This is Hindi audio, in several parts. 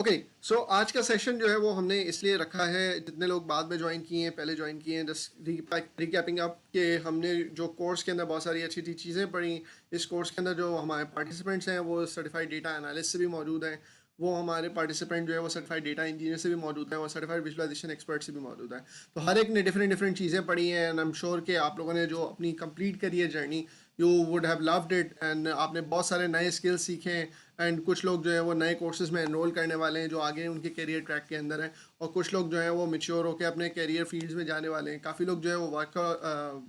ओके सो आज का सेशन जो है वो हमने इसलिए रखा है, जितने लोग बाद में ज्वाइन किए हैं पहले ज्वाइन किए हैं, जस्ट रिकैपिंग अप कि हमने जो कोर्स के अंदर बहुत सारी अच्छी अच्छी चीज़ें पढ़ी। इस कोर्स के अंदर जो हमारे पार्टिसिपेंट्स हैं वो सर्टिफाइड डेटा एनालिस्ट से भी मौजूद हैं, वो हमारे पार्टिसिपेंट जो है वो सर्टिफाइड डेटा इंजीनियर से भी मौजूद है और सर्टिफाइड विजुअलाइजेशन एक्सपर्ट से भी मौजूद है। तो हर एक ने डिफरेंट डिफरेंट चीज़ें पढ़ी हैं एंड आई एम श्योर कि आप लोगों ने जो अपनी complete career journey you would have loved it and आपने बहुत सारे नए स्किल्स सीखे हैं। एंड कुछ लोग जो है वो नए कोर्सेज में एनरोल करने वाले हैं जो आगे उनके करियर ट्रैक के अंदर हैं, और कुछ लोग जो है वो मैच्योर होकर अपने करियर फील्ड्स में जाने वाले हैं। काफ़ी लोग जो है वो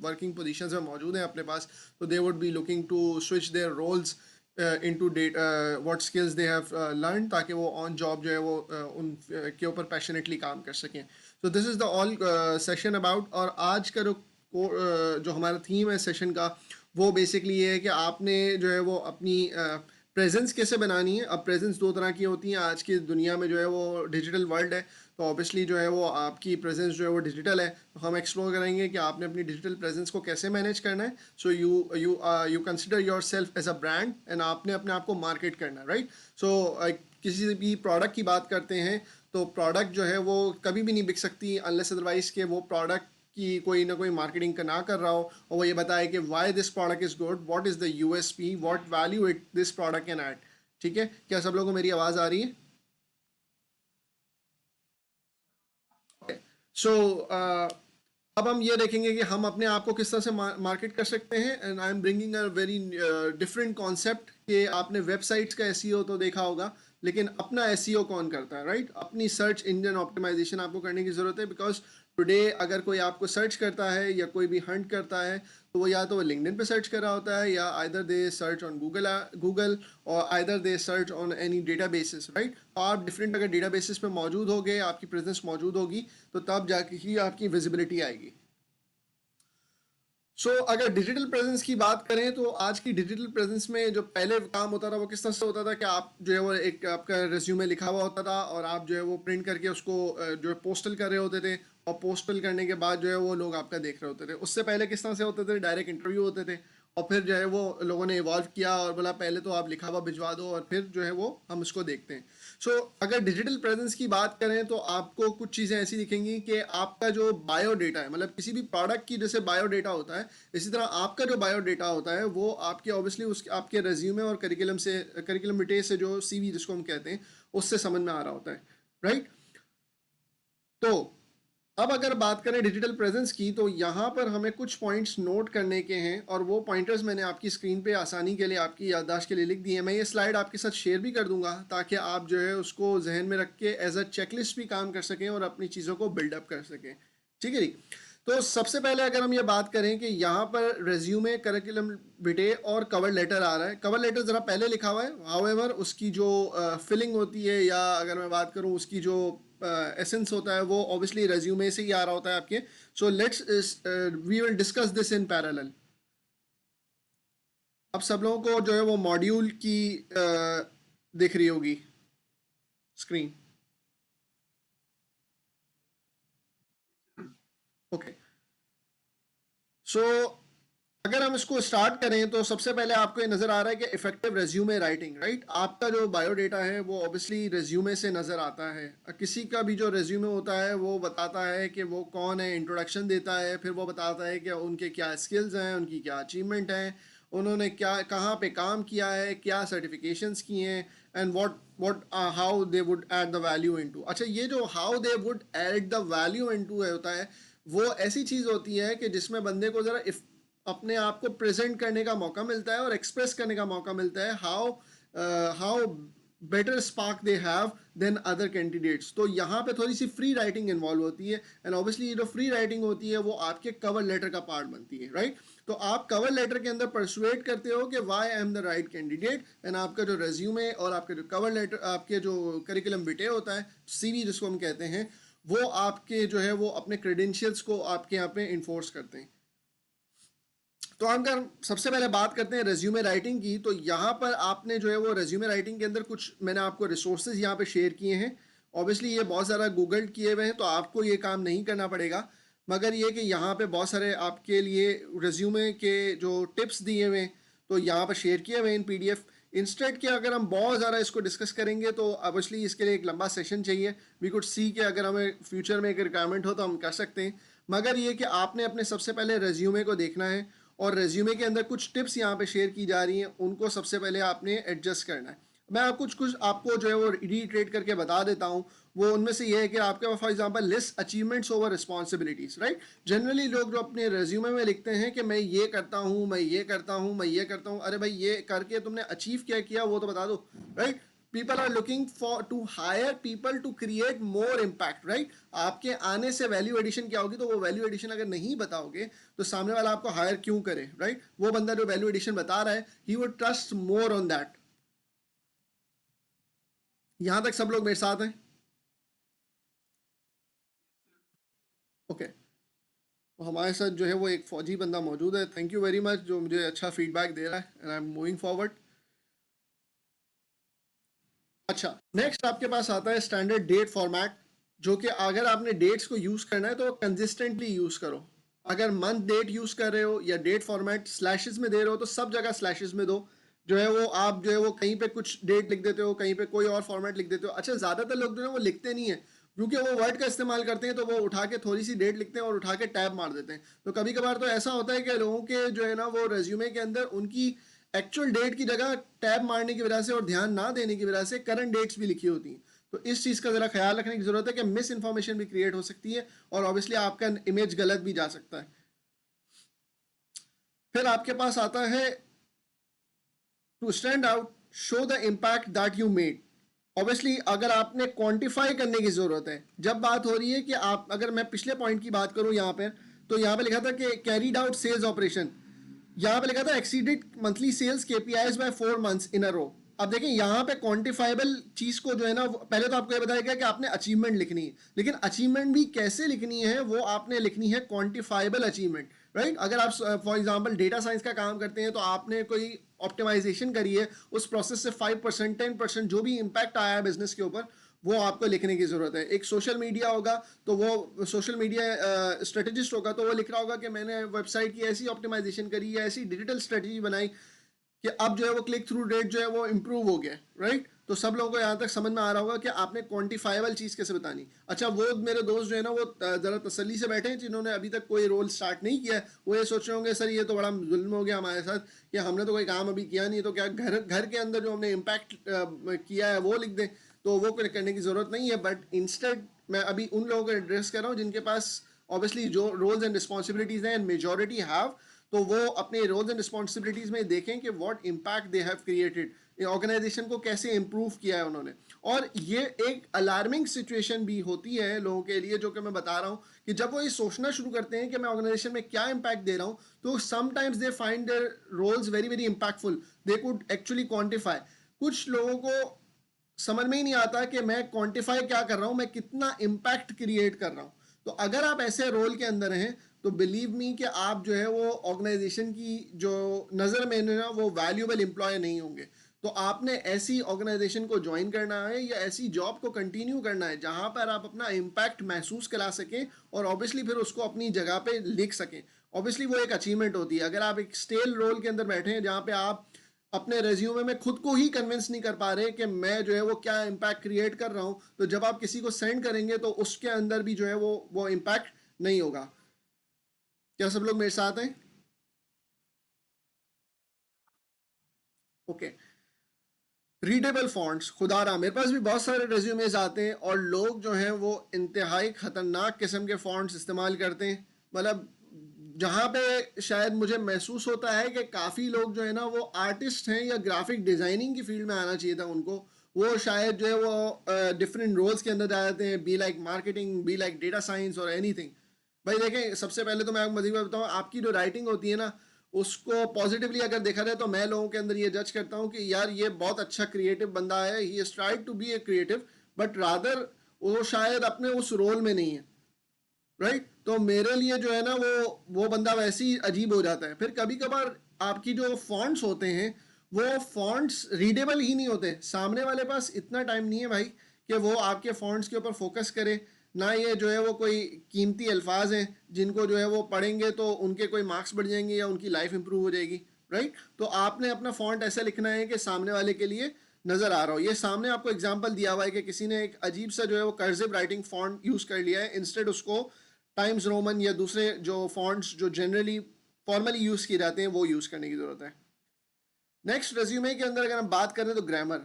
वर्किंग पोजीशंस में मौजूद हैं अपने पास, तो they would be looking to switch their roles into that what skills they have learn, ताकि वो ऑन जॉब जो है वो के ऊपर पैशनेटली काम कर सकें। So this is the all session about. और आज का जो हमारा थीम है सेशन का वो बेसिकली ये है कि आपने जो है वो अपनी प्रेजेंस कैसे बनानी है। अब प्रेजेंस दो तरह की होती हैं आज की दुनिया में, जो है वो डिजिटल वर्ल्ड है, तो ऑब्वियसली जो है वो आपकी प्रेजेंस जो है वो डिजिटल है। तो हम एक्सप्लोर करेंगे कि आपने अपनी डिजिटल प्रेजेंस को कैसे मैनेज करना है। So you consider yourself as a brand and आपने अपने आप को मार्केट करना है, राइट। सो किसी भी प्रोडक्ट की बात करते हैं तो प्रोडक्ट जो है वो कभी भी नहीं बिक सकती अनलेस अदरवाइज के वो प्रोडक्ट कि कोई ना कोई मार्केटिंग का ना कर रहा हो और वो ये बताए कि why this product is good, what is the USP, what value it this product can add. ठीक है, क्या सब लोगों को मेरी आवाज़ आ रही है? सो अब हम ये देखेंगे कि हम अपने आप को किस तरह से मार्केट कर सकते हैं। And I am bringing a very different concept कि आपने वेबसाइट्स का एसईओ तो देखा होगा, लेकिन अपना एसईओ कौन करता है, राइट। अपनी सर्च इंजन ऑप्टिमाइजेशन आपको करने की ज़रूरत है, बिकॉज टुडे अगर कोई आपको सर्च करता है या कोई भी हंट करता है तो वो या तो वो लिंक्डइन पे सर्च कर रहा होता है या either they search on Google और either they search on any databases, right. आप डिफरेंट अगर डेटाबेसेस पे मौजूद होगे, आपकी प्रेजेंस मौजूद होगी, तो तब जाके ही आपकी विजिबिलिटी आएगी। अगर डिजिटल प्रेजेंस की बात करें तो आज की डिजिटल प्रेजेंस में जो पहले काम होता था वो किस तरह से होता था कि आप जो है वो एक आपका रिज्यूमे लिखा हुआ होता था और आप जो है वो प्रिंट करके उसको जो है पोस्टल कर रहे होते थे, और पोस्टल करने के बाद जो है वो लोग आपका देख रहे होते थे। उससे पहले किस तरह से होते थे, डायरेक्ट इंटरव्यू होते थे, और फिर जो है वो लोगों ने इवॉल्व किया और बोला पहले तो आप लिखा हुआ भिजवा दो और फिर जो है वो हम उसको देखते हैं। अगर डिजिटल प्रेजेंस की बात करें तो आपको कुछ चीज़ें ऐसी दिखेंगी कि आपका जो बायो डेटा है, मतलब किसी भी प्रोडक्ट की जैसे बायो डेटा होता है, इसी तरह आपका जो बायो डेटा होता है वो आपके ऑब्वियसली उस आपके रेज्यूमे और करिकुलम विटे से जो सीवी जिसको हम कहते हैं उससे समझ में आ रहा होता है, राइट। तो अब अगर बात करें डिजिटल प्रेजेंस की तो यहाँ पर हमें कुछ पॉइंट्स नोट करने के हैं, और वो पॉइंटर्स मैंने आपकी स्क्रीन पे आसानी के लिए आपकी याददाश्त के लिए लिख दिए हैं। मैं ये स्लाइड आपके साथ शेयर भी कर दूंगा ताकि आप जो है उसको जहन में रख के एज अ चेकलिस्ट भी काम कर सकें और अपनी चीज़ों को बिल्डअप कर सकें। ठीक है जी। तो सबसे पहले अगर हम ये बात करें कि यहाँ पर रेज्यूमे, करिकुलम विटे और कवर लेटर आ रहा है। कवर लेटर ज़रा पहले लिखा हुआ है, हाउएवर उसकी जो फिलिंग होती है या अगर मैं बात करूँ उसकी जो एसेंस होता है वो ऑब्वियसली रेज्यूमे से ही आ रहा होता है आपके। So let's we will discuss this in parallel. अब सब लोगों को जो है वो मॉड्यूल की दिख रही होगी स्क्रीन। ओके सो अगर हम इसको स्टार्ट करें तो सबसे पहले आपको ये नज़र आ रहा है कि इफेक्टिव रेज्यूमे राइटिंग, राइट। आपका जो बायोडेटा है वो ऑब्वियसली रेज्यूमे से नज़र आता है। किसी का भी जो रेज्यूमे होता है वो बताता है कि वो कौन है, इंट्रोडक्शन देता है, फिर वो बताता है कि उनके क्या स्किल्स हैं, उनकी क्या अचीवमेंट हैं, उन्होंने क्या कहाँ पे काम किया है, क्या सर्टिफिकेशंस किए हैं, and what how they would add the value into. अच्छा, ये जो how they would add the value into होता है वो ऐसी चीज़ होती है कि जिसमें बंदे को ज़रा अपने आप को प्रेजेंट करने का मौका मिलता है और एक्सप्रेस करने का मौका मिलता है how better spark they have than other candidates. तो यहाँ पे थोड़ी सी फ्री राइटिंग इन्वॉल्व होती है, एंड ऑब्वियसली ये जो फ्री राइटिंग होती है वो आपके कवर लेटर का पार्ट बनती है, राइट। तो आप कवर लेटर के अंदर परसुएट करते हो कि why I am the right candidate, and आपका जो रेज्यूमे और आपका जो कवर लेटर, आपके जो करिकुलम विटे होता है, सीवी जिसको हम कहते हैं, वो आपके जो है वो अपने क्रेडेंशियल्स को आपके यहाँ पे इन्फोर्स करते हैं। तो हम अगर सबसे पहले बात करते हैं रेज्यूमे राइटिंग की, तो यहाँ पर आपने जो है वो रेज्यूमे राइटिंग के अंदर कुछ मैंने आपको रिसोर्सेज यहाँ पे शेयर किए हैं। ऑब्वियसली ये बहुत ज़्यादा गूगल किए हुए हैं तो आपको ये काम नहीं करना पड़ेगा, मगर ये कि यहाँ पे बहुत सारे आपके लिए रेज्यूमे के जो टिप्स दिए हुए हैं तो यहाँ पर शेयर किए हुए हैं इन PDF। इंस्टेड कि अगर हम बहुत ज़्यादा इसको डिस्कस करेंगे तो ऑब्वियसली इसके लिए एक लंबा सेशन चाहिए। वी कुड सी कि अगर हमें फ्यूचर में एक रिक्वायरमेंट हो तो हम कर सकते हैं, मगर ये कि आपने अपने सबसे पहले रेज्यूमे को देखना है और रेज्यूमे के अंदर कुछ टिप्स यहाँ पे शेयर की जा रही हैं, उनको सबसे पहले आपने एडजस्ट करना है। मैं आप कुछ कुछ आपको जो है वो रीट्रेट करके बता देता हूँ। वो उनमें से ये है कि आपके for example list achievements over responsibilities, right. Generally लोग जो अपने रेज्यूमे में लिखते हैं कि मैं ये करता हूँ, मैं ये करता हूँ, मैं ये करता हूँ, अरे भाई ये करके तुमने अचीव क्या किया वो तो बता दो, right. People are looking for to hire people to create more impact, right. आपके आने से वैल्यू एडिशन क्या होगी, तो वो वैल्यू एडिशन अगर नहीं बताओगे तो सामने वाला आपको हायर क्यों करे, राइट। वो बंदा जो वैल्यू एडिशन बता रहा है he would trust more on that. यहां तक सब लोग मेरे साथ हैं? ओके। तो हमारे साथ जो है वो एक फौजी बंदा मौजूद है, थैंक यू वेरी मच, जो मुझे अच्छा फीडबैक दे रहा है and I am moving forward. अच्छा, नेक्स्ट आपके पास आता है स्टैंडर्ड डेट फॉर्मेट, जो कि अगर आपने डेट्स को यूज़ करना है तो कंसिस्टेंटली यूज़ करो। अगर मंथ डेट यूज़ कर रहे हो या डेट फॉर्मेट स्लैशेस में दे रहे हो तो सब जगह स्लैशेस में दो। जो है वो आप जो है वो कहीं पे कुछ डेट लिख देते हो, कहीं पे कोई और फॉर्मेट लिख देते हो। अच्छा, ज़्यादातर लोग जो है वो लिखते नहीं है, क्योंकि वो वर्ड का इस्तेमाल करते हैं तो वो उठा के थोड़ी सी डेट लिखते हैं और उठा के टैब मार देते हैं। तो कभी कभार तो ऐसा होता है कि लोगों के जो है ना वो रेज्यूमे के अंदर उनकी एक्चुअल डेट की जगह टैब मारने की वजह से और ध्यान ना देने की वजह से करंट डेट्स भी लिखी होती हैं। तो इस चीज़ का ज़रा ख्याल रखने की ज़रूरत है कि मिस इन्फॉर्मेशन भी क्रिएट हो सकती है और ऑब्वियसली आपका इमेज गलत भी जा सकता है। फिर आपके पास आता है to stand out, show the impact that you made. Obviously अगर आपने क्वांटिफाई करने की ज़रूरत है, जब बात हो रही है कि आप, अगर मैं पिछले पॉइंट की बात करूं यहाँ पर, तो यहाँ पे लिखा था कि कैरीड आउट सेल्स ऑपरेशन, यहाँ पे लिखा था exceeded monthly sales KPIs by 4 months in a row. अब देखें यहाँ पे क्वांटिफाइबल चीज को जो है ना, पहले तो आपको ये बताया गया कि आपने अचीवमेंट लिखनी है, लेकिन अचीवमेंट भी कैसे लिखनी है, वो आपने लिखनी है क्वांटिफाइबल अचीवमेंट, राइट। अगर आप फॉर एग्जांपल डेटा साइंस का काम करते हैं तो आपने कोई ऑप्टिमाइजेशन करी है, उस प्रोसेस से 5% 10% जो भी इम्पैक्ट आया है बिजनेस के ऊपर, वो आपको लिखने की ज़रूरत है। एक सोशल मीडिया होगा तो वो सोशल मीडिया स्ट्रेटेजिस्ट होगा तो वो लिख रहा होगा कि मैंने वेबसाइट की ऐसी ऑप्टिमाइजेशन करी या ऐसी डिजिटल स्ट्रेटजी बनाई कि अब जो है वो क्लिक थ्रू रेट जो है वो इम्प्रूव हो गया, राइट। तो सब लोगों को यहाँ तक समझ में आ रहा होगा कि आपने क्वांटिफाइबल चीज़ कैसे बतानी। अच्छा, वो मेरे दोस्त जो है ना वो ज़रा तसल्ली से बैठे हैं जिन्होंने अभी तक कोई रोल स्टार्ट नहीं किया है, वो ये सोच रहे होंगे सर ये तो बड़ा जुल्म हो गया हमारे साथ कि हमने तो कोई काम अभी किया नहीं, तो क्या घर घर के अंदर जो हमने इम्पैक्ट किया है वो लिख दें। तो वो करने की ज़रूरत नहीं है, बट इंस्टेड मैं अभी उन लोगों को एड्रेस कर रहा हूँ जिनके पास ऑब्वियसली जो रोल्स एंड रिस्पॉन्सिबिलिटीज़ हैं एंड मेजॉरिटी हैव, तो वो अपने रोल्स एंड रिस्पॉन्सिबिलिटीज़ में देखें कि what impact they have created, organization को कैसे इम्प्रूव किया है उन्होंने। और ये एक अलार्मिंग सिचुएशन भी होती है लोगों के लिए, जो कि मैं बता रहा हूँ कि जब वो ये सोचना शुरू करते हैं कि मैं ऑर्गेनाइजेशन में क्या इम्पैक्ट दे रहा हूँ, तो sometimes they find their roles very very impactful, they could actually quantify. कुछ लोगों को समझ में ही नहीं आता कि मैं क्वांटिफाई क्या कर रहा हूं, मैं कितना इम्पैक्ट क्रिएट कर रहा हूं। तो अगर आप ऐसे रोल के अंदर हैं तो बिलीव मी कि आप जो है वो ऑर्गेनाइजेशन की जो नज़र में ना वो वैल्यूएबल एम्प्लॉय नहीं होंगे। तो आपने ऐसी ऑर्गेनाइजेशन को ज्वाइन करना है या ऐसी जॉब को कंटिन्यू करना है जहां पर आप अपना इम्पैक्ट महसूस करा सकें और ऑब्वियसली फिर उसको अपनी जगह पे लिख सकें। ऑब्वियसली वो एक अचीवमेंट होती है। अगर आप एक स्टेल रोल के अंदर बैठे हैं जहां पे आप अपने रेज्यूमे में खुद को ही कन्विंस नहीं कर पा रहे कि मैं जो है वो क्या इम्पैक्ट क्रिएट कर रहा हूं, तो जब आप किसी को सेंड करेंगे तो उसके अंदर भी जो है वो इम्पैक्ट नहीं होगा। क्या सब लोग मेरे साथ हैं? ओके। रीडेबल फॉन्ट्स, खुदारा मेरे पास भी बहुत सारे रेज्यूमेज आते हैं और लोग जो हैं वो इंतहाई ख़तरनाक किस्म के फॉन्ट्स इस्तेमाल करते हैं। मतलब जहाँ पे शायद मुझे महसूस होता है कि काफ़ी लोग जो है ना वो आर्टिस्ट हैं या ग्राफिक डिज़ाइनिंग की फील्ड में आना चाहिए था उनको, वो शायद जो है वो डिफरेंट रोल्स के अंदर जा जाते हैं, be like marketing, be like data science और एनीथिंग। भाई देखें, सबसे पहले तो मैं आपको मज़ीद बताऊँ, आपकी जो राइटिंग होती है ना उसको पॉजिटिवली अगर देखा जाए तो मैं लोगों के अंदर ये जज करता हूँ कि यार ये बहुत अच्छा क्रिएटिव बंदा है, he is tried to be a creative, but rather वो शायद अपने उस रोल में नहीं है, राइट। तो मेरे लिए जो है ना वो बंदा वैसे ही अजीब हो जाता है। फिर कभी कभार आपकी जो फॉन्ट्स होते हैं वो फॉन्ट्स रीडेबल ही नहीं होते, सामने वाले पास इतना टाइम नहीं है भाई कि वो आपके फॉन्ट्स के ऊपर फोकस करे। ना ये जो है वो कोई कीमती अल्फाज हैं जिनको जो है वो पढ़ेंगे तो उनके कोई मार्क्स बढ़ जाएंगे या उनकी लाइफ इंप्रूव हो जाएगी। राइट। तो आपने अपना फॉन्ट ऐसा लिखना है कि सामने वाले के लिए नजर आ रहा हो। ये सामने आपको एग्जांपल दिया हुआ है कि किसी ने एक अजीब सा जो है वो कर्सिव राइटिंग फॉन्ट यूज कर लिया है, इंस्टेड उसको टाइम्स रोमन या दूसरे जो फॉन्ट्स जो जनरली फॉर्मली यूज किए जाते हैं वो यूज करने की जरूरत है। नेक्स्ट, रेज्यूमे के अंदर अगर हम बात करें तो ग्रामर,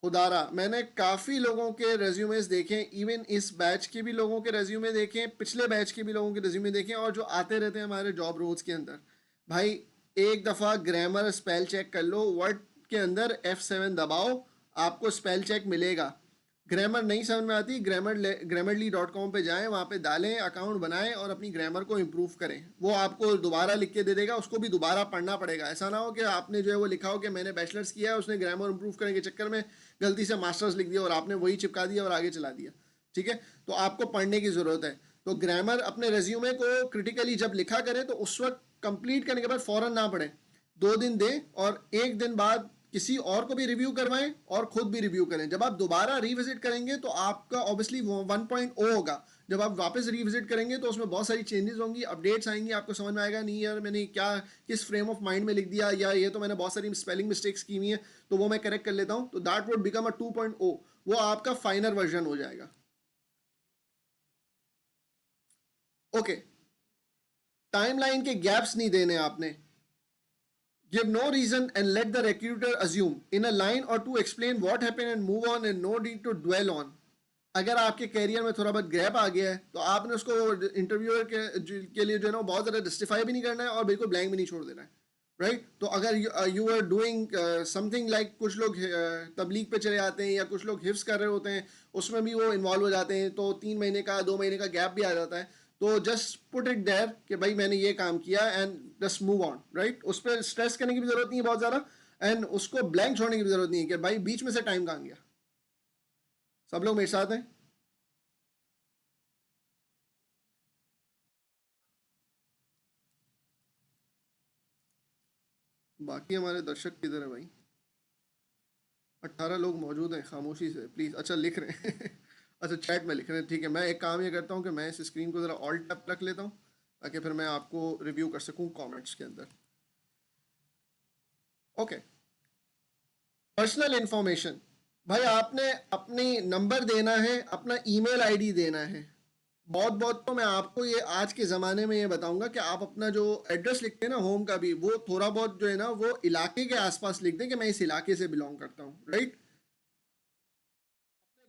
खुदारा मैंने काफ़ी लोगों के रेज्यूमेस देखे, इवन इस बैच के भी लोगों के रेज्यूमे देखे, पिछले बैच के भी लोगों के रेज्यूमे देखे, और जो आते रहते हैं हमारे जॉब रोल्स के अंदर। भाई एक दफ़ा ग्रामर स्पेल चेक कर लो, वर्ड के अंदर F7 दबाओ, आपको स्पेल चेक मिलेगा। ग्रामर नहीं समझ में आती, grammarly.com पे जाएं, वहाँ पे डालें, अकाउंट बनाएं और अपनी ग्रामर को इम्प्रूव करें। वो आपको दोबारा लिख के दे देगा, उसको भी दोबारा पढ़ना पड़ेगा। ऐसा ना हो कि आपने जो है वो लिखा हो कि मैंने बैचलर्स किया है, उसने ग्रामर इम्प्रूव करने के चक्कर में गलती से मास्टर्स लिख दिया और आपने वही चिपका दिया और आगे चला दिया। ठीक है, तो आपको पढ़ने की ज़रूरत है। तो ग्रामर अपने रेज्यूमे को क्रिटिकली जब लिखा करें तो उस वक्त कंप्लीट करने के बाद फ़ौरन ना पढ़ें, 2 दिन दें और 1 दिन बाद किसी और को भी रिव्यू करवाएं और खुद भी रिव्यू करें। जब आप दोबारा रिविजिट करेंगे तो आपका ऑब्वियसली 1.0 होगा। जब आप वापस रिविजिट करेंगे तो उसमें बहुत सारी चेंजेस होंगी, अपडेट्स आएंगी, आपको समझ में आएगा नहीं यार मैंने क्या किस फ्रेम ऑफ माइंड में लिख दिया, या ये तो मैंने बहुत सारी स्पेलिंग मिस्टेक्स की हुई हैं तो वो मैं करेक्ट कर लेता हूँ। तो दैट वुड बिकम अ 2.0, वो आपका फाइनल वर्जन हो जाएगा। ओके, टाइमलाइन के गैप्स नहीं देने आपने। Give no reason and let the recruiter assume in a line or two explain what happened and move on and no need to dwell on. अगर आपके कैरियर में थोड़ा बहुत गैप आ गया है तो आपने उसको इंटरव्यूअर के लिए जो है ना बहुत ज़्यादा जस्टिफाई भी नहीं करना है और बिल्कुल ब्लैंक भी नहीं छोड़ देना है। राइट, तो अगर you are doing something like, कुछ लोग तबलीग पे चले जाते हैं या कुछ लोग हिफ्स कर रहे होते हैं, उसमें भी वो इन्वॉल्व हो जाते हैं, तो 3 महीने का 2 महीने का गैप भी आ जाता है। तो जस्ट पुट इट देयर कि भाई मैंने ये काम किया and just move on. Right, उस पर स्ट्रेस करने की भी जरूरत नहीं है बहुत ज़्यादा, एंड उसको ब्लैंक छोड़ने की भी जरूरत नहीं है कि भाई बीच में से टाइम कहाँ गया। सब लोग मेरे साथ हैं? बाकी हमारे दर्शक किधर है भाई? 18 लोग मौजूद हैं खामोशी से, प्लीज़। अच्छा, लिख रहे हैं अच्छा, चैट में लिख रहे हैं, ठीक है। मैं एक काम ये करता हूँ कि मैं इस स्क्रीन को ज़रा ऑल्ट टैप रख लेता हूँ ताकि फिर मैं आपको रिव्यू कर सकूँ कमेंट्स के अंदर। Okay, personal information. भाई आपने अपनी नंबर देना है, अपना ईमेल आईडी देना है। बहुत बहुत तो मैं आपको ये आज के ज़माने में ये बताऊंगा कि आप अपना जो एड्रेस लिखते हैं ना होम का भी, वो थोड़ा बहुत जो है ना वो इलाके के आसपास लिख दें कि मैं इस इलाके से बिलोंग करता हूँ। राइट,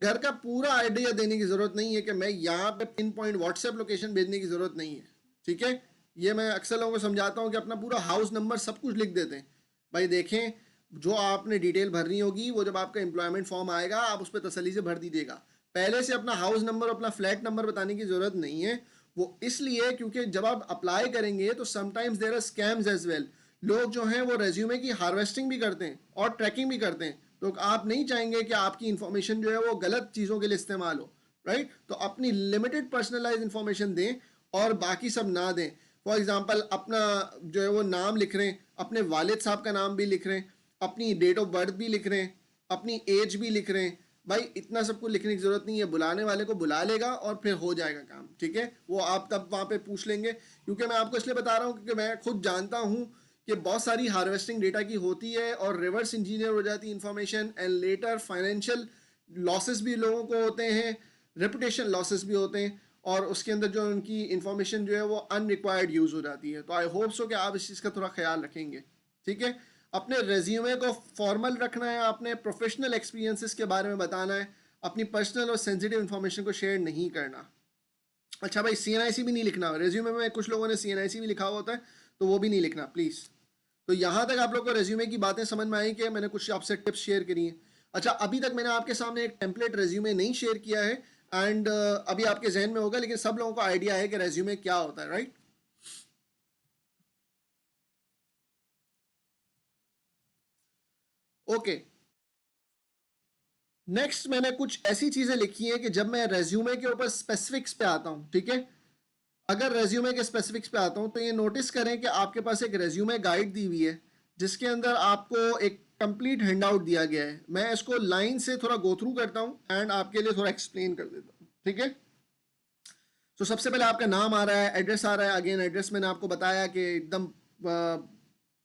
घर का पूरा आइडिया देने की ज़रूरत नहीं है कि मैं यहाँ पे पिन पॉइंट व्हाट्सएप लोकेशन भेजने की ज़रूरत नहीं है। ठीक है, ये मैं अक्सर लोगों को समझाता हूँ कि अपना पूरा हाउस नंबर सब कुछ लिख देते हैं। भाई देखें, जो आपने डिटेल भरनी होगी वो जब आपका एम्प्लॉयमेंट फॉर्म आएगा आप उस पर तसल्ली से भर दीजिएगा। पहले से अपना हाउस नंबर, अपना फ्लैट नंबर बताने की ज़रूरत नहीं है। वो इसलिए क्योंकि जब आप अप्लाई करेंगे तो sometimes there are scams as well. लोग जो हैं वो रेज्यूमे की हार्वेस्टिंग भी करते हैं और ट्रैकिंग भी करते हैं। तो आप नहीं चाहेंगे कि आपकी इंफॉर्मेशन जो है वो गलत चीज़ों के लिए इस्तेमाल हो। राइट, तो अपनी लिमिटेड पर्सनलाइज इंफॉर्मेशन दें और बाकी सब ना दें। फॉर एग्जांपल अपना जो है वो नाम लिख रहे हैं, अपने वालिद साहब का नाम भी लिख रहे हैं, अपनी डेट ऑफ बर्थ भी लिख रहे हैं, अपनी एज भी लिख रहे हैं। भाई इतना सब कुछ लिखने की ज़रूरत नहीं है, बुलाने वाले को बुला लेगा और फिर हो जाएगा काम। ठीक है, वो आप तब वहाँ पे पूछ लेंगे। क्योंकि मैं आपको इसलिए बता रहा हूँ क्योंकि मैं खुद जानता हूँ कि बहुत सारी हार्वेस्टिंग डेटा की होती है और रिवर्स इंजीनियर हो जाती है information, and later financial losses भी लोगों को होते हैं, रेपुटेशन लॉसेस भी होते हैं, और उसके अंदर जो उनकी इंफॉर्मेशन जो है वो अनरिक्वायर्ड यूज़ हो जाती है। तो आई होप सो कि आप इस चीज़ का थोड़ा ख्याल रखेंगे। ठीक है, अपने रेज्यूमे को फॉर्मल रखना है, आपने प्रोफेशनल एक्सपीरियंसेस के बारे में बताना है, अपनी पर्सनल और सेंसिटिव इन्फॉर्मेशन को शेयर नहीं करना। अच्छा भाई, CNIC भी नहीं लिखना रेज्यूमे में। कुछ लोगों ने CNIC भी लिखा हुआ होता है, तो वो भी नहीं लिखना प्लीज़। तो यहाँ तक आप लोग को रेज्यूमे की बातें समझ में आई कि मैंने कुछ आपसे टिप्स शेयर करी हैं। अच्छा, अभी तक मैंने आपके सामने एक टेम्पलेट रेज्यूमे नहीं शेयर किया है, एंड अभी आपके जहन में होगा, लेकिन सब लोगों को आइडिया है कि रेज्यूमे क्या होता है। Right, okay. नेक्स्ट, मैंने कुछ ऐसी चीज़ें लिखी हैं कि जब मैं रेज्यूमे के ऊपर स्पेसिफिक्स पे आता हूँ, ठीक है, अगर रेज्यूमे के स्पेसिफिक्स पे आता हूँ तो ये नोटिस करें कि आपके पास एक रेज्यूमे गाइड दी हुई है जिसके अंदर आपको एक कंप्लीट हैंड आउट दिया गया है। मैं इसको लाइन से थोड़ा गो थ्रू करता हूँ एंड आपके लिए थोड़ा एक्सप्लेन कर देता हूँ। ठीक है, तो सबसे पहले आपका नाम आ रहा है, एड्रेस आ रहा है। अगेन एड्रेस मैंने आपको बताया कि एकदम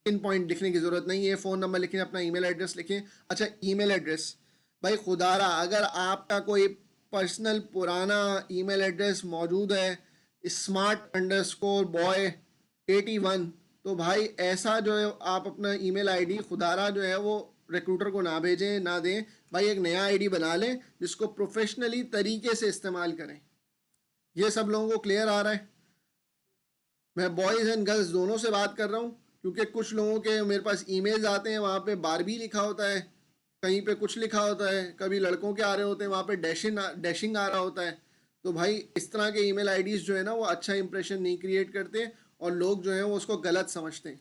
पिन पॉइंट लिखने की ज़रूरत नहीं है, फ़ोन नंबर लिखें, अपना ईमेल एड्रेस लिखें। अच्छा, ईमेल एड्रेस, भाई खुदारा अगर आपका कोई पर्सनल पुराना ईमेल एड्रेस मौजूद है smart_boy81, तो भाई ऐसा जो है आप अपना ईमेल आईडी खुदारा जो है वो रिक्रूटर को ना भेजें, ना दें। भाई एक नया आईडी बना लें जिसको प्रोफेशनली तरीके से इस्तेमाल करें। ये सब लोगों को क्लियर आ रहा है? मैं बॉयज़ एंड गर्ल्स दोनों से बात कर रहा हूँ, क्योंकि कुछ लोगों के मेरे पास ईमेल्स आते हैं, वहाँ पे बारबी लिखा होता है, कहीं पे कुछ लिखा होता है, कभी लड़कों के आ रहे होते हैं, वहाँ पे डैशिंग आ रहा होता है। तो भाई इस तरह के ईमेल आईडीज़ जो है ना वो अच्छा इंप्रेशन नहीं क्रिएट करते, और लोग जो हैं वो उसको गलत समझते हैं।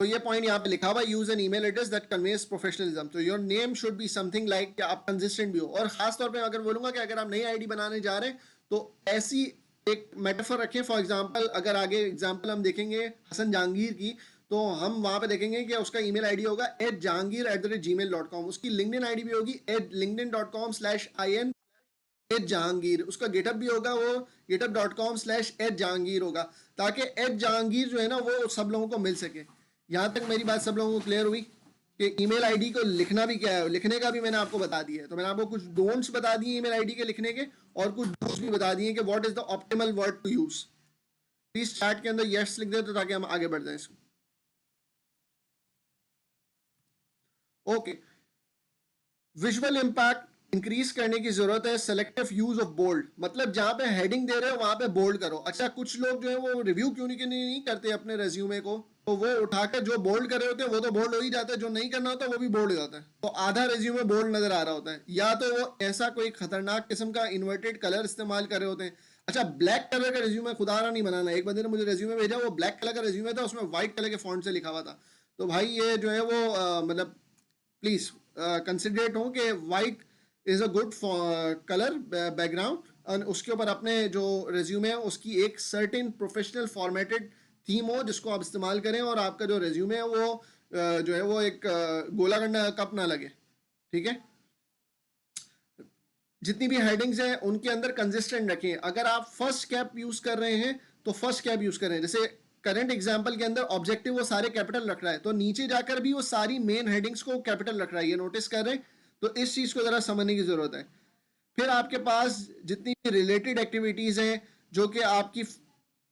तो ये पॉइंट यहाँ पे लिखा हुआ, use an email address that conveys professionalism. तो your name should be something like कि आप कंसिस्टेंट भी हो। और खास तौर पे अगर बोलूंगा कि अगर आप नई आईडी बनाने जा रहे हैं तो ऐसी एक मेटाफर रखें। फॉर एग्जांपल अगर आगे एग्जांपल हम देखेंगे हसन जहांगीर की, तो हम वहां पे देखेंगे कि उसका ईमेल आईडी होगा @jahangir@gmail.com, उसकी लिंक्डइन आईडी भी होगी linkedin.com/in @जहांगीर, उसका गेटअप भी होगा, वो github.com/@जहांगीर होगा, ताकि @जहांगीर जो है ना वो सब लोगों को मिल सके। यहाँ तक मेरी बात सब लोगों को क्लियर हुई कि ईमेल आईडी को लिखना भी क्या है, लिखने का भी मैंने आपको बता दिया है। तो मैंने आपको कुछ डोंट्स बता दिए ईमेल आईडी के लिखने के, और कुछ डूस भी बता दिए कि what is the optimal word to use. Please chat के अंदर यस लिख दे, तो ताकि हम आगे बढ़ जाए इसको। ओके, विजुअल इम्पैक्ट इंक्रीज करने की जरूरत है। सेलेक्टिव यूज ऑफ बोल्ड, मतलब जहां पे हेडिंग दे रहे हो वहां पे बोल्ड करो। अच्छा, कुछ लोग जो है वो रिव्यू क्यों नहीं करते अपने रेज्यूमे को, तो वो उठाकर जो बोल्ड कर रहे होते हैं वो तो बोल्ड हो ही जाता है, जो नहीं करना होता वो भी बोल्ड हो जाता है, तो आधा रेज्यूमे बोल्ड नजर आ रहा होता है। या तो वो ऐसा कोई खतरनाक किस्म का इन्वर्टेड कलर इस्तेमाल कर रहे होते हैं। अच्छा, ब्लैक कलर का रेज्यूमे खुदारा नहीं बनाना। एक बंदे ने मुझे रेज्यूमे भेजा, वो ब्लैक कलर का रेज्यूमे था, उसमें व्हाइट कलर के फॉन्ट से लिखा हुआ था। तो भाई ये जो है वो मतलब प्लीज कंसिडरेट हो कि white is a good colour background, और उसके ऊपर अपने जो रेज्यूमे है उसकी एक सर्टेन प्रोफेशनल फॉर्मेटेड थीम हो जिसको आप इस्तेमाल करें, और आपका जो रेज्यूमे है वो जो है वो एक गोला गंडा कप ना लगे। ठीक है, जितनी भी हेडिंग्स हैं उनके अंदर कंसिस्टेंट रखें। अगर आप फर्स्ट कैप यूज कर रहे हैं तो फर्स्ट कैप यूज करें। जैसे करंट एग्जांपल के अंदर ऑब्जेक्टिव वो सारे कैपिटल रख रहा है, तो नीचे जाकर भी वो सारी मेन हेडिंग्स को कैपिटल रख रहा है, ये नोटिस कर रहे हैं। तो इस चीज को जरा समझने की जरूरत है। फिर आपके पास जितनी भी रिलेटेड एक्टिविटीज हैं जो कि आपकी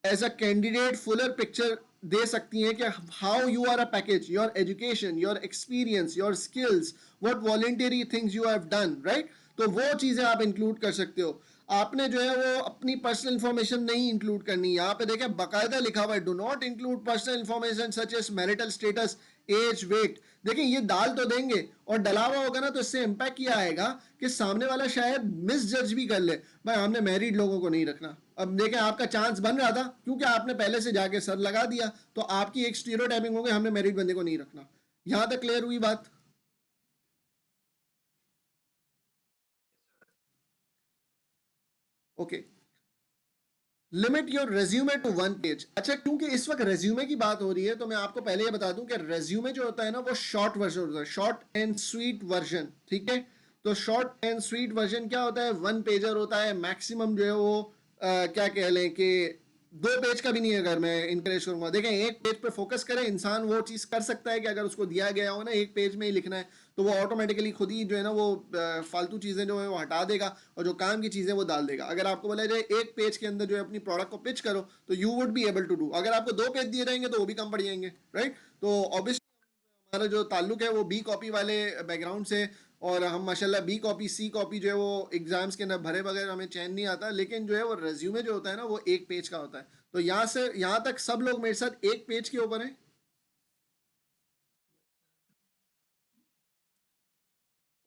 as a candidate fuller picture दे सकती हैं कि how you are a package, your education, your experience, your skills, what voluntary things you have done, right. तो वो चीजें आप इंक्लूड कर सकते हो। आपने जो है वो अपनी पर्सनल इंफॉर्मेशन नहीं इंक्लूड करनी। यहाँ पे देखें बाकायदा लिखा हुआ है, do not include personal information such as marital status, age, weight. देखिए ये डाल तो देंगे, और डला हुआ होगा ना तो इससे इम्पैक्ट किया आएगा कि सामने वाला शायद मिस जज भी कर ले, भाई हमने मैरिड लोगों को नहीं रखना। अब देखें आपका चांस बन रहा था क्योंकि आपने पहले से जाके सर लगा दिया, तो आपकी एक स्टीरियोटाइपिंग हो गई, हमने मैरिड बंदे को नहीं रखना। यहां तक क्लियर हुई बात? Okay, limit your resume to 1 page. अच्छा, क्योंकि इस वक्त रेज्यूमे की बात हो रही है तो मैं आपको पहले ये बता दूं कि रेज्यूमे जो होता है ना वो शॉर्ट वर्जन होता है, शॉर्ट एंड स्वीट वर्जन। ठीक है, तो शॉर्ट एंड स्वीट वर्जन क्या होता है, 1 पेजर होता है मैक्सिमम जो है वो क्या कह लें कि 2 पेज का भी नहीं है। अगर मैं इनकरेज करूंगा, देखें एक पेज पे फोकस करें, इंसान वो चीज कर सकता है कि अगर उसको दिया गया हो ना एक पेज में ही लिखना है, तो वो ऑटोमेटिकली खुद ही जो है ना वो फालतू चीजें जो है वो हटा देगा, और जो काम की चीजें वो डाल देगा। अगर आपको बोला जाए एक पेज के अंदर जो है अपनी प्रोडक्ट को पिच करो, तो you would be able to do. अगर आपको 2 पेज दिए जाएंगे तो वो भी कम पड़ जाएंगे, राइट। तो ऑब्वियसली हमारा जो ताल्लुक है वो बी कॉपी वाले बैकग्राउंड से, और हम माशाल्लाह बी कॉपी सी कॉपी जो है वो एग्जाम्स के अंदर भरे बगैर हमें चैन नहीं आता। लेकिन जो है वो रेज्यूमे जो होता है ना वो 1 पेज का होता है। तो यहाँ से यहाँ तक सब लोग मेरे साथ 1 पेज के ऊपर हैं?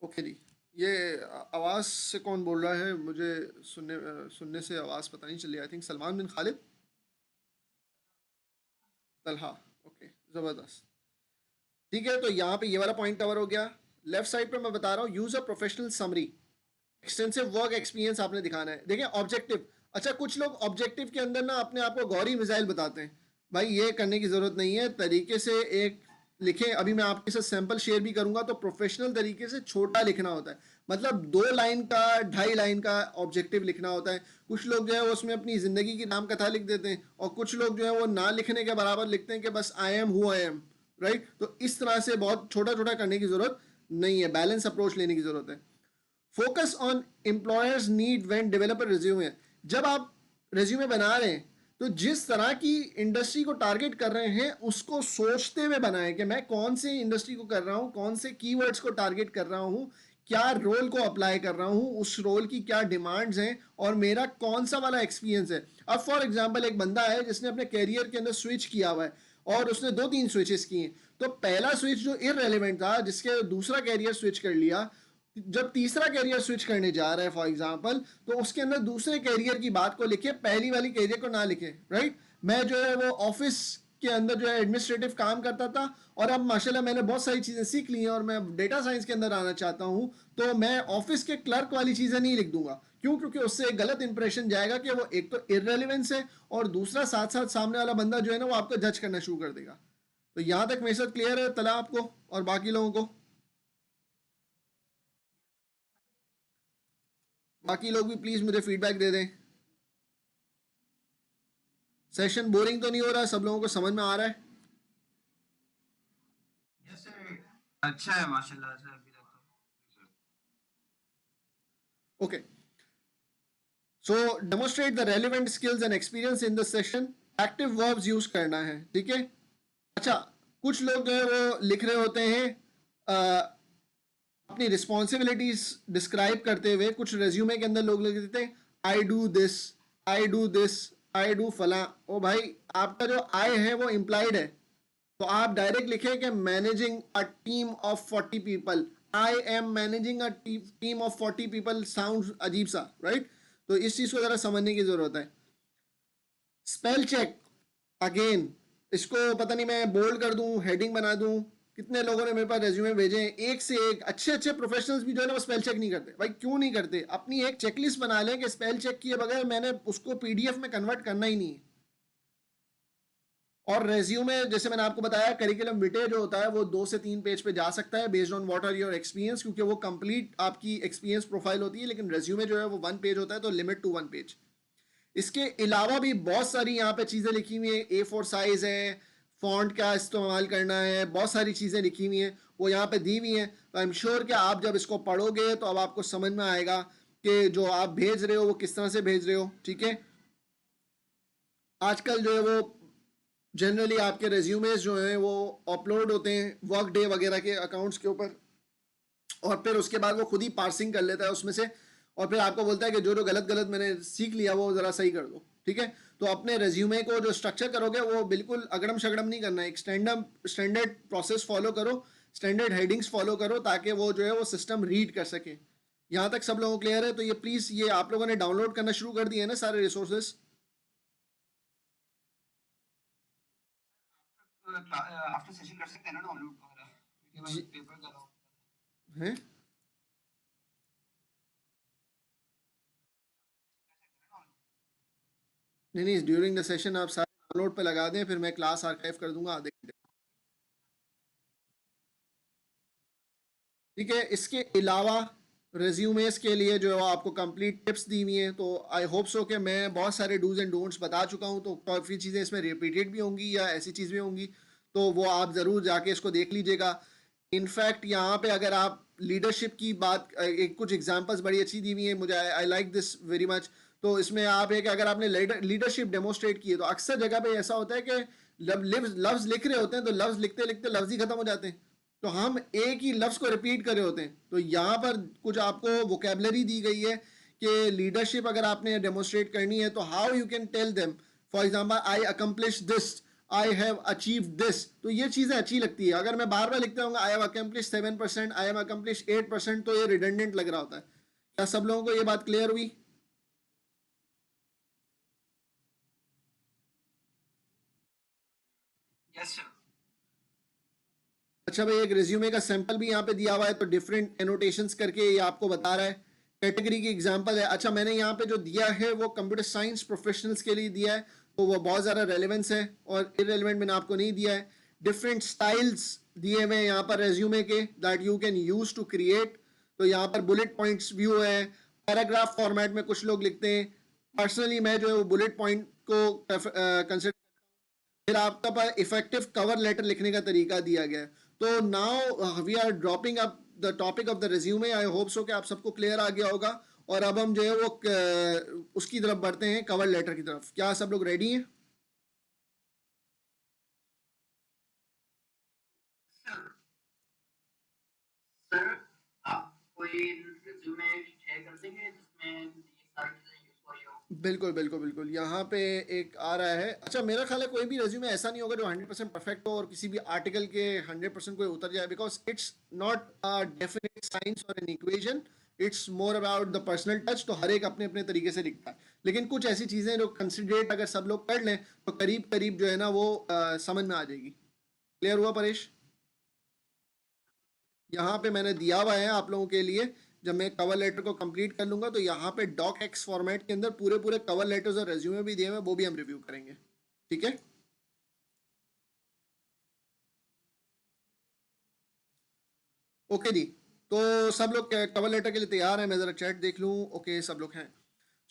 ओके जी। ये आवाज़ से कौन बोल रहा है? मुझे सुनने से आवाज़ पता नहीं चली। I think Salman bin Khalid, Talha. Okay, ज़बरदस्त। ठीक है, तो यहाँ पे ये वाला पॉइंट कवर हो गया। लेफ्ट साइड पे मैं बता रहा हूँ, use a professional summary. Extensive work experience आपने दिखाना है। देखिए ऑब्जेक्टिव, अच्छा कुछ लोग ऑब्जेक्टिव के अंदर ना अपने आप को गौरी मिसाइल बताते हैं। भाई ये करने की जरूरत नहीं है। तरीके से एक लिखें, अभी मैं आपके साथ सैंपल शेयर भी करूंगा, तो प्रोफेशनल तरीके से छोटा लिखना होता है, मतलब 2 लाइन का 2.5 लाइन का ऑब्जेक्टिव लिखना होता है। कुछ लोग जो है वो उसमें अपनी ज़िंदगी की नाम कथा लिख देते हैं, और कुछ लोग जो है वो ना लिखने के बराबर लिखते हैं कि बस I am who I am, right. तो इस तरह से बहुत छोटा छोटा करने की ज़रूरत नहीं है, बैलेंस अप्रोच लेने की ज़रूरत है। Focus on employers need when developer resume. जब आप रिज्यूमे बना रहे हैं तो जिस तरह की इंडस्ट्री को टारगेट कर रहे हैं उसको सोचते हुए बनाएं कि मैं कौन से इंडस्ट्री को कर रहा हूं, कौन से कीवर्ड्स को टारगेट कर रहा हूं, क्या रोल को अप्लाई कर रहा हूं, उस रोल की क्या डिमांड्स हैं, और मेरा कौन सा वाला एक्सपीरियंस है। अब फॉर एग्जांपल एक बंदा है जिसने अपने कैरियर के अंदर स्विच किया हुआ है और उसने 2-3 स्विचेस किए, तो पहला स्विच जो इररेलेवेंट था, जिसके दूसरा कैरियर स्विच कर लिया, जब तीसरा कैरियर स्विच करने जा रहा है फॉर एग्जांपल, तो उसके अंदर दूसरे कैरियर की बात को लिखे, पहली वाली कैरियर को ना लिखे, राइट। मैं जो है वो ऑफिस के अंदर जो है एडमिनिस्ट्रेटिव काम करता था, और अब माशाल्लाह मैंने बहुत सारी चीज़ें सीख ली हैं और मैं डेटा साइंस के अंदर आना चाहता हूँ, तो मैं ऑफिस के क्लर्क वाली चीज़ें नहीं लिख दूंगा। क्यों? क्योंकि उससे एक गलत इंप्रेशन जाएगा कि वो एक तो इररेलेवेंस है, और दूसरा साथ साथ सामने वाला बंदा जो है ना वो आपको जज करना शुरू कर देगा। तो यहाँ तक मेरे साथ क्लियर है तला आपको और बाकी लोगों को? बाकी लोग भी प्लीज मुझे फीडबैक दे दें। सेशन बोरिंग तो नहीं हो रहा? सब लोगों को समझ में आ रहा है? यस सर, अच्छा है माशाल्लाह सर अभी तक तो। Okay, so demonstrate the relevant skills and experience in the session. Active verbs use करना है, ठीक है। अच्छा, कुछ लोग जो है वो लिख रहे होते हैं अपनी रिस्पॉन्सिबिलिटीज डिस्क्राइब करते हुए, कुछ रेज्यूमे के अंदर लोग लिख देते हैं I do this, I do this, I do फला। ओ भाई, आपका जो आई है वो इम्प्लाइड है, तो आप डायरेक्ट लिखें कि managing a team of 40 people. I am managing a team of 40 people sound अजीब सा, राइट। तो इस चीज को जरा समझने की जरूरत है। स्पेल चेक, अगेन, इसको पता नहीं मैं बोल्ड कर दूं, हेडिंग बना दूं। कितने लोगों ने मेरे पास रेज्यूमे भेजे हैं, एक से एक अच्छे अच्छे प्रोफेशनल्स भी जो है ना वो स्पेल चेक नहीं करते। भाई क्यों नहीं करते? अपनी एक चेकलिस्ट बना लें कि स्पेल चेक किए बगैर मैंने उसको पीडीएफ में कन्वर्ट करना ही नहीं है। और रेज्यूमे, जैसे मैंने आपको बताया, करिकुलम विटे जो होता है वो 2 से 3 पेज पे जा सकता है based on what are your experience, क्योंकि वो कंप्लीट आपकी एक्सपीरियंस प्रोफाइल होती है। लेकिन रेज्यूमे जो है वो 1 पेज होता है, तो लिमिट टू 1 पेज। इसके अलावा भी बहुत सारी यहाँ पे चीज़ें लिखी हुई हैं। A4 साइज है, फॉन्ट क्या इस्तेमाल करना है, बहुत सारी चीज़ें लिखी हुई हैं, वो यहाँ पे दी हुई हैं। तो आई एम श्योर कि आप जब इसको पढ़ोगे तो अब आपको समझ में आएगा कि जो आप भेज रहे हो वो किस तरह से भेज रहे हो, ठीक है। आजकल जो है वो जनरली आपके रेज्यूमेज जो हैं वो अपलोड होते हैं वर्क डे वगैरह के अकाउंट्स के ऊपर, और फिर उसके बाद वो खुद ही पार्सिंग कर लेता है उसमें से, और फिर आपको बोलता है कि जो जो गलत गलत मैंने सीख लिया वो ज़रा सही कर दो, ठीक है। तो अपने रेज्यूमे को जो स्ट्रक्चर करोगे वो बिल्कुल अगड़म शगड़म नहीं करना है, एक स्टैंडर्ड प्रोसेस फॉलो करो, स्टैंडर्ड हेडिंग्स फॉलो करो, ताकि वो जो है वो सिस्टम रीड कर सके। यहाँ तक सब लोगों को क्लियर है? तो ये प्लीज़, ये आप लोगों ने डाउनलोड करना शुरू कर दिए है ना सारे रिसोर्सेज? आफ्टर सेशन कर सकते हैं ना डाउनलोड वगैरह, क्योंकि मैं जी पेपर कर रहा हूँ। हैं? नहीं नहीं, ड्यूरिंग द सेशन आप सारे डाउनलोड पे लगा दें, फिर मैं क्लास आर्काइव कर दूंगा आधे घंटे, ठीक है। इसके अलावा रेज्यूमेस के लिए जो है आपको कंप्लीट टिप्स दी हुई हैं, तो आई होप सो कि मैं बहुत सारे डूज एंड डोंट्स बता चुका हूं, तो काफ़ी चीज़ें इसमें रिपीटेड भी होंगी या ऐसी चीज़ भी होंगी, तो वो आप ज़रूर जाके इसको देख लीजिएगा। इनफैक्ट यहाँ पे अगर आप लीडरशिप की बात, एक कुछ एग्जांपल्स बड़ी अच्छी दी हुई है, मुझे I like this very much. तो इसमें आप है कि अगर आपने लीडरशिप डेमोस्ट्रेट की है, तो अक्सर जगह पे ऐसा होता है कि लफ्ज़ लिख रहे होते हैं, तो लफ्ज़ लिखते लिखते लफ्ज़ ही खत्म हो जाते हैं, तो हम एक ही लफ्ज़ को रिपीट कर रहे होते हैं। तो यहाँ पर कुछ आपको वोकेबलरी दी गई है कि लीडरशिप अगर आपने डेमोस्ट्रेट करनी है तो how you can tell them, for example I accomplish this, I have achieve this. तो ये चीज़ें अच्छी लगती है। अगर मैं बार बार लिखता हूँ I have accomplish 7%, I have accomplish 8%, तो ये रिडंडेंट लग रहा होता है। क्या सब लोगों को ये बात क्लियर हुई? Yes sir. अच्छा भाई, एक रिज्यूमे का सैंपल भी यहाँ पे दिया हुआ है, तो डिफरेंट एनोटेशंस करके ये आपको बता रहा है। कैटेगरी की एग्जांपल है। अच्छा, मैंने यहाँ पे जो दिया है वो कंप्यूटर साइंस प्रोफेशनल्स के लिए दिया है, तो वो बहुत ज़्यादा रेलेवेंस है, और इरेलीवेंट मैंने आपको नहीं दिया है। डिफरेंट स्टाइल्स दिए हुए हैं यहाँ पर रेज्यूमे के that you can use to create. तो यहाँ पर बुलेट पॉइंट्स व्यू है, पैराग्राफ फॉर्मेट में कुछ लोग लिखते हैं। पर्सनली मैं जो है वो बुलेट पॉइंट को कंसिडर। फिर आपका पास इफेक्टिव कवर लेटर लिखने का तरीका दिया गया है। तो now we are dropping up the topic of the resume. I hope so कि आप सबको क्लियर आ गया होगा। और अब हम जो है वो उसकी तरफ बढ़ते हैं, कवर लेटर की तरफ। क्या सब लोग रेडी हैं? सर सर आप कोई रिज्यूमे शेयर कर देंगे जिसमें ये सारी चीजें यूज हो रही हो? बिल्कुल बिल्कुल बिल्कुल, यहाँ पे एक आ रहा है। अच्छा, मेरा ख्याल है कोई भी रेज्यूमे ऐसा नहीं होगा जो 100% परफेक्ट हो और किसी भी आर्टिकल के 100% कोई उतर जाए, because it's not a definite science और an equation. It's more about the personal touch. तो हर एक अपने अपने तरीके से लिखता है, लेकिन कुछ ऐसी चीज़ें जो कंसिडरेट अगर सब लोग कर लें तो करीब करीब जो है ना वो समझ में आ जाएगी। क्लियर हुआ परेश? यहाँ पे मैंने दिया हुआ है आप लोगों के लिए। जब मैं कवर लेटर को कंप्लीट कर लूंगा तो यहाँ पे डॉक एक्स फॉर्मेट के अंदर पूरे पूरे कवर लेटर्स और रेज्यूमे भी दिए हुए हैं, वो भी हम रिव्यू करेंगे। ठीक है, ओके जी। तो सब लोग कवर लेटर के लिए तैयार हैं? मैं जरा चैट देख लूँ। ओके, सब लोग हैं।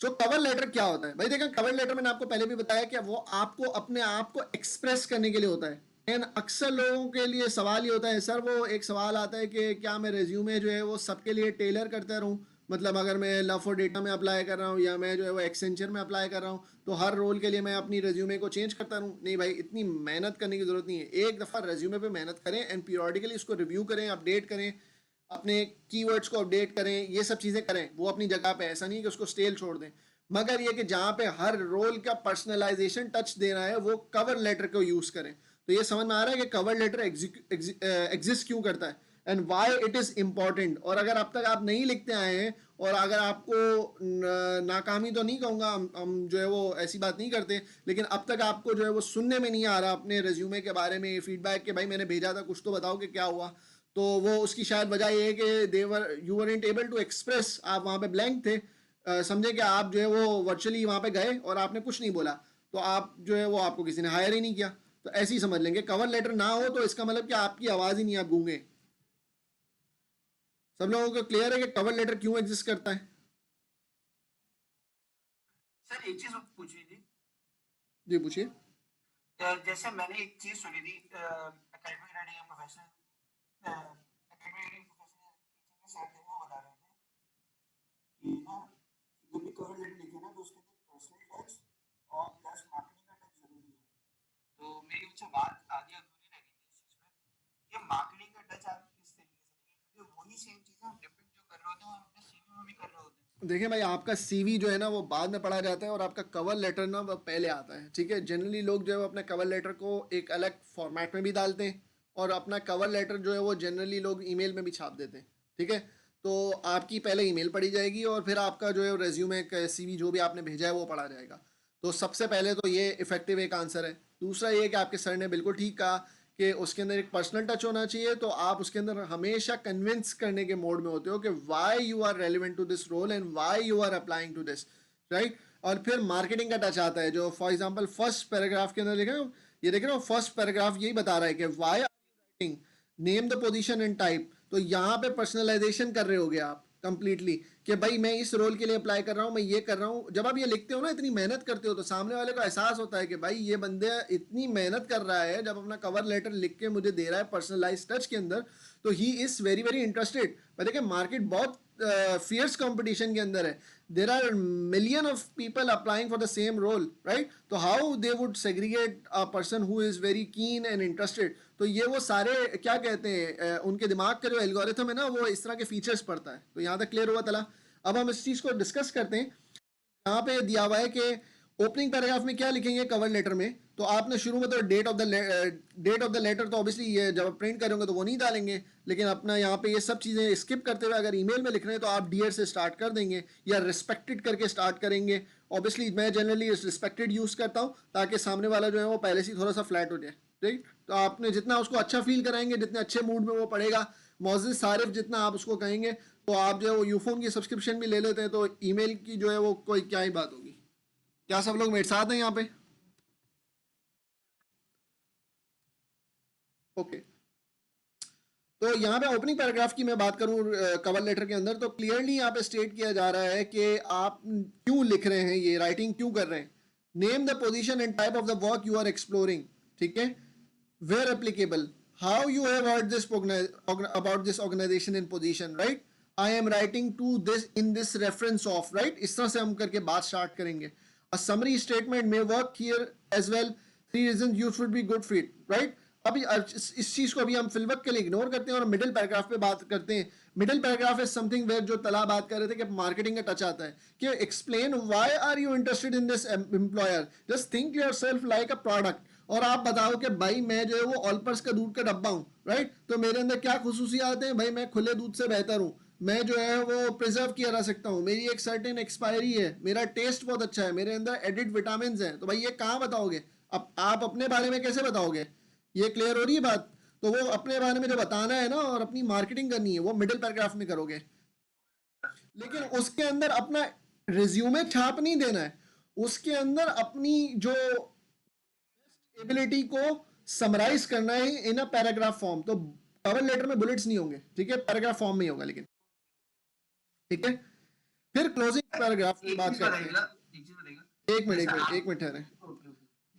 सो कवर लेटर क्या होता है भाई? देखा, कवर लेटर मैंने आपको पहले भी बताया कि वो आपको अपने आप को एक्सप्रेस करने के लिए होता है। एंड अक्सर लोगों के लिए सवाल ये होता है, सर वो एक सवाल आता है कि क्या मैं रेज्यूमे जो है वो सबके लिए टेलर करता रहूं? मतलब अगर मैं लव फॉर डेटा में अप्लाई कर रहा हूँ या मैं जो है वो एक्सेंचर में अप्लाई कर रहा हूँ तो हर रोल के लिए मैं अपनी रेज्यूमे को चेंज करता रहूँ? नहीं भाई, इतनी मेहनत करने की ज़रूरत नहीं है। एक दफ़ा रेज्यूमे पे मेहनत करें एंड पीरियडिकली उसको रिव्यू करें, अपडेट करें, अपने कीवर्ड्स को अपडेट करें, ये सब चीज़ें करें वो अपनी जगह पे। ऐसा नहीं कि उसको स्टेल छोड़ दें। मगर ये कि जहाँ पे हर रोल का पर्सनलाइजेशन टच देना है वो कवर लेटर को यूज़ करें। तो ये समझ में आ रहा है कि कवर लेटर एग्जिस्ट क्यों करता है and why it is important. और अगर अब तक आप नहीं लिखते आए हैं और अगर आपको नाकामी तो नहीं कहूँगा, हम जो है वो ऐसी बात नहीं करते, लेकिन अब तक आपको जो है वो सुनने में नहीं आ रहा अपने रेज्यूमे के बारे में फीडबैक कि भाई मैंने भेजा था, कुछ तो बताओ कि क्या हुआ। तो वो उसकी शायद वजह ये है कि they were you were unable to express. आप वहाँ पे ब्लैंक थे। समझे कि आप जो है वो वर्चुअली वहाँ पे गए और आपने कुछ नहीं बोला, तो आप जो है वो आपको किसी ने हायर ही नहीं किया। तो ऐसे ही समझ लेंगे। कवर लेटर ना हो तो इसका मतलब कि आपकी आवाज़ ही नहीं, आप गूंगे। सब लोगों को क्लियर है कि कवर लेटर क्यों एग्जिस्ट करता है? सर एक चीज पूछी थी। जी पूछिए। जैसे मैंने एक चीज सुनी थी एकेडमिक राइटिंग या professional academic writing professional teaching के साथ वो बता रहे थे कि ना जब भी कवर लेटर लिखे ना तो उसके अंदर पर्सनल टच और प्लस मार्केटिंग का टच जरूरी है। तो मेरी उनसे बात आधी अधूरी रह गई थी इस चीज पे कि मार्केटिंग का टच आप किस तरीके से देंगे, क्योंकि वही सेम चीजें हम डिफरेंट जो कर रहे होते हैं वो हम अपने सीवी में भी कर रहे होते हैं। देखिए भाई, आपका सीवी जो है ना वो बाद में पढ़ा जाता है और आपका कवर लेटर ना वो पहले आता है। ठीक है, जनरली लोग जो है वो अपने कवर लेटर को एक अलग फॉर्मेट में भी डालते हैं और अपना कवर लेटर जो है वो जनरली लोग ईमेल में भी छाप देते हैं। ठीक है, तो आपकी पहले ईमेल पढ़ी जाएगी और फिर आपका जो है रेज्यूमे का सीवी जो भी आपने भेजा है वो पढ़ा जाएगा। तो सबसे पहले तो ये इफेक्टिव एक आंसर है। दूसरा ये कि आपके सर ने बिल्कुल ठीक कहा कि उसके अंदर एक पर्सनल टच होना चाहिए। तो आप उसके अंदर हमेशा कन्विंस करने के मोड में होते हो कि why you are relevant to this role and why you are applying to this, right. और फिर मार्केटिंग का टच आता है, जो फॉर एग्जांपल फर्स्ट पैराग्राफ के अंदर लिखा है। ये देख रहे हो, फर्स्ट पैराग्राफ यही बता रहा है कि why are you writing, name the position and type. तो यहाँ पे पर्सनलाइजेशन कर रहे होगे आप कंप्लीटली कि भाई मैं इस रोल के लिए अप्लाई कर रहा हूँ, मैं ये कर रहा हूँ। जब आप ये लिखते हो ना, इतनी मेहनत करते हो, तो सामने वाले को एहसास होता है कि भाई ये बंदे इतनी मेहनत कर रहा है, जब अपना कवर लेटर लिख के मुझे दे रहा है पर्सनलाइज टच के अंदर, तो he is very very interested. पर देखिए, मार्केट बहुत फियर्स कंपटीशन के अंदर है। There are million of people applying for the same role, right. तो how they would segregate a person who is very keen and interested? तो ये वो सारे क्या कहते हैं, उनके दिमाग का जो एल्गोरिथम है ना वो इस तरह के फीचर्स पढ़ता है। तो यहाँ तक क्लियर हुआ तला? अब हम इस चीज़ को डिस्कस करते हैं। यहाँ पे दिया हुआ है कि ओपनिंग पैराग्राफ में क्या लिखेंगे कवर लेटर में। तो आपने शुरू में तो डेट ऑफ द लेटर तो ऑब्वियसली ये जब प्रिंट करेंगे तो वो नहीं डालेंगे, लेकिन अपना यहाँ पे ये सब चीज़ें स्किप करते हुए अगर ईमेल में लिख रहे हैं तो आप डियर से स्टार्ट कर देंगे या रिस्पेक्टेड करके स्टार्ट करेंगे। ऑब्वियसली मैं जनरली रिस्पेक्टेड यूज़ करता हूँ ताकि सामने वाला जो है वो पहले से ही थोड़ा सा फ्लैट हो जाए, राइट। तो आपने जितना उसको अच्छा फील कराएंगे, जितने अच्छे मूड में वो पढ़ेगा, मोजिज़ सारिफ जितना आप उसको कहेंगे, तो आप जो है वो यूफोन की सब्सक्रिप्शन भी ले लेते हैं तो ईमेल की जो है वो कोई क्या ही बात होगी। क्या सब लोग मेरे साथ हैं यहाँ पे? ओके। तो यहाँ पे ओपनिंग पैराग्राफ की मैं बात करूँ कवर लेटर के अंदर, तो क्लियरली यहाँ पे स्टेट किया जा रहा है कि आप क्यों लिख रहे हैं, ये राइटिंग क्यों कर रहे हैं. Name the position and type of the work you are exploring. ठीक है. Where applicable, how you have heard this about this organization in position, right. I am writing to this in this reference of, right. इस तरह से हम करके बात स्टार्ट करेंगे. A summary statement may work here as well. 3 reasons you should be good fit, right. अभी इस चीज को अभी हम फिलवक के लिए इग्नोर करते हैं और मिडिल पैराग्राफ पे बात करते हैं. Middle paragraph is something where जो तला बात कर रहे थे कि मार्केटिंग का टच आता है कि explain why are you interested in this employer, just think yourself like a product. और आप बताओ कि भाई मैं जो है वो ऑलपर्स का दूध का डब्बा हूँ, राइट. तो मेरे अंदर क्या खुसूसियात हैं, भाई मैं खुले दूध से बेहतर हूँ, मैं जो है वो प्रिजर्व किया रह सकता हूँ, मेरी एक सर्टेन एक्सपायरी है, मेरा टेस्ट बहुत अच्छा है, मेरे अंदर एडिड विटामिन हैं. तो भाई ये कहाँ बताओगे, अब आप अपने बारे में कैसे बताओगे. ये क्लियर हो रही है बात. तो वो अपने बारे में जो बताना है ना और अपनी मार्केटिंग करनी है वो मिडिल पैराग्राफ में करोगे, लेकिन उसके अंदर अपना रिज्यूमे छाप नहीं देना है. उसके अंदर अपनी जो एबिलिटी को समराइज करना है इन अ पैराग्राफ फॉर्म. तो कवर लेटर में बुलेट्स नहीं होंगे, ठीक है, पैराग्राफ फॉर्म में ही होगा लेकिन. ठीक है. फिर क्लोजिंग पैराग्राफ की बात करते हैं. एक मिनट ठहरे.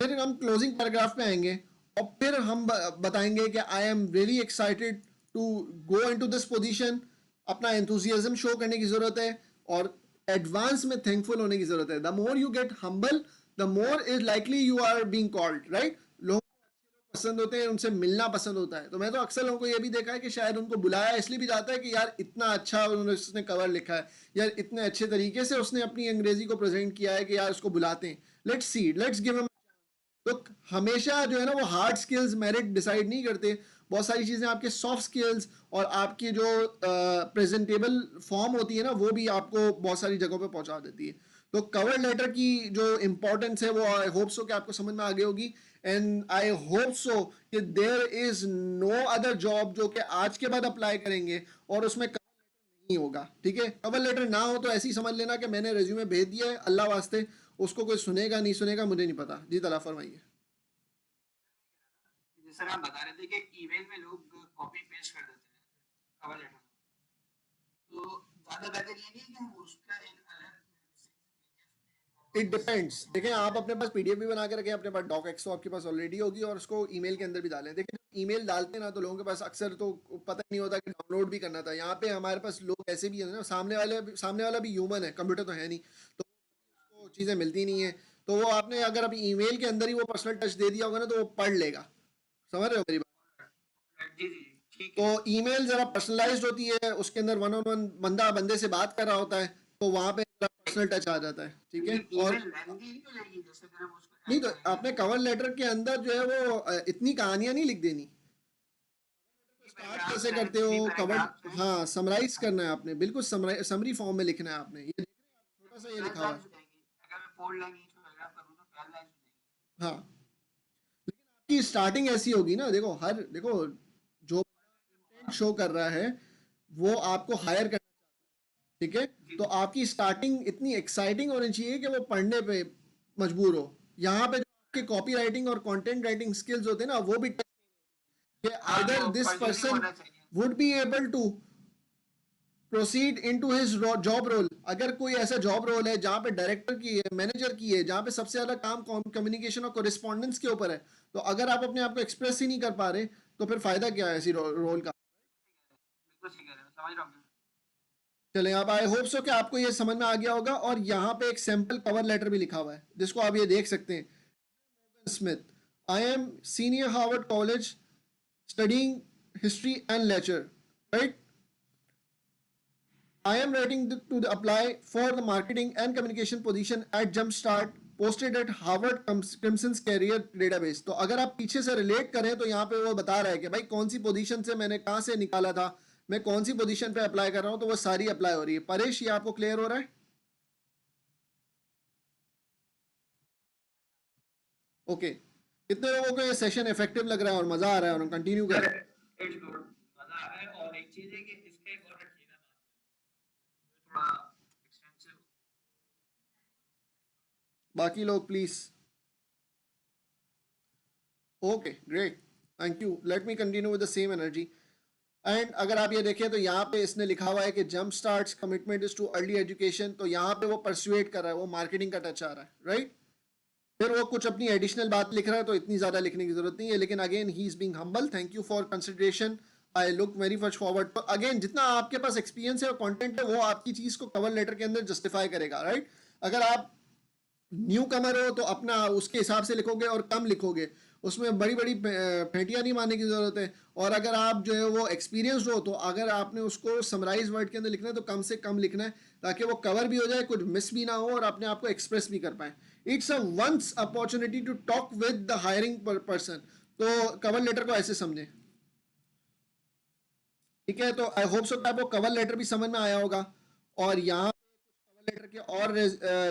फिर हम क्लोजिंग पैराग्राफ पे आएंगे और फिर हम बताएंगे कि I am really excited to go into this position. अपना एंथुसियाज्म शो करने की जरूरत है और एडवांस में थैंकफुल होने की जरूरत है. The more you get humble the more is likely you are being called, right. लोग पसंद होते हैं, उनसे मिलना पसंद होता है. तो मैं तो अक्सर लोगों को ये भी देखा है कि शायद उनको बुलाया इसलिए भी जाता है कि यार इतना अच्छा उसने कवर लिखा है, यार इतने अच्छे तरीके से उसने अपनी अंग्रेजी को प्रेजेंट किया है कि यार उसको बुलाते हैं. Let's see, let's give him. तो हमेशा जो है ना वो हार्ड स्किल्स मेरिट डिसाइड नहीं करते. बहुत सारी चीज़ें आपके सॉफ्ट स्किल्स और आपकी जो प्रेजेंटेबल फॉर्म होती है ना वो भी आपको बहुत सारी जगहों पे पहुंचा देती है. तो कवर लेटर की जो इम्पोर्टेंस है वो आई होप सो कि आपको समझ में आ गई होगी. एंड आई होप सो कि there is no other job जो कि आज के बाद अप्लाई करेंगे और उसमें नहीं होगा. ठीक है. कवर लेटर ना हो तो ऐसी समझ लेना कि मैंने रेज्यूमे भेज दिया है, अल्लाह वास्ते उसको कोई सुनेगा नहीं सुनेगा मुझे नहीं पता. जी तला फरमाइए. जैसे आप बता रहे थे कि ईमेल में लोग कॉपी पेस्ट कर देते हैं कवर लेटर, तो ज्यादा बेहतर ये नहीं है कि हम उसका एक अलग इट डिपेंड्स. देखें आप अपने पास पीडीएफ भी बना के रखें, अपने पास डॉक एक्स तो आपके पास ऑलरेडी होगी और उसको ईमेल के अंदर भी डालें. देखिए ईमेल डालते हैं ना तो लोगों के पास अक्सर तो पता नहीं होता कि डाउनलोड भी करना था. यहाँ पे हमारे पास लोग ऐसे भी है ना, सामने वाला भी ह्यूमन है, कंप्यूटर तो है नहीं, तो उसको चीज़ें मिलती नहीं है. तो वो आपने अगर अभी ईमेल के अंदर ही वो पर्सनल टच दे दिया होगा ना तो वो पढ़ लेगा. समझ रहे हो मेरी बात. जी जी ठीक तो है. ईमेल जरा पर्सनलाइज्ड होती है, उसके अंदर वन ऑन वन बंदा बंदे से बात कर रहा होता है, तो वहां पे पर्सनल टच आ जाता है. ठीक है. लेकिन और ईमेल लेंदी नहीं हो जाएगी जैसे अगर हम उसको नहीं ऐड तो करेंगे आपने कवर लेटर के अंदर जो है वो इतनी कहानियां नहीं लिख देनी. स्टार्ट पैराग्राफ्स कैसे हैं, करते थ्री हो कवर. पैराग्राफ्स हैं. हाँ समराइज करना है आपने, बिल्कुल समरी फॉर्म में लिखना है आपने. ये छोटा सा ये 12 लिखा हुआ है. लाइन्स हो जाएंगी. अगर मैं 4 लाइन ईच पैराग्राफ करूँ तो 12 लाइन्स हो जाएंगी. हाँ आपकी स्टार्टिंग ऐसी होगी ना. देखो जो शो कर रहा है वो आपको हायर करना. ठीक है. जी तो आपकी स्टार्टिंग इतनी एक्साइटिंग होनी चाहिए कि वो पढ़ने पे मजबूर हो. यहाँ पे जो आपके कॉपी राइटिंग और कंटेंट राइटिंग स्किल्स होते हैं ना वो भी कि हाँ आइदर वो दिस कंफ्यूजिंग पर्सन होना चाहिए. Would be able to proceed into his job role. अगर कोई ऐसा जॉब रोल है जहाँ पे डायरेक्टर की है, मैनेजर की है, जहाँ पे सबसे ज्यादा काम कम्युनिकेशन और कोरिस्पॉन्डेंस के ऊपर है, तो अगर आप अपने आप को एक्सप्रेस ही नहीं कर पा रहे तो फिर फायदा क्या है ऐसी रोल का. बिल्कुल सही कह रहे हैं, समझ रहा हूँ मैं. चलें अब आई होप सो कि आपको ये समझ में आ गया होगा. और यहाँ पे एक सैम्पल कवर लेटर भी लिखा हुआ है जिसको आप ये देख सकते हैं. Smith, I am senior Harvard college studying history and literature, right. I am writing to apply for the marketing and communication position at Jumpstart posted at Harvard Crimson's career database. तो अगर आप पीछे से रिलेट करें तो यहाँ पे वो बता रहा है कि भाई कौन सी पोजीशन से मैंने कहाँ से निकाला था, मैं कौन सी पोजीशन पे अप्लाई कर रहा हूँ, तो वो सारी अप्लाई हो रही है. परेश ये आपको क्लियर हो रहा है. ओके. कितने लोगों को ये सेशन इफेक्टिव लग रहा है और मजा आ रहा है और कंटिन्यू कर रहे हैं. इट्स गुड, मजा आ रहा है. और एक चीज है कि इसका एक और रखिएगा बात, जो थोड़ा एक्सटेंसिव. बाकी लोग please. Okay, great. Thank you. Let me continue with the same energy. And अगर आप ये देखें तो यहाँ पे इसने लिखा हुआ है कि jump starts commitment is too early education, तो यहाँ पे वो परसुएट कर रहा है, वो मार्केटिंग का टच आ रहा है, राइट। फिर वो कुछ अपनी एडिशनल बात लिख रहा है, तो इतनी ज़्यादा लिखने की जरूरत नहीं है, लेकिन again he is being humble, thank you for consideration, I look very much forward. तो अगेन जितना आपके पास एक्सपीरियंस है और कंटेंट है वो आपकी चीज़ को कवर लेटर के अंदर जस्टिफाई करेगा, राइट। अगर आप न्यू कमर हो तो अपना उसके हिसाब से लिखोगे और कम लिखोगे, उसमें बड़ी बड़ी फेंटियाँ नहीं मारने की ज़रूरत है। और अगर आप जो है वो एक्सपीरियंसड हो तो अगर आपने उसको समराइज वर्ड के अंदर लिखना है तो कम से कम लिखना है, ताकि वो कवर भी हो जाए, कुछ मिस भी ना हो और अपने आप को एक्सप्रेस भी कर पाए। It's a once opportunity to talk with the hiring person, तो कवर लेटर को ऐसे समझें, ठीक है। तो आई होप सो कि आपको कवर लेटर भी समझ में आया होगा। और यहाँ कवर लेटर के और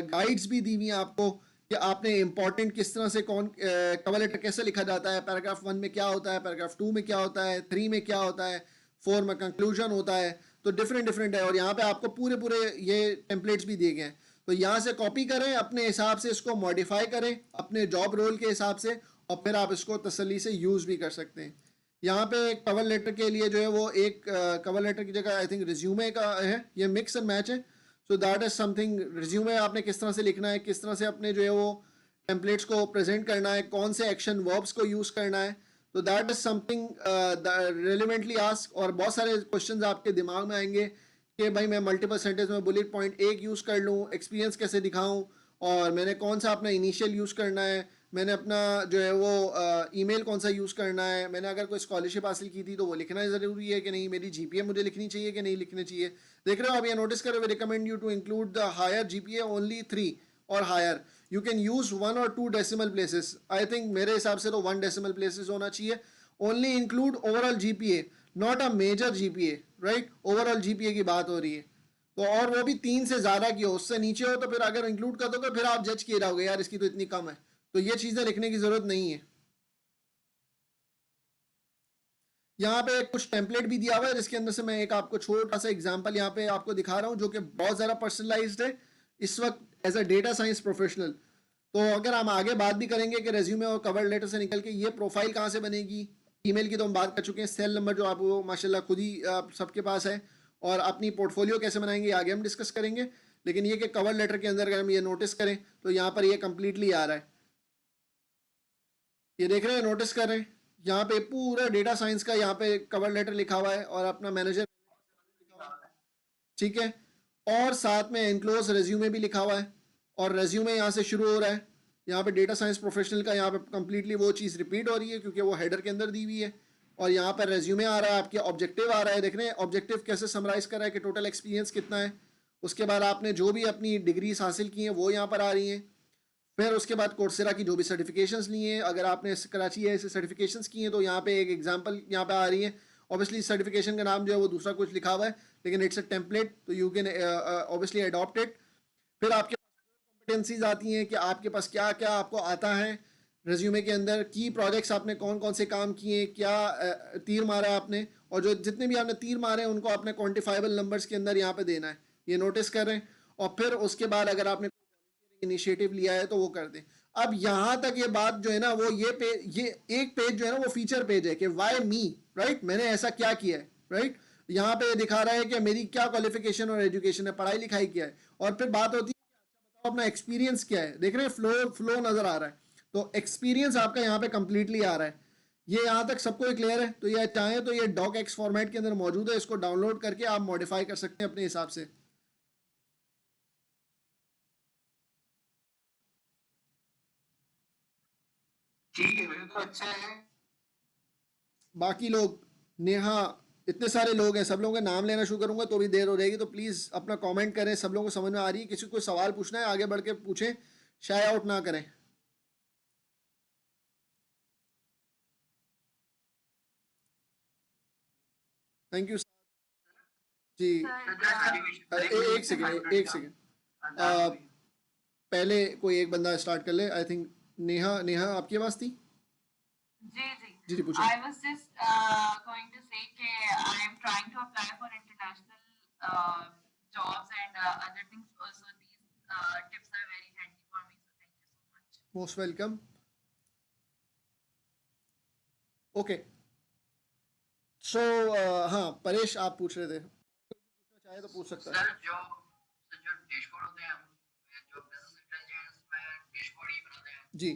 गाइड्स भी दी हुई हैं आपको कि आपने इंपॉर्टेंट किस तरह से कौन कवर लेटर कैसे लिखा जाता है, पैराग्राफ 1 में क्या होता है, पैराग्राफ 2 में क्या होता है, 3 में क्या होता है, 4 में कंक्लूजन होता है। तो डिफरेंट डिफरेंट है और यहाँ पे आपको पूरे पूरे ये टेम्पलेट्स भी दिए गए हैं। तो यहाँ से कॉपी करें, अपने हिसाब से इसको मॉडिफाई करें अपने जॉब रोल के हिसाब से, और फिर आप इसको तसल्ली से यूज़ भी कर सकते हैं। यहाँ पे कवर लेटर के लिए जो है वो एक कवर लेटर की जगह आई थिंक रिज्यूमे का है, ये मिक्स एंड मैच है। So that is something, resume आपने किस तरह से लिखना है, किस तरह से अपने जो है वो टेम्पलेट्स को प्रेजेंट करना है, कौन से एक्शन वर्ब्स को यूज़ करना है, तो that is something relevantly ask. और बहुत सारे क्वेश्चंस आपके दिमाग में आएंगे कि भाई मैं मल्टीपल सेंटेंस में बुलेट पॉइंट एक यूज़ कर लूँ, एक्सपीरियंस कैसे दिखाऊँ, और मैंने कौन सा अपना इनिशियल यूज़ करना है, मैंने अपना जो है वो ईमेल कौन सा यूज़ करना है, मैंने अगर कोई स्कॉलरशिप हासिल की थी तो वो लिखना ज़रूरी है कि नहीं, मेरी जीपीए मुझे लिखनी चाहिए कि नहीं लिखनी चाहिए। देख रहे हो आप, ये नोटिस करो, we recommend you to include the higher GPA only 3 और हायर, यू कैन यूज 1 और 2 डेसिमल प्लेसेस। आई थिंक मेरे हिसाब से तो 1 डेसिमल प्लेसेस होना चाहिए। Only include overall GPA, not a major GPA, right. Overall GPA की बात हो रही है। तो और वो भी 3 से ज़्यादा की हो, उससे नीचे हो तो फिर अगर इंक्लूड कर दोगे फिर आप जज किए जाओगे, यार इसकी तो इतनी कम है, तो ये चीज़ें लिखने की ज़रूरत नहीं है। यहाँ पे कुछ टेम्पलेट भी दिया हुआ है जिसके अंदर से मैं एक आपको छोटा सा एग्जांपल यहाँ पे आपको दिखा रहा हूँ, जो कि बहुत ज़्यादा पर्सनलाइज्ड है इस वक्त as a data science professional. तो अगर हम आगे बात भी करेंगे कि रेज्यूमे और कवर लेटर से निकल के ये प्रोफाइल कहाँ से बनेगी, ईमेल की तो हम बात कर चुके हैं, सेल नंबर जो आपको माशाल्लाह खुद ही आप सबके पास है, और अपनी पोर्टफोलियो कैसे बनाएंगे आगे हम डिस्कस करेंगे। लेकिन ये कि कवर लेटर के अंदर अगर हम ये नोटिस करें तो यहाँ पर ये कंप्लीटली आ रहा है, ये देख रहे हैं, नोटिस कर रहे हैं, यहाँ पे पूरा डेटा साइंस का यहाँ पे कवर लेटर लिखा हुआ है और अपना मैनेजर लिखा हुआ है, ठीक है। और साथ में एनक्लोज रेज्यूमे भी लिखा हुआ है, और रेज्यूमे यहाँ से शुरू हो रहा है। यहाँ पे डेटा साइंस प्रोफेशनल का यहाँ पे कंप्लीटली वो चीज़ रिपीट हो रही है क्योंकि वो हेडर के अंदर दी हुई है। और यहाँ पर रेज्यूमे आ रहा है, आपके ऑब्जेक्टिव आ रहा है, देख रहे हैं ऑब्जेक्टिव कैसे समराइज कर रहा है कि टोटल एक्सपीरियंस कितना है। उसके बाद आपने जो भी अपनी डिग्रीज हासिल की हैं वो यहाँ पर आ रही हैं। फिर उसके बाद कोर्सेरा की जो भी सर्टिफिकेशंस ली हैं, अगर आपने कराची है ऐसे सर्टिफिकेशंस की हैं तो यहाँ पे एक एग्जांपल यहाँ पे आ रही है। ऑब्वियसली सर्टिफिकेशन का नाम जो है वो दूसरा कुछ लिखा हुआ है, लेकिन इट्स अ टेम्पलेट, तो you can obviously adopt it. फिर आपके कॉम्पिटेंसीज आती हैं कि आपके पास क्या क्या आपको आता है। रिज्यूमे के अंदर की प्रोजेक्ट्स आपने कौन कौन से काम किए, क्या तीर मारा है आपने, और जो जितने भी आपने तीर मारे हैं उनको आपने क्वान्टिफाइबल नंबर्स के अंदर यहाँ पे देना है, ये नोटिस कर रहे हैं। और फिर उसके बाद अगर आपने इनिशिएटिव लिया है तो वो कर दें। अब यहाँ तक ये बात जो है ना वो ये एक पेज जो है ना वो फीचर पेज है कि वाई मी, राइट, मैंने ऐसा क्या किया है, राइट। यहाँ पे दिखा रहा है कि मेरी क्या क्वालिफिकेशन और एजुकेशन है, पढ़ाई लिखाई क्या है, और फिर बात होती है बताओ अपना एक्सपीरियंस क्या है। देख रहे हैं फ्लो फ्लो नजर आ रहा है, तो एक्सपीरियंस आपका यहाँ पे कंप्लीटली आ रहा है। ये यहाँ तक सबको क्लियर है, तो ये चाहें तो ये डॉक एक्स फॉर्मेट के अंदर मौजूद है, इसको डाउनलोड करके आप मॉडिफाई कर सकते हैं अपने हिसाब से। ठीक है, फिर तो अच्छा है। बाकी लोग, नेहा, इतने सारे लोग हैं, सब लोगों के नाम लेना शुरू करूंगा तो भी देर हो जाएगी, तो प्लीज़ अपना कमेंट करें, सब लोगों को समझ में आ रही है, किसी को सवाल पूछना है आगे बढ़ के पूछें, शाय आउट ना करें। थैंक यू जी। एक सेकेंड, एक सेकेंड, पहले कोई एक बंदा स्टार्ट कर ले, आई थिंक नेहा, नेहा आपकी आवाज़ थी। जी जी जी जी पूछे। I was just going to say कि I am trying to apply for international jobs and other things also. These tips are very handy for me, so thank you so much. Most welcome. Okay, so हाँ परेश, आप पूछ रहे थे, पूछना चाहे तो पूछ सकता है। सर जो डैशबोर्ड होते हैं, जो बिजनेस इंटेलिजेंस में डैशबोर्ड ही बनाते हैं, जी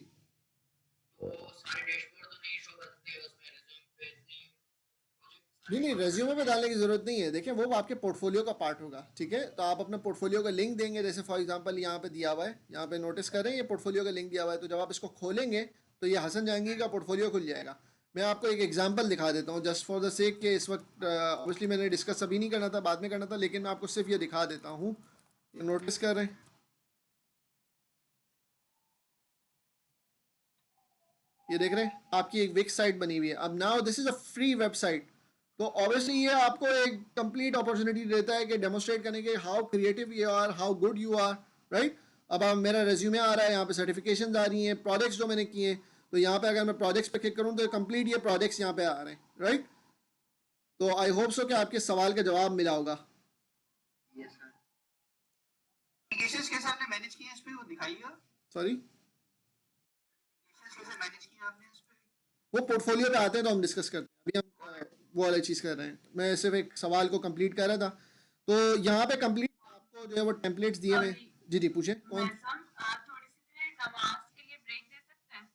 तो सारे डैशबोर्ड तो नहीं शो करते उसमें रिज्यूम पे इतनी नहीं नहीं, रेज्यूमे पे डालने की ज़रूरत नहीं है। देखिए वो आपके पोर्टफोलियो का पार्ट होगा, ठीक है। तो आप अपने पोर्टफोलियो का लिंक देंगे, जैसे फॉर एग्जांपल यहाँ पे दिया हुआ है, यहाँ पे नोटिस करें ये पोर्टफोलियो का लिंक दिया हुआ है। तो जब आप इसको खोलेंगे तो ये हसन जहांगीर का पोर्टफोलियो खुल जाएगा। मैं आपको एक एग्जांपल दिखा देता हूँ जस्ट फॉर द सेक के इस वक्त ऑब्वियसली मैंने डिस्कस अभी नहीं करना था, बाद में करना था, लेकिन मैं आपको सिर्फ ये दिखा देता हूँ। ये नोटिस कर रहे हैं, ये देख रहे हैं आपकी एक विक्स साइट बनी हुई है। अब now this is a free website, तो ऑब्वियसली ये आपको एक कंप्लीट अपॉर्चुनिटी देता है कि डेमोस्ट्रेट करने के how creative you are, how good you are, right. अब मेरा रेज्यूमे आ रहा है, यहाँ पे सर्टिफिकेशन आ रही हैं, प्रोजेक्ट्स जो मैंने किए। तो यहाँ पे अगर मैं प्रोजेक्ट्स पे क्लिक करूँ तो कंप्लीट ये प्रोजेक्ट्स यहाँ पे आ रहे हैं, राइट। तो आई होप सो कि आपके सवाल का जवाब मिला होगा। Yes sir. एप्लीकेशंस कैसे आपने मैनेज किए इस पे वो दिखाइएगा। सॉरी, एप्लीकेशंस कैसे मैनेज किए आपने इस पे। वो पोर्टफोलियो पे आते हैं तो हम डिस्कस करते हैं। अभी हम वो वाली चीज़ कर रहे हैं, मैं सिर्फ एक सवाल को कंप्लीट कर रहा था। तो यहाँ पे कंप्लीट आपको जो है वो टेम्पलेट्स दिए हुए। जी जी जी पूछे कौन। मैसम, आप थोड़ी सी देर नमाज के लिए ब्रेक दे सकते हैं?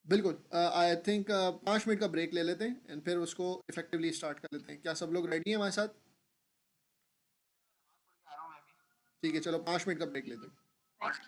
बिल्कुल, आई थिंक 5 मिनट का ब्रेक ले लेते हैं एंड फिर उसको इफेक्टिवली स्टार्ट कर लेते हैं। क्या सब लोग रेडी हैं हमारे साथ? नमाज पढ़ के आ रहा हूँ मैं भी। ठीक है, चलो 5 मिनट का ब्रेक लेते हैं। Thank you.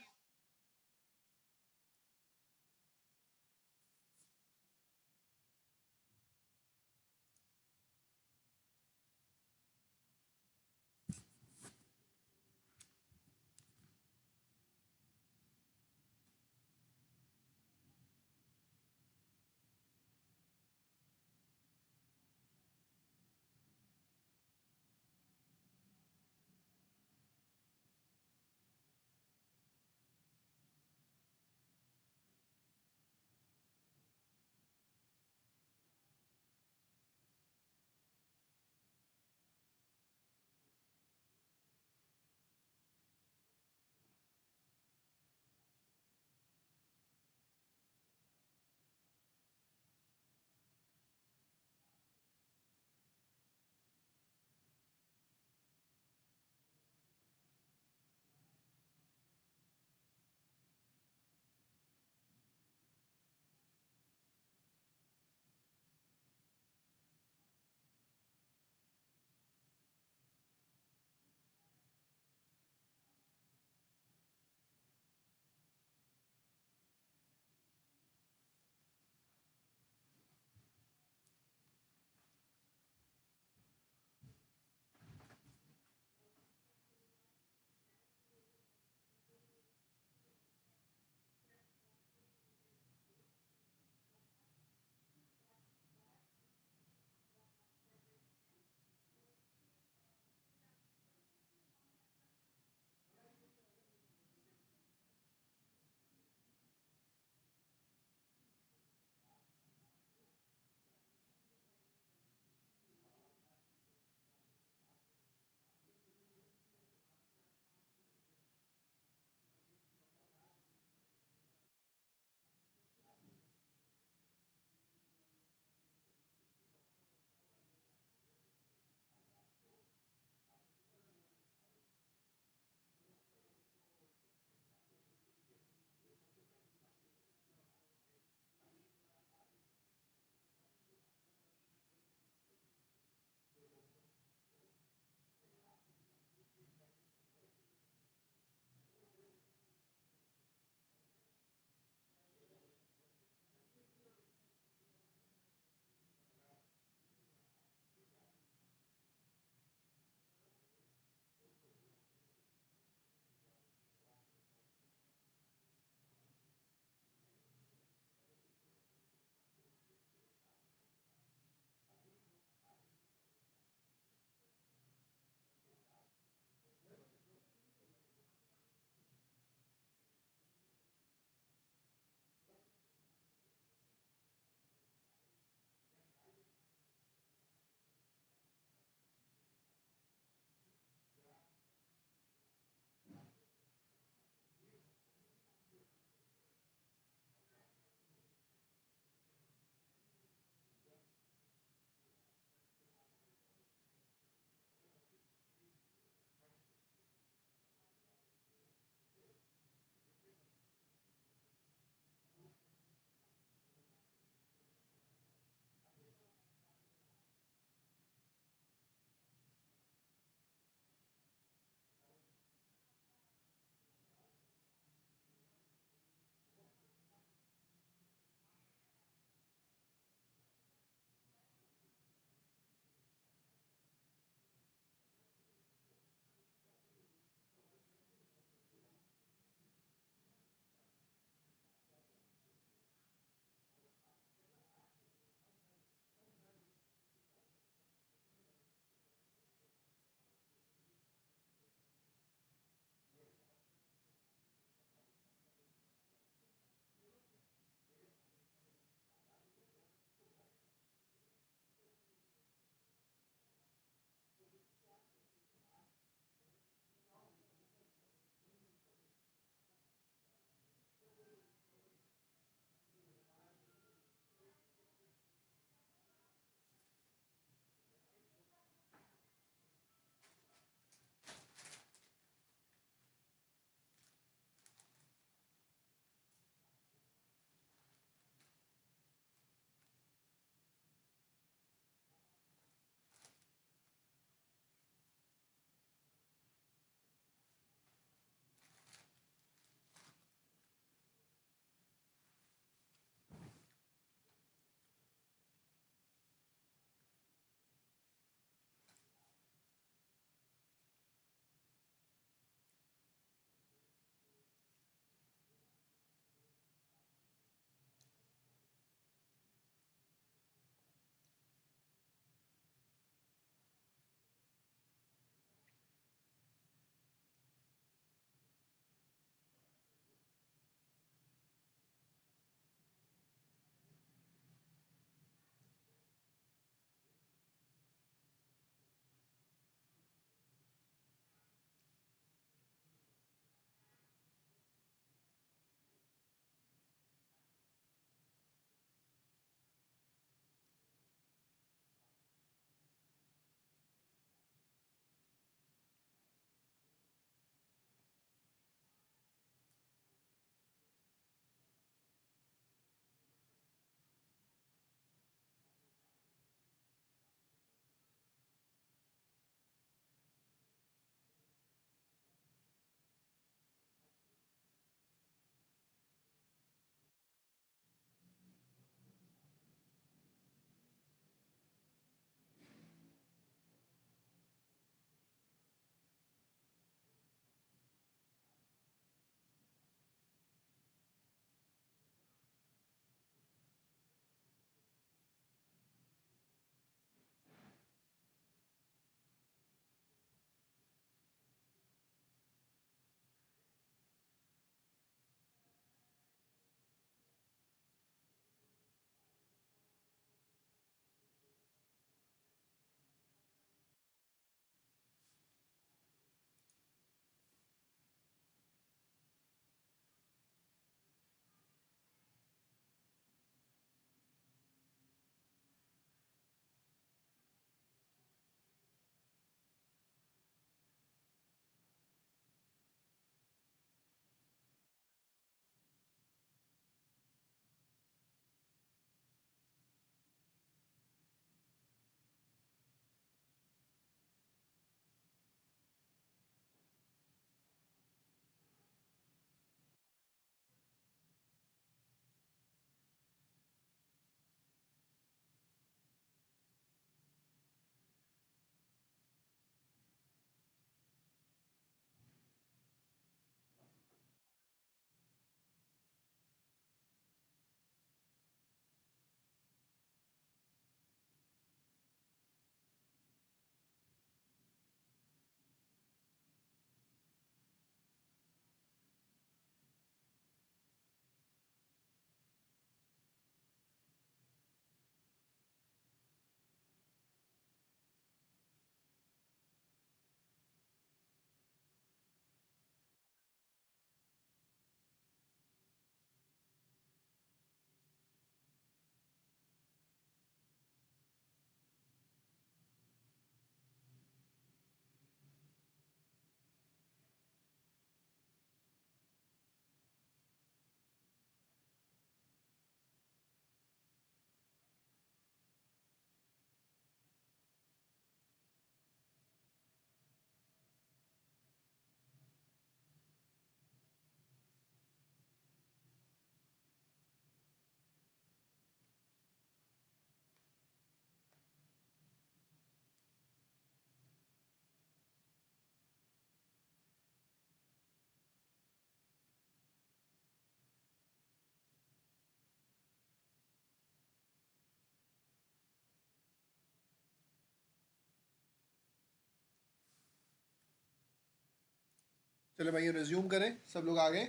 चलो भाई रिज्यूम करें, सब लोग आ गए।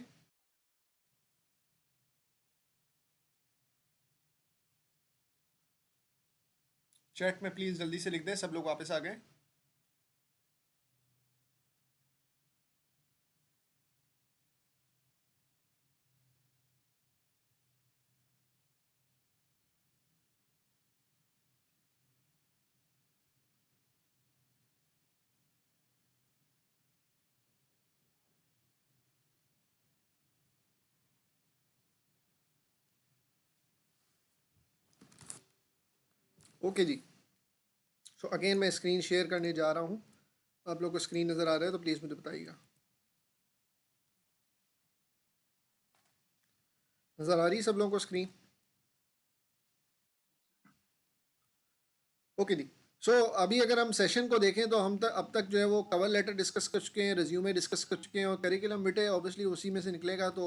चैट में प्लीज़ जल्दी से लिख दें सब लोग वापस आ गए। ओके जी। सो अगेन मैं स्क्रीन शेयर करने जा रहा हूँ। आप लोग को स्क्रीन नज़र आ रहा है तो प्लीज़ मुझे बताइएगा। नज़र आ रही है सब लोगों को स्क्रीन? ओके जी। सो अभी अगर हम सेशन को देखें तो हम अब तक जो है वो कवर लेटर डिस्कस कर चुके हैं, रिज्यूमे डिस्कस कर चुके हैं, और करिकुलम बिटे ऑब्वियसली उसी में से निकलेगा, तो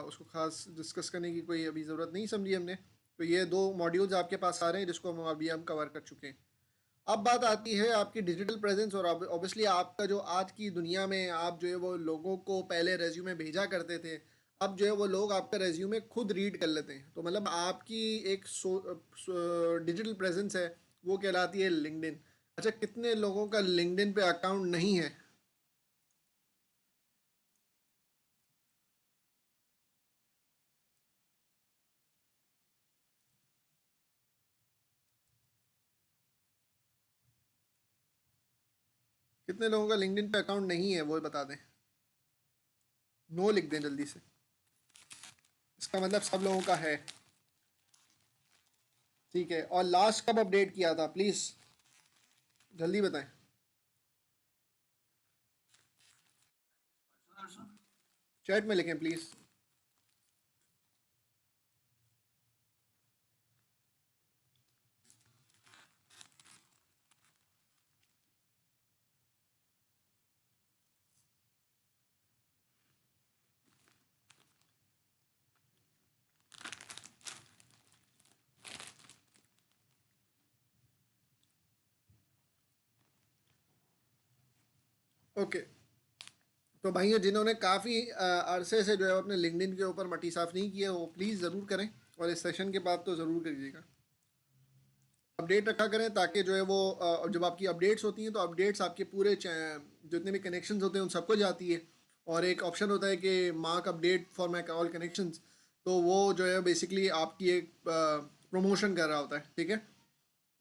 उसको खास डिस्कस करने की कोई अभी ज़रूरत नहीं समझी हमने। तो ये दो मॉड्यूल्स आपके पास आ रहे हैं जिसको हम कवर कर चुके हैं। अब बात आती है आपकी डिजिटल प्रेजेंस, और ऑब्वियसली आपका जो आज की दुनिया में आप जो है वो लोगों को पहले रेज्यूमे भेजा करते थे, अब जो है वो लोग आपका रेज्यूमे खुद रीड कर लेते हैं। तो मतलब आपकी एक डिजिटल प्रेजेंस है, वो कहलाती है लिंक्डइन। अच्छा, कितने लोगों का लिंक्डइन पे अकाउंट नहीं है? कितने लोगों का लिंक्डइन पे अकाउंट नहीं है वो बता दें। नो लिख दें जल्दी से। इसका मतलब सब लोगों का है। ठीक है, और लास्ट कब अपडेट किया था प्लीज़ जल्दी बताएं। also. चैट में लिखें प्लीज़। ओके। तो भाइयों, जिन्होंने काफ़ी अरसे से जो है अपने लिंक्डइन के ऊपर मट्टी साफ़ नहीं किया, वो प्लीज़ ज़रूर करें, और इस सेशन के बाद तो ज़रूर करिएगा। अपडेट रखा करें ताकि जो है वो जब आपकी अपडेट्स होती हैं तो अपडेट्स आपके पूरे जितने भी कनेक्शंस होते हैं उन सबको जाती है। और एक ऑप्शन होता है कि mark update for my all connections, तो वो जो है बेसिकली आपकी एक प्रमोशन कर रहा होता है। ठीक है,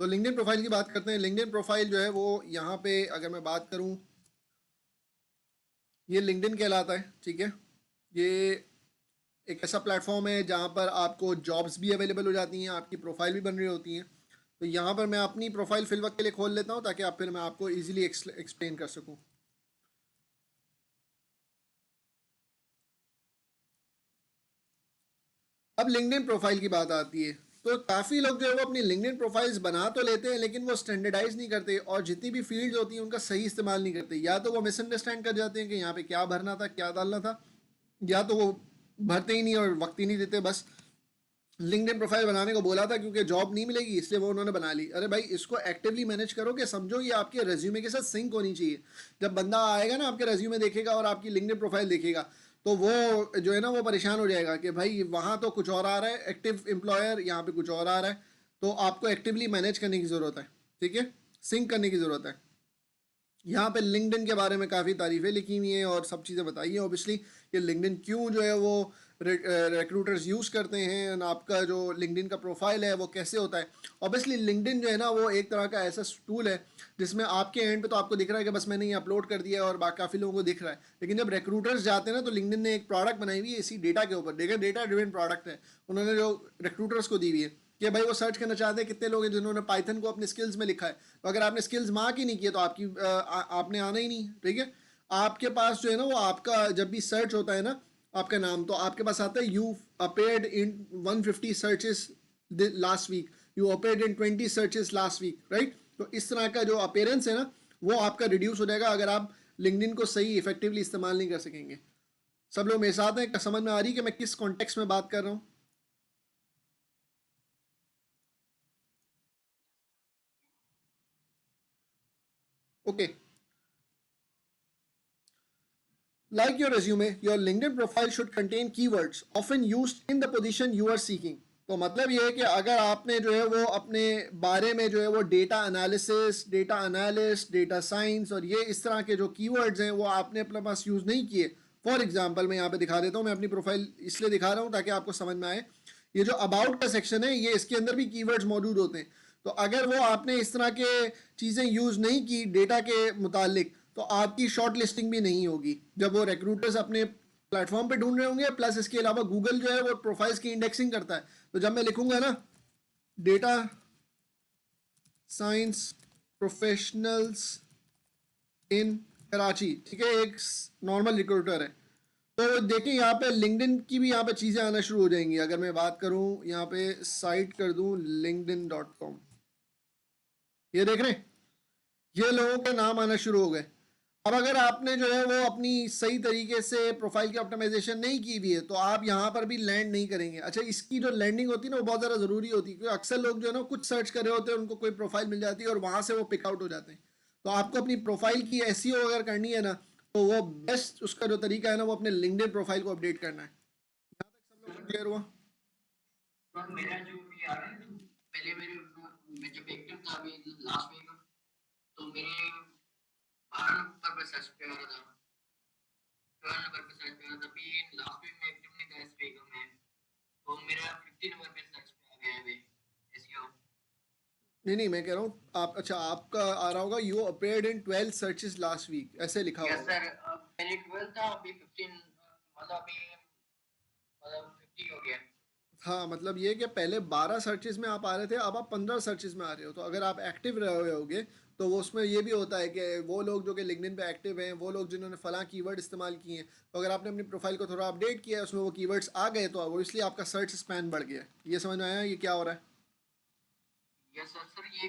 तो लिंक्डइन प्रोफाइल की बात करते हैं। लिंक्डइन प्रोफाइल जो है वो यहाँ पे अगर मैं बात करूँ, ये लिंक्डइन कहलाता है। ठीक है, ये एक ऐसा प्लेटफॉर्म है जहाँ पर आपको जॉब्स भी अवेलेबल हो जाती हैं, आपकी प्रोफाइल भी बन रही होती हैं। तो यहाँ पर मैं अपनी प्रोफाइल फिल वक्त के लिए खोल लेता हूँ ताकि आप फिर मैं आपको इजीली एक्सप्लेन कर सकूँ। अब लिंक्डइन प्रोफाइल की बात आती है, तो काफ़ी लोग जो है वो अपनी लिंक्डइन प्रोफाइल्स बना तो लेते हैं लेकिन वो स्टैंडर्डाइज नहीं करते, और जितनी भी फील्ड्स होती हैं उनका सही इस्तेमाल नहीं करते। या तो वो मिसअंडरस्टैंड कर जाते हैं कि यहाँ पे क्या भरना था, क्या डालना था, या तो वो भरते ही नहीं और वक्त ही नहीं देते। बस लिंक्डइन प्रोफाइल बनाने को बोला था क्योंकि जॉब नहीं मिलेगी इसलिए वो उन्होंने बना ली। अरे भाई, इसको एक्टिवली मैनेज करो कि समझो ये आपके रेज्यूमे के साथ सिंक होनी चाहिए। जब बंदा आएगा ना आपके रेज्यूमे देखेगा और आपकी लिंक्डइन प्रोफाइल देखेगा, तो वो जो है ना वो परेशान हो जाएगा कि भाई वहाँ तो कुछ और आ रहा है एक्टिव एम्प्लॉयर, यहाँ पे कुछ और आ रहा है। तो आपको एक्टिवली मैनेज करने की ज़रूरत है। ठीक है, सिंक करने की ज़रूरत है। यहाँ पे लिंक्डइन के बारे में काफ़ी तारीफ़ें लिखी हुई हैं और सब चीज़ें बताई हैं ऑब्वियसली, कि लिंक्डइन क्यों जो है वो रिक्रूटर्स यूज़ करते हैं, and आपका जो लिंक्डइन का प्रोफाइल है वो कैसे होता है। ऑब्वियसली लिंक्डइन जो है ना वो एक तरह का ऐसा टूल है जिसमें आपके एंड पे तो आपको दिख रहा है कि बस मैंने ये अपलोड कर दिया है और बाकी काफ़ी लोगों को दिख रहा है, लेकिन जब रिक्रूटर्स जाते हैं ना तो लिंक्डइन ने एक प्रोडक्ट बनाई हुई है इसी डेटा के ऊपर। देखा, डेटा ड्रिवन प्रोडक्ट है उन्होंने जो रिक्रूटर्स को दी हुई है, कि भाई वो सर्च करना चाहते हैं कितने लोग हैं जिन्होंने पाइथन को अपने स्किल्स में लिखा है। तो अगर आपने स्किल्स मार्क ही नहीं किए तो आपने आना ही नहीं। ठीक है, आपके पास जो है ना वो आपका जब भी सर्च होता है ना आपका नाम, तो आपके पास आता है you appeared in 150 searches last week, you appeared in 20 searches last week, right. तो इस तरह का जो अपेयरेंस है ना वो आपका रिड्यूस हो जाएगा अगर आप लिंक्डइन को सही इफेक्टिवली इस्तेमाल नहीं कर सकेंगे। सब लोग मेरे साथ हैं? समझ में आ रही है कि मैं किस कॉन्टेक्स्ट में बात कर रहा हूँ? Okay. Like your resume, your LinkedIn profile should contain keywords often used in the position you are seeking. तो मतलब ये है कि अगर आपने जो है वो अपने बारे में जो है वो data analysis, data analyst, data science और ये इस तरह के जो कीवर्ड्स हैं वो आपने अपने पास यूज़ नहीं किए. फॉर एग्जांपल मैं यहाँ पे दिखा देता हूँ, मैं अपनी प्रोफाइल इसलिए दिखा रहा हूँ ताकि आपको समझ में आए. ये जो अबाउट का सेक्शन है ये इसके अंदर भी कीवर्ड्स मौजूद होते हैं. तो अगर वो आपने इस तरह के चीज़ें यूज़ नहीं की डेटा के मुतालिक तो आपकी शॉर्ट लिस्टिंग भी नहीं होगी जब वो रिक्रूटर्स अपने प्लेटफॉर्म पे ढूंढ रहे होंगे. प्लस इसके अलावा गूगल जो है वो प्रोफाइल्स की इंडेक्सिंग करता है. तो जब मैं लिखूंगा ना डेटा साइंस प्रोफेशनल्स इन कराची, ठीक है, एक नॉर्मल रिक्रूटर है, तो देखिए यहाँ पे लिंक्डइन की भी यहाँ पे चीज़ें आना शुरू हो जाएंगी. अगर मैं बात करूँ यहाँ पे साइट कर दूँ linkedin.com, ये देख रहे हैं ये लोगों के नाम आना शुरू हो गए. अब अगर आपने जो है वो अपनी सही तरीके से प्रोफाइल की ऑप्टिमाइजेशन नहीं की हुई है तो आप यहाँ पर भी लैंड नहीं करेंगे. अच्छा, इसकी जो लैंडिंग होती है ना वो बहुत ज़्यादा ज़रूरी होती है क्योंकि अक्सर लोग जो है ना कुछ सर्च कर रहे होते हैं, उनको कोई प्रोफाइल मिल जाती है और वहाँ से वो पिकआउट हो जाते हैं. तो आपको अपनी प्रोफाइल की एसईओ अगर करनी है ना तो वो बेस्ट उसका जो तरीका है ना वो अपने लिंक्डइन प्रोफाइल को अपडेट करना है. यहाँ तक सब लोग क्लियर हुआ? सर मेरा जो ये आ रहा है ना, पहले मैं जब एक्टिव था अभी लास्ट वीक, तो मेरे 12 नंबर पर सर्च पे आ रहा था, 12 नंबर पे सर्च पे आ रहा था. अभी लास्ट वीक में एक्टिव नहीं था इस वीक में, तो मेरा 50 नंबर पे सर्च पे आ गया है अभी एसईओ. नहीं नहीं, मैं कह रहा हूँ आप, अच्छा आपका आ रहा होगा you appeared in 12 searches last week, ऐसे लिखा यस होगा. सर, मेरे 12 था अभी 15, मतलब अभी मतलब 50 हो गया. हाँ, मतलब ये कि पहले 12 सर्चेज में आप आ रहे थे, अब आप 15 सर्चेज में आ रहे हो. तो अगर आप एक्टिव रहे होगे तो वो उसमें ये भी होता है कि वो लोग जो कि लिंक्डइन पे एक्टिव हैं, वो लोग जिन्होंने फलां कीवर्ड इस्तेमाल किए हैं, तो अगर आपने अपनी प्रोफाइल को थोड़ा अपडेट किया है उसमें वो कीवर्ड्स आ गए तो वो इसलिए आपका सर्च स्पैन बढ़ गया है. ये समझ में आया ये क्या हो रहा है? Yes sir. सर ये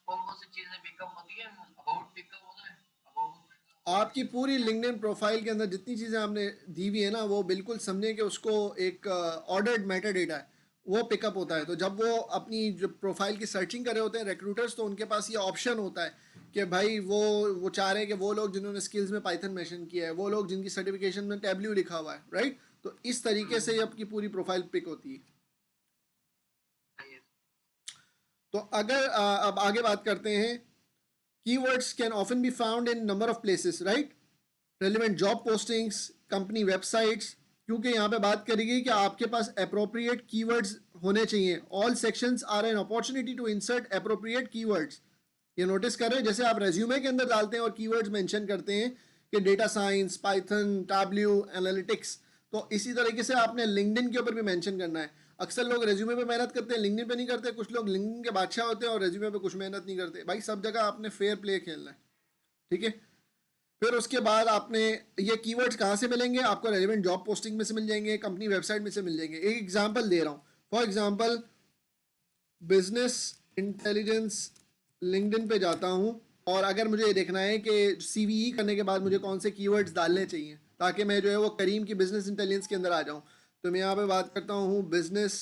कौन कौन सी चीजें पिकअप होती है? अबाउट पिकअप होता है, अबाउट आपकी पूरी लिंक्डइन प्रोफाइल के अंदर जितनी चीज़ें आपने दी हुई है ना वो बिल्कुल समझे कि उसको एक ऑर्डर्ड मेटा डेटा है वो पिकअप होता है. तो जब वो अपनी जो प्रोफाइल की सर्चिंग कर रहे होते हैं रिक्रूटर्स, तो उनके पास ये ऑप्शन होता है कि भाई वो चाह रहे हैं कि वो लोग जिन्होंने स्किल्स में पाइथन मेंशन किया है, वो लोग जिनकी सर्टिफिकेशन में टैब्ल्यू लिखा हुआ है, राइट. तो इस तरीके से आपकी पूरी प्रोफाइल पिक होती है. तो अगर अब आगे बात करते हैं, keywords can often be found in number of places, right? Relevant job postings, company websites, क्योंकि यहाँ पे बात करेगी कि आपके पास appropriate keywords होने चाहिए. All sections are an opportunity to insert appropriate keywords. ये नोटिस कर रहे हैं जैसे आप रेज्यूमे के अंदर डालते हैं और कीवर्ड्स मेंशन करते हैं कि data science, Python, Tableau, analytics, तो इसी तरीके से आपने लिंक्डइन के ऊपर भी मेंशन करना है. अक्सर लोग रेज्यूमे पे मेहनत करते हैं, लिंक्डइन पे नहीं करते. कुछ लोग लिंक्डइन के बादशाह होते हैं और रेज्यूमे पे कुछ मेहनत नहीं करते. भाई सब जगह आपने फेयर प्ले खेलना है, ठीक है. फिर उसके बाद आपने ये कीवर्ड्स कहाँ से मिलेंगे? आपको रेलिवेंट जॉब पोस्टिंग में से मिल जाएंगे, कंपनी वेबसाइट में से मिल जाएंगे. एक एग्जांपल दे रहा हूँ. For example business intelligence, LinkedIn पे जाता हूँ और अगर मुझे ये देखना है कि सीवीई करने के बाद मुझे कौन से कीवर्ड्स डालने चाहिए ताकि मैं जो है वो करीम की बिजनेस इंटेलिजेंस के अंदर आ जाऊँ, तो मैं यहाँ पे बात करता हूँ बिजनेस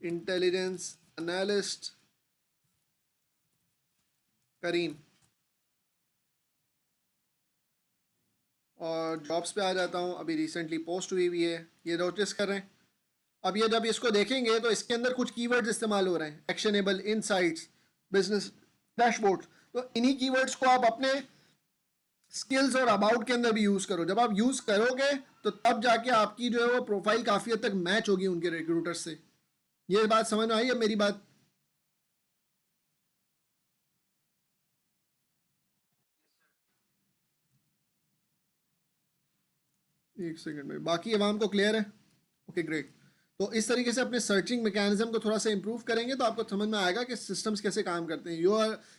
इंटेलिजेंस एनालिस्ट करीम और जॉब्स पे आ जाता हूँ. अभी रिसेंटली पोस्ट हुई हुई है, ये नोटिस कर रहे हैं. अब ये जब इसको देखेंगे तो इसके अंदर कुछ कीवर्ड्स इस्तेमाल हो रहे हैं, एक्शनेबल, इनसाइट्स, बिजनेस डैशबोर्ड. तो इन्हीं कीवर्ड्स को आप अपने स्किल्स और अबाउट के अंदर भी यूज़ करो. जब आप यूज़ करोगे तो तब जाके आपकी जो है वो प्रोफाइल काफ़ी हद तक मैच होगी उनके रिक्रूटर्स से. ये बात समझ में आई है मेरी बात? एक सेकंड में, बाकी अवाम को क्लियर है? Okay great. तो इस तरीके से अपने सर्चिंग मैकेनिज्म को थोड़ा सा इंप्रूव करेंगे तो आपको समझ में आएगा कि सिस्टम्स कैसे काम करते हैं.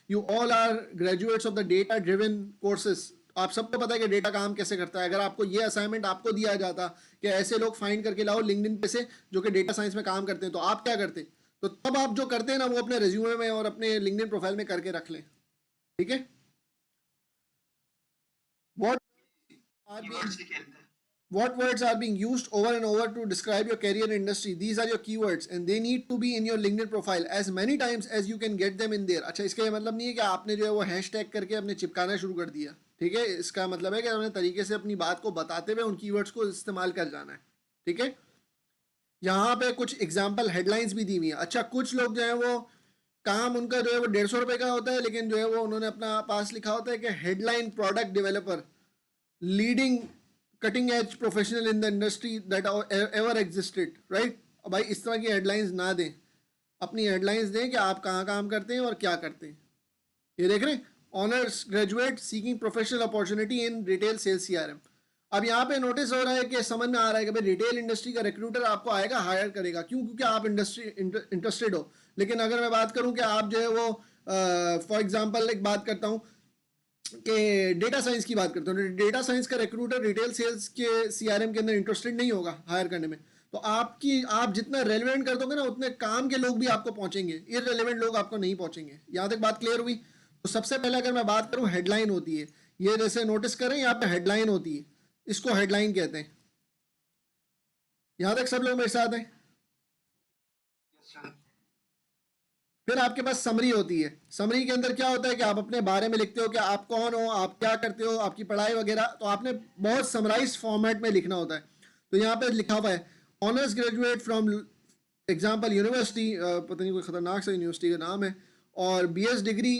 You all are graduates of the data driven courses. आप सबको पता है कि डेटा काम कैसे करता है. अगर आपको ये असाइनमेंट आपको दिया जाता कि ऐसे लोग फाइंड करके लाओ लिंक्डइन पे से जो कि डेटा साइंस में काम करते हैं, तो आप क्या करते? तो तब आप जो करते हैं ना वो अपने रिज्यूमे में और अपने लिंक्डइन प्रोफाइल में करके रख लें, ठीक है. वॉट आर कीवर्ड से खेलते हैं. What words are being used over and over to describe your career in industry? These are your keywords and they need to be in your LinkedIn profile as many times as you can get them in there. अच्छा, इसका ये मतलब नहीं है कि आपने जो है वो हैशटैग करके अपने चिपकाना शुरू कर दिया. ठीक है, इसका मतलब है कि अपने तरीके से अपनी बात को बताते हुए उन कीवर्ड्स को इस्तेमाल कर जाना है। ठीक है, यहाँ पे कुछ एग्जाम्पल हेडलाइंस भी दी हुई है। अच्छा, कुछ लोग जो है वो काम उनका जो है वो 150 रुपये का होता है, लेकिन जो है वो उन्होंने अपना पास लिखा होता है कि headline product developer, leading cutting edge professional in the industry that ever existed, right. भाई इस तरह की हेडलाइंस ना दें, अपनी हेडलाइंस दें कि आप कहाँ काम करते हैं और क्या करते हैं। ये देख रहे हैं, honours graduate seeking professional opportunity in retail sales CRM। अब यहाँ पे नोटिस हो रहा है कि समझ में आ रहा है कि भाई रिटेल इंडस्ट्री का रिक्रूटर आपको आएगा, हायर करेगा। क्यों? क्योंकि आप इंडस्ट्री इंटरेस्टेड हो। लेकिन अगर मैं बात करूँ कि आप जो है वो फॉर एग्जांपल एक बात करता हूँ कि डेटा साइंस की बात करता हूँ, डेटा साइंस का रिक्रूटर रिटेल सेल्स के CRM के अंदर इंटरेस्टेड नहीं होगा हायर करने में। तो आप जितना रेलिवेंट कर दोगे ना, उतने काम के लोग भी आपको पहुंचेंगे, इररेलेवेंट लोग आपको नहीं पहुंचेंगे। यहाँ तक बात क्लियर हुई? तो सबसे पहले अगर मैं बात करूँ, हेडलाइन होती है, ये जैसे नोटिस करें यहाँ पे हेडलाइन होती है, इसको हेडलाइन कहते हैं। यहां तक सब लोग मेरे साथ हैं? Yes sir. फिर आपके पास समरी होती है। समरी के अंदर क्या होता है कि आप अपने बारे में लिखते हो कि आप कौन हो, आप क्या करते हो, आपकी पढ़ाई वगैरह। तो आपने बहुत समराइज फॉर्मेट में लिखना होता है। तो यहाँ पे लिखा हुआ है honours graduate from example university, पता नहीं कोई खतरनाक सा यूनिवर्सिटी का नाम है, और BS डिग्री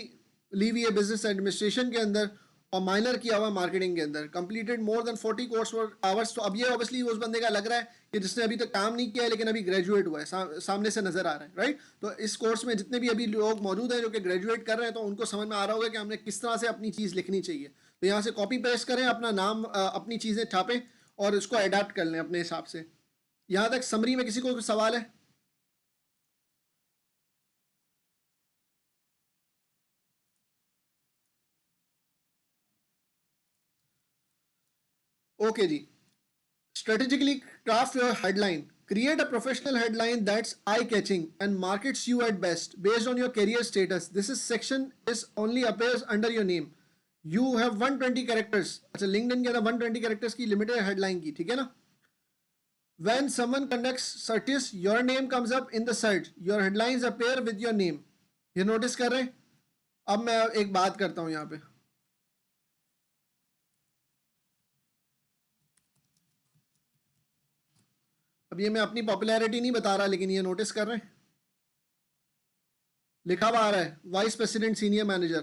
ली हुई है बिजनेस एडमिनिस्ट्रेशन के अंदर, और माइनर किया हुआ मार्केटिंग के अंदर, completed more than 40 course for hours. तो अब ये ऑब्वियसली उस बंदे का लग रहा है कि जिसने अभी तक काम नहीं किया है लेकिन अभी ग्रेजुएट हुआ है, सामने से नजर आ रहा है, राइट। तो इस कोर्स में जितने भी अभी लोग मौजूद हैं जो कि ग्रेजुएट कर रहे हैं, तो उनको समझ में आ रहा होगा कि हमने किस तरह से अपनी चीज़ लिखनी चाहिए। तो यहाँ से कॉपी पेस्ट करें, अपना नाम, अपनी चीज़ें छापें और इसको अडाप्ट कर लें अपने हिसाब से। यहाँ तक समरी में किसी को कोई सवाल है? ओके जी। Strategically craft your headline. Create a professional headline that's eye-catching and markets you at best based on your career status. This is section is only appears under your name. You have 120 characters. अच्छा, LinkedIn के अंदर 120 characters की limited headline की, ठीक है ना? When someone conducts searches, your name comes up in the search. Your headlines appear with your name. ये नोटिस कर रहे हैं? अब मैं एक बात करता हूँ यहाँ पे। अब ये मैं अपनी पॉपुलैरिटी नहीं बता रहा, लेकिन ये नोटिस कर रहे हैं, लिखा हुआ आ रहा है वाइस प्रेसिडेंट सीनियर मैनेजर।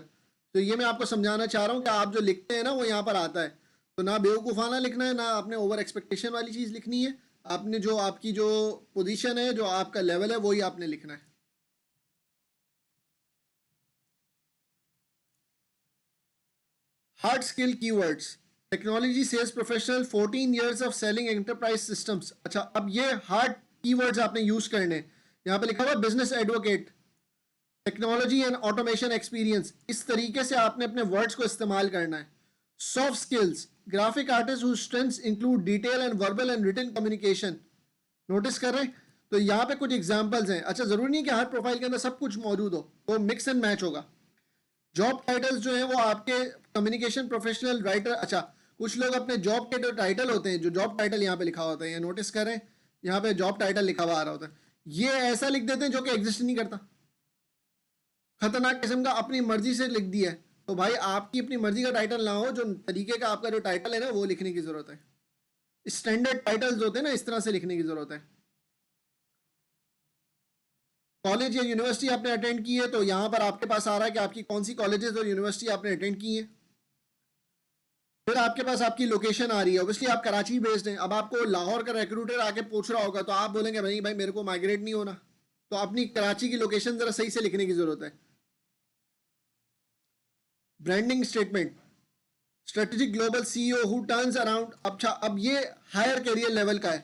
तो ये मैं आपको समझाना चाह रहा हूँ कि आप जो लिखते हैं ना वो यहाँ पर आता है। तो ना बेवकूफ़ाना लिखना है, ना आपने ओवर एक्सपेक्टेशन वाली चीज़ लिखनी है। आपने जो आपकी जो पोजीशन है, जो आपका लेवल है, वही आपने लिखना है। Hard skill keywords, technology sales professional, 14 years of selling enterprise systems. अच्छा, अब ये हार्ड कीवर्ड्स आपने यूज करने। यहाँ पे लिखा हुआ business advocate, technology and automation experience. इस तरीके से आपने अपने वर्ड्स को इस्तेमाल करना है। Soft skills, graphic artist who strengths include detail and verbal and written communication. Notice कर रहे हैं? तो यहाँ पे कुछ एग्जांपल्स हैं। अच्छा, जरूरी नहीं कि हर प्रोफाइल के अंदर सब कुछ मौजूद हो, वो मिक्स एंड मैच होगा। जॉब टाइटल्स जो है वो आपके कम्युनिकेशन प्रोफेशनल राइटर। अच्छा, कुछ लोग अपने जॉब के जो टाइटल होते हैं, जो जॉब टाइटल यहाँ पे लिखा होता है, ये नोटिस करें, यहाँ पे जॉब टाइटल लिखा हुआ आ रहा होता है, ये ऐसा लिख देते हैं जो कि एग्जिस्ट नहीं करता, खतरनाक किस्म का, अपनी मर्जी से लिख दिया है। तो भाई आपकी अपनी मर्जी का टाइटल ना हो, जो तरीके का आपका जो टाइटल है ना, वो लिखने की जरूरत है। स्टैंडर्ड टाइटल्स होते हैं ना, इस तरह से लिखने की जरूरत है। कॉलेज या यूनिवर्सिटी आपने अटेंड की है, तो यहाँ पर आपके पास आ रहा है कि आपकी कौन सी कॉलेजेस और यूनिवर्सिटी आपने अटेंड की है। फिर आपके पास आपकी लोकेशन आ रही है, ऑब्वियसली आप कराची बेस्ड हैं। अब आपको लाहौर का रिक्रूटर आके पूछ रहा होगा, तो आप बोलेंगे भाई भाई मेरे को माइग्रेट नहीं होना। तो अपनी कराची की लोकेशन जरा सही से लिखने की जरूरत है। Branding statement, strategic global CEO who turns around. अच्छा, अब ये हायर करियर लेवल का है।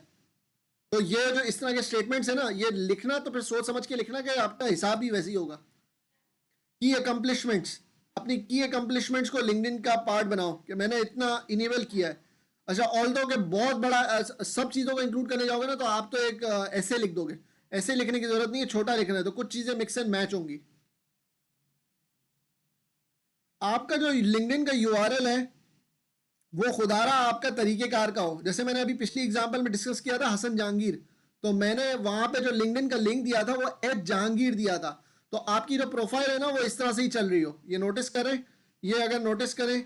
तो ये जो इस तरह के स्टेटमेंट्स है ना, ये लिखना तो फिर सोच समझ के लिखना कि आपका हिसाब भी वैसे ही होगा। की अकम्पलिशमेंट्स, अपनी की अकम्पलिशमेंट्स को लिंक्डइन का पार्ट बनाओ कि मैंने इतना इनेबल किया है। अच्छा, ऑल दो के बहुत बड़ा सब चीज़ों को इंक्लूड करने जाओगे ना, तो आप तो एक ऐसे लिख दोगे। ऐसे लिखने की जरूरत नहीं है, छोटा लिखना है, तो कुछ चीज़ें मिक्स एंड मैच होंगी। आपका जो लिंक्डइन का URL है वो खुदारा आपका तरीकेकार का हो। जैसे मैंने अभी पिछली एग्जांपल में डिस्कस किया था हसन जहांगीर, तो मैंने वहां पे जो लिंक्डइन का लिंक दिया था वो @जहांगीर दिया था। तो आपकी जो प्रोफाइल है ना वो इस तरह से ही चल रही हो। ये नोटिस करें, ये अगर नोटिस करें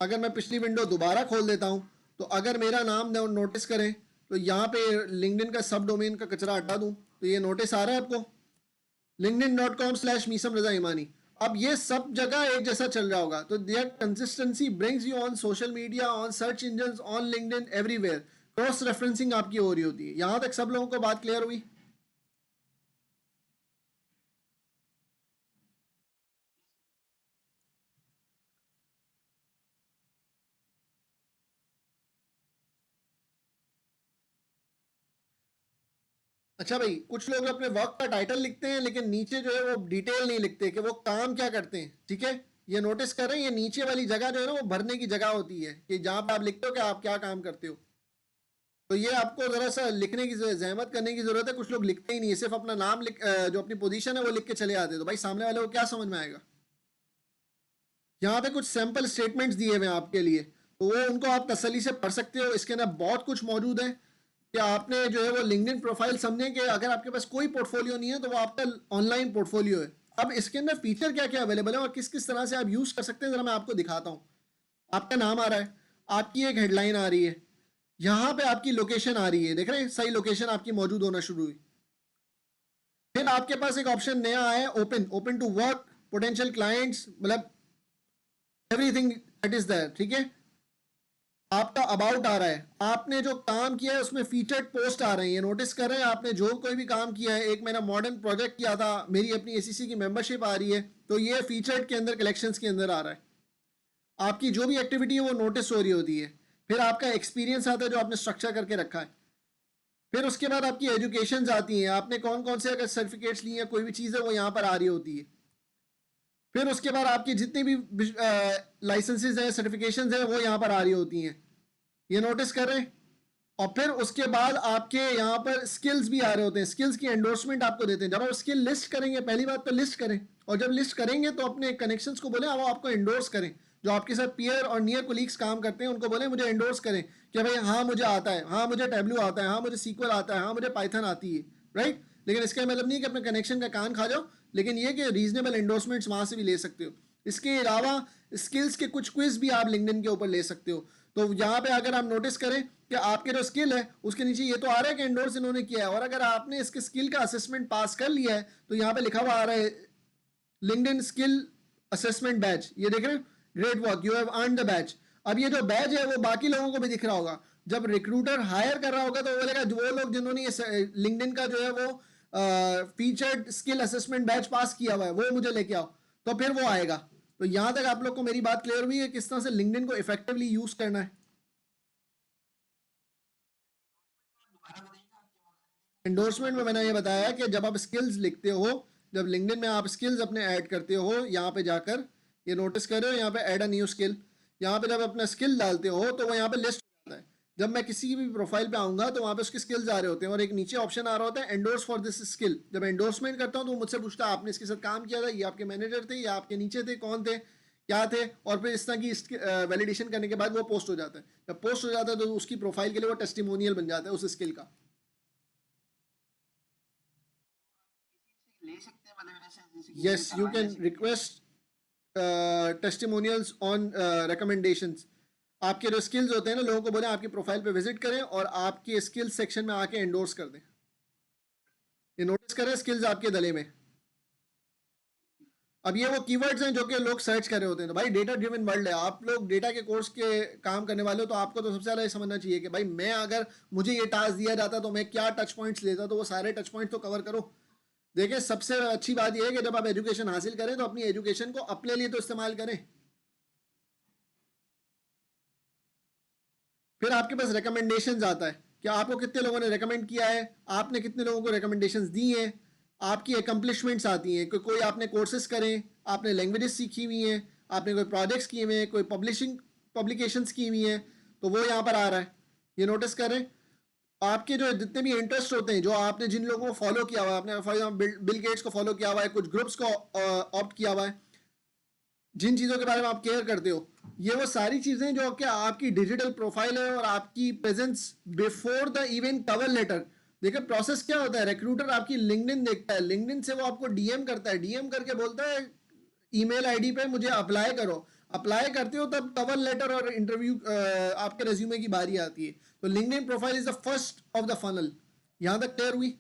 अगर मैं पिछली विंडो दोबारा खोल देता हूँ तो अगर मेरा नाम नोटिस करें तो यहाँ पे लिंक्डइन का सब डोमेन का कचरा हटा दूँ तो ये नोटिस आ रहा है आपको, linkedin.com/मीसम रजा ईमानी। अब ये सब जगह एक जैसा चल रहा होगा, तो their consistency brings you on social media, on search engine, on LinkedIn, everywhere. Cross referencing आपकी हो रही होती है। यहां तक सब लोगों को बात क्लियर हुई? अच्छा भाई, कुछ लोग अपने वर्क का टाइटल लिखते हैं लेकिन नीचे जो है वो डिटेल नहीं लिखते कि वो काम क्या करते हैं, ठीक है? ये नोटिस करें, ये नीचे वाली जगह जो है ना वो भरने की जगह होती है कि जहां पर आप लिखते हो कि आप क्या काम करते हो। तो ये आपको जरा सा लिखने की जहमत करने की जरूरत है। कुछ लोग लिखते ही नहीं है, सिर्फ अपना नाम जो अपनी पोजीशन है वो लिख के चले आते हैं। तो भाई सामने वाले को क्या समझ में आएगा? यहाँ पे कुछ सैंपल स्टेटमेंट्स दिए हुए हैं आपके लिए, तो वो उनको आप तसल्ली से पढ़ सकते हो। इसके अंदर बहुत कुछ मौजूद है कि आपने जो है वो लिंक्डइन प्रोफाइल समझे कि अगर आपके पास कोई पोर्टफोलियो नहीं है तो वो आपका ऑनलाइन पोर्टफोलियो है। अब इसके अंदर फीचर क्या क्या अवेलेबल है और किस किस तरह से आप यूज कर सकते हैं, जरा मैं आपको दिखाता हूँ। आपका नाम आ रहा है, आपकी एक हेडलाइन आ रही है, यहाँ पे आपकी लोकेशन आ रही है, देख रहे हैं सही लोकेशन आपकी मौजूद होना शुरू हुई। फिर आपके पास एक ऑप्शन नया आया, open to work, potential clients, मतलब एवरीथिंग दैट इज देयर, ठीक है? आपका अबाउट आ रहा है, आपने जो काम किया है उसमें फीचर्ड पोस्ट आ रहे हैं। ये नोटिस कर रहे हैं आपने जो कोई भी काम किया है। एक मैंने मॉडर्न प्रोजेक्ट किया था, मेरी अपनी एसीसी की मेंबरशिप आ रही है, तो ये फीचर्ड के अंदर कलेक्शंस के अंदर आ रहा है। आपकी जो भी एक्टिविटी है वो नोटिस हो रही होती है। फिर आपका एक्सपीरियंस आता है जो आपने स्ट्रक्चर करके रखा है। फिर उसके बाद आपकी एजुकेशन आती हैं, आपने कौन कौन से अगर सर्टिफिकेट्स लिए हैं, कोई भी चीज़ है वो यहाँ पर आ रही होती है। फिर उसके बाद आपकी जितनी भी लाइसेंसेज हैं, सर्टिफिकेशन हैं, वो यहाँ पर आ रही होती हैं। ये नोटिस कर रहे हैं। और फिर उसके बाद आपके यहाँ पर स्किल्स भी आ रहे होते हैं, स्किल्स की एंडोर्समेंट आपको देते हैं। जब आप स्किल लिस्ट करेंगे, पहली बात तो लिस्ट करें, और जब लिस्ट करेंगे तो अपने कनेक्शंस को बोले वो आपको एंडोर्स करें। जो आपके साथ पीयर और नियर कोलीग्स काम करते हैं उनको बोले मुझे एंडोर्स करें कि भाई हाँ मुझे आता है, हाँ मुझे टैब्लू आता है, हाँ मुझे सीक्वल आता है, हाँ मुझे पाइथन आती है, राइट? लेकिन इसका मतलब नहीं कि अपने कनेक्शन का कान खा जाओ, लेकिन ये कि रीजनेबल एंडोर्समेंट्स वहाँ से भी ले सकते हो। इसके अलावा स्किल्स के कुछ क्विज भी आप लिंक्डइन के ऊपर ले सकते हो। तो यहाँ पे अगर आप नोटिस करें कि आपके जो स्किल है उसके नीचे ये तो आ रहा है कि एंडोर्स इन्होंने किया है, और अगर आपने इसके स्किल का असेसमेंट पास कर लिया है तो यहाँ पे लिखा हुआ आ रहा है लिंक्डइन स्किल असेसमेंट बैच। ये देख रहे हैं, great work, you have earn the batch. अब ये जो बैच है वो बाकी लोगों को भी दिख रहा होगा। जब रिक्रूटर हायर कर रहा होगा तो वो बोलेगा वो लोग जिन्होंने लिंक्डइन का जो है वो फीचर्ड स्किल असेसमेंट बैच पास किया हुआ है वो मुझे लेके आओ, तो फिर वो आएगा। तो यहां तक आप लोग को मेरी बात क्लियर हुई है किस तरह से लिंक्डइन को इफेक्टिवली यूज करना है। एंडोर्समेंट में मैंने ये बताया कि जब आप स्किल्स लिखते हो, जब लिंक्डइन में आप स्किल्स अपने ऐड करते हो, यहाँ पे जाकर ये नोटिस कर रहे हो, यहाँ पे ऐड अ न्यू स्किल, यहाँ पे जब अपना स्किल डालते हो तो वो यहाँ पे लिस्ट हो जाता है। जब मैं किसी भी प्रोफाइल पे आऊंगा तो वहाँ पे उसके स्किल्स आ रहे होते हैं और एक नीचे ऑप्शन आ रहा होता है एंडोर्स फॉर दिस स्किल। जब एंडोर्समेंट करता हूँ तो मुझसे पूछता है आपने इसके साथ काम किया था, ये आपके मैनेजर थे या आपके नीचे थे, कौन थे, क्या थे, और फिर इस तरह की वैलिडेशन करने के बाद वो पोस्ट हो जाता है। जब पोस्ट हो जाता है तो उसकी प्रोफाइल के लिए वो टेस्टिमोनियल बन जाता है उस स्किल का। ले सकते हैं मतलब जैसे Yes, you can request testimonials on recommendations. आपके जो स्किल्स होते हैं ना, लोगों को बोले आपकी प्रोफाइल पे विजिट करें और आपके स्किल्स सेक्शन में आके एंडोर्स कर दें। ये नोटिस करें स्किल्स आपके दले में। अब ये वो कीवर्ड्स हैं जो कि लोग सर्च कर रहे होते हैं। तो भाई डेटा ड्रिवन वर्ल्ड है, आप लोग डेटा के कोर्स के काम करने वाले हो, तो आपको तो सबसे ज़्यादा ये समझना चाहिए कि भाई मैं अगर मुझे ये टास्क दिया जाता तो मैं क्या टच पॉइंट्स लेता, तो वो सारे टच पॉइंट्स तो कवर करो। देखिए सबसे अच्छी बात यह है कि जब आप एजुकेशन हासिल करें तो अपनी एजुकेशन को अपने लिए तो इस्तेमाल करें। फिर आपके पास रिकमेंडेशंस आता है कि आपको कितने लोगों ने रिकमेंड किया है, आपने कितने लोगों को रिकमेंडेशंस दी हैं, आपकी एकम्प्लिशमेंट्स आती हैं कि कोई आपने कोर्सेज करें, आपने लैंग्वेजेस सीखी हुई हैं, आपने कोई प्रोजेक्ट्स किए हुए हैं, कोई पब्लिकेशंस की हुई हैं, तो वो यहाँ पर आ रहा है। ये नोटिस करें। आपके जो जितने भी इंटरेस्ट होते हैं, जो आपने जिन लोगों को फॉलो किया हुआ है, आपने फॉर एग्जाम्पल बिल गेट्स को फॉलो किया हुआ है, कुछ ग्रुप्स को ऑप्ट किया हुआ है, जिन चीज़ों के बारे में आप केयर करते हो, ये वो सारी चीज़ें जो कि आपकी डिजिटल प्रोफाइल है और आपकी presence before the event cover letter. देखिए प्रोसेस क्या होता है, रिक्रूटर आपकी लिंक्डइन देखता है, लिंक्डइन से वो आपको डीएम करता है, डीएम करके बोलता है ईमेल आईडी पे मुझे अप्लाई करो। अप्लाई करते हो तब कवर लेटर और इंटरव्यू आपके रेज्यूमे की बारी आती है। तो LinkedIn profile is the first of the funnel. यहां तक क्लियर हुई?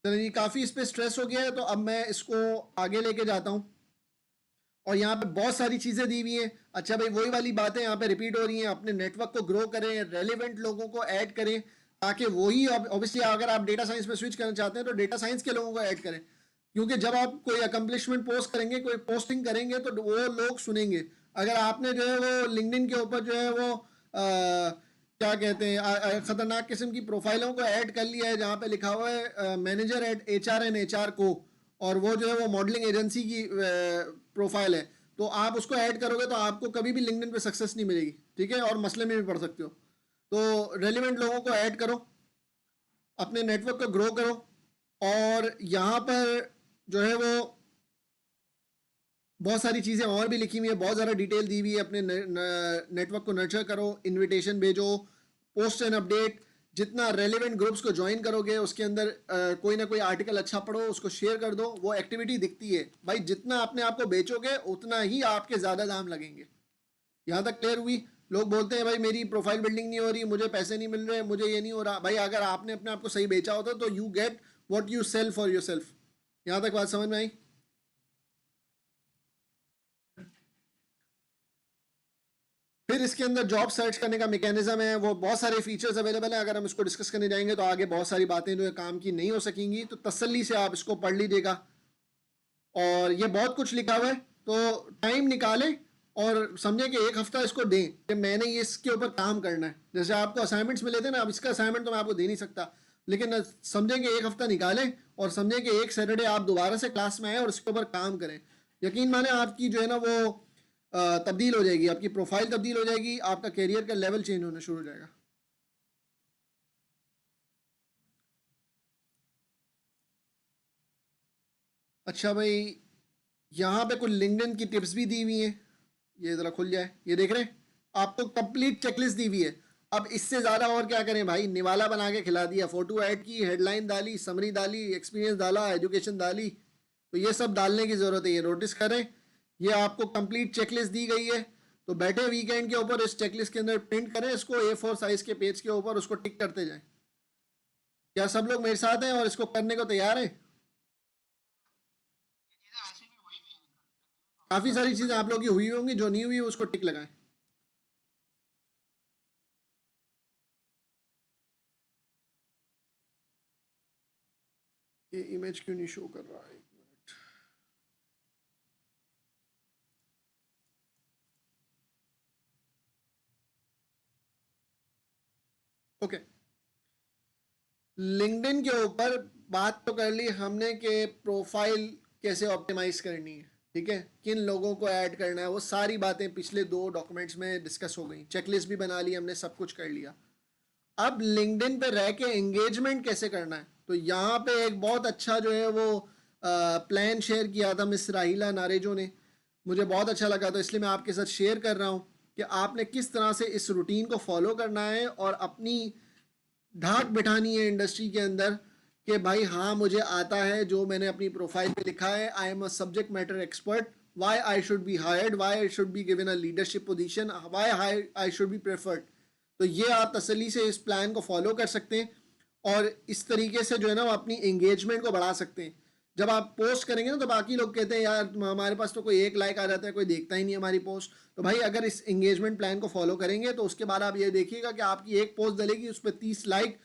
चलिए काफी इस पे स्ट्रेस हो गया है, तो अब मैं इसको आगे लेके जाता हूँ। और यहाँ पे बहुत सारी चीजें दी हुई हैं। अच्छा भाई, वही वाली बातें यहाँ पे रिपीट हो रही हैं। अपने नेटवर्क को ग्रो करें, रेलिवेंट लोगों को ऐड करें, ताकि वही ऑब्वियसली अगर आप डेटा साइंस में स्विच करना चाहते हैं तो डेटा साइंस के लोगों को ऐड करें, क्योंकि जब आप कोई अकम्पलिशमेंट पोस्ट करेंगे, कोई पोस्टिंग करेंगे, तो वो लोग सुनेंगे। अगर आपने जो है वो लिंक्डइन के ऊपर जो है वो क्या कहते हैं खतरनाक किस्म की प्रोफाइलों को ऐड कर लिया है, जहाँ पे लिखा हुआ है manager eight HR and HR को, और वो जो है वो मॉडलिंग एजेंसी की प्रोफाइल है, तो आप उसको ऐड करोगे तो आपको कभी भी लिंक्डइन पे सक्सेस नहीं मिलेगी, ठीक है, और मसले में भी पड़ सकते हो। तो रेलिवेंट लोगों को ऐड करो, अपने नेटवर्क को ग्रो करो, और यहाँ पर जो है वो बहुत सारी चीज़ें और भी लिखी हुई है, बहुत ज़्यादा डिटेल दी हुई है। अपने नेटवर्क को नर्चर करो, इनविटेशन भेजो, पोस्ट एंड अपडेट, जितना रेलिवेंट ग्रुप्स को ज्वाइन करोगे उसके अंदर कोई ना कोई आर्टिकल अच्छा पढ़ो, उसको शेयर कर दो, वो एक्टिविटी दिखती है भाई। जितना अपने आप को बेचोगे उतना ही आपके ज़्यादा दाम लगेंगे। यहाँ तक क्लियर हुई? लोग बोलते हैं भाई मेरी प्रोफाइल बिल्डिंग नहीं हो रही, मुझे पैसे नहीं मिल रहे, मुझे ये नहीं हो रहा। भाई अगर आपने अपने आप को सही बेचा होता तो you get what you sell for yourself. यहाँ तक बात समझ में आई? फिर इसके अंदर जॉब सर्च करने का मैकेनिज्म है, वो बहुत सारे फीचर्स अवेलेबल हैं। अगर हम इसको डिस्कस करने जाएंगे तो आगे बहुत सारी बातें जो है काम की नहीं हो सकेंगी, तो तसल्ली से आप इसको पढ़ लीजिएगा। और ये बहुत कुछ लिखा हुआ है, तो टाइम निकालें और समझे कि एक हफ्ता इसको दें कि मैंने ये इसके ऊपर काम करना है। जैसे आपको असाइनमेंट्स मिले थे ना, अब इसका असाइनमेंट तो मैं आपको दे नहीं सकता, लेकिन समझें कि एक हफ्ता निकालें और समझें कि एक सैटरडे आप दोबारा से क्लास में आए और इसके ऊपर काम करें। यकीन माने आपकी जो है ना वो तब्दील हो जाएगी, आपकी प्रोफाइल तब्दील हो जाएगी, आपका कैरियर का लेवल चेंज होना शुरू हो जाएगा। अच्छा भाई, यहाँ पे कुछ लिंक्डइन की टिप्स भी दी हुई हैं, ये ज़रा खुल जाए, ये देख रहे हैं आपको कंप्लीट चेकलिस्ट दी हुई है। अब इससे ज़्यादा और क्या करें भाई, निवाला बना के खिला दिया, फोटो ऐड की, हेडलाइन डाली, समरी डाली, एक्सपीरियंस डाला, एजुकेशन डाली, तो ये सब डालने की ज़रूरत है। ये नोटिस करें, ये आपको कंप्लीट चेकलिस्ट दी गई है। तो बैठे वीकेंड के ऊपर इस चेकलिस्ट के अंदर प्रिंट करें इसको A4 साइज के पेज के ऊपर, उसको टिक करते जाएं। क्या सब लोग मेरे साथ हैं और इसको करने को तैयार हैं? ये चीज़ें वैसे भी हुई भी हैं काफ़ी सारी चीज़ें आप लोग की हुई होंगी, जो नहीं हुई उसको टिक लगाएं। ये इमेज क्यों नहीं शो कर रहा है? एक मिनट। ओके, लिंक्डइन के ऊपर बात तो कर ली हमने कि प्रोफाइल कैसे ऑप्टिमाइज करनी है, ठीक है, किन लोगों को ऐड करना है, वो सारी बातें पिछले 2 डॉक्यूमेंट्स में डिस्कस हो गई, चेकलिस्ट भी बना ली हमने, सब कुछ कर लिया। अब लिंक्डइन पे रह के एंगेजमेंट कैसे करना है, तो यहाँ पे एक बहुत अच्छा जो है वो प्लान शेयर किया था मिस राहिला नारेजो ने, मुझे बहुत अच्छा लगा, तो इसलिए मैं आपके साथ शेयर कर रहा हूँ कि आपने किस तरह से इस रूटीन को फॉलो करना है और अपनी धाक बिठानी है इंडस्ट्री के अंदर कि भाई हाँ मुझे आता है, जो मैंने अपनी प्रोफाइल पे लिखा है, I am a subject matter expert, why I should be hired, why I should be given a leadership position, why I should be preferred. तो ये आप तसल्ली से इस प्लान को फॉलो कर सकते हैं और इस तरीके से जो है ना वो अपनी एंगेजमेंट को बढ़ा सकते हैं। जब आप पोस्ट करेंगे ना तो बाकी लोग कहते हैं यार हमारे पास तो कोई एक लाइक आ जाता है, कोई देखता ही नहीं हमारी पोस्ट। तो भाई अगर इस एंगेजमेंट प्लान को फॉलो करेंगे तो उसके बाद आप ये देखिएगा कि आपकी एक पोस्ट डलेगी, उस पर 30 लाइक,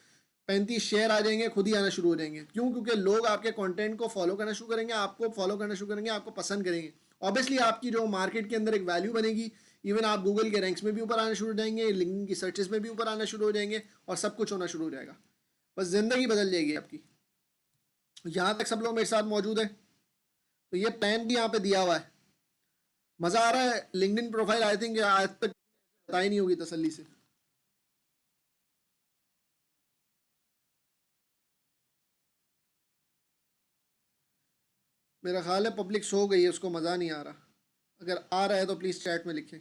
35 शेयर आ जाएंगे, खुद ही आना शुरू हो जाएंगे। क्यों? क्योंकि लोग आपके कंटेंट को फॉलो करना शुरू करेंगे, आपको फॉलो करना शुरू करेंगे, आपको पसंद करेंगे। ऑब्वियसली आपकी जो मार्केट के अंदर एक वैल्यू बनेगी, इवन आप गूगल के रैंक्स में भी ऊपर आना शुरू हो जाएंगे, लिंक्डइन की सर्चेस में भी ऊपर आना शुरू हो जाएंगे और सब कुछ होना शुरू हो जाएगा। बस ज़िंदगी बदल जाएगी आपकी। यहाँ तक सब लोग मेरे साथ मौजूद है? तो ये प्लान भी यहाँ पे दिया हुआ है। मज़ा आ रहा है? लिंक्डइन प्रोफाइल आई थिंक आज तक बताई नहीं होगी तसल्ली से। मेरा ख्याल है पब्लिक सो गई है, उसको मज़ा नहीं आ रहा। अगर आ रहा है तो प्लीज़ चैट में लिखें।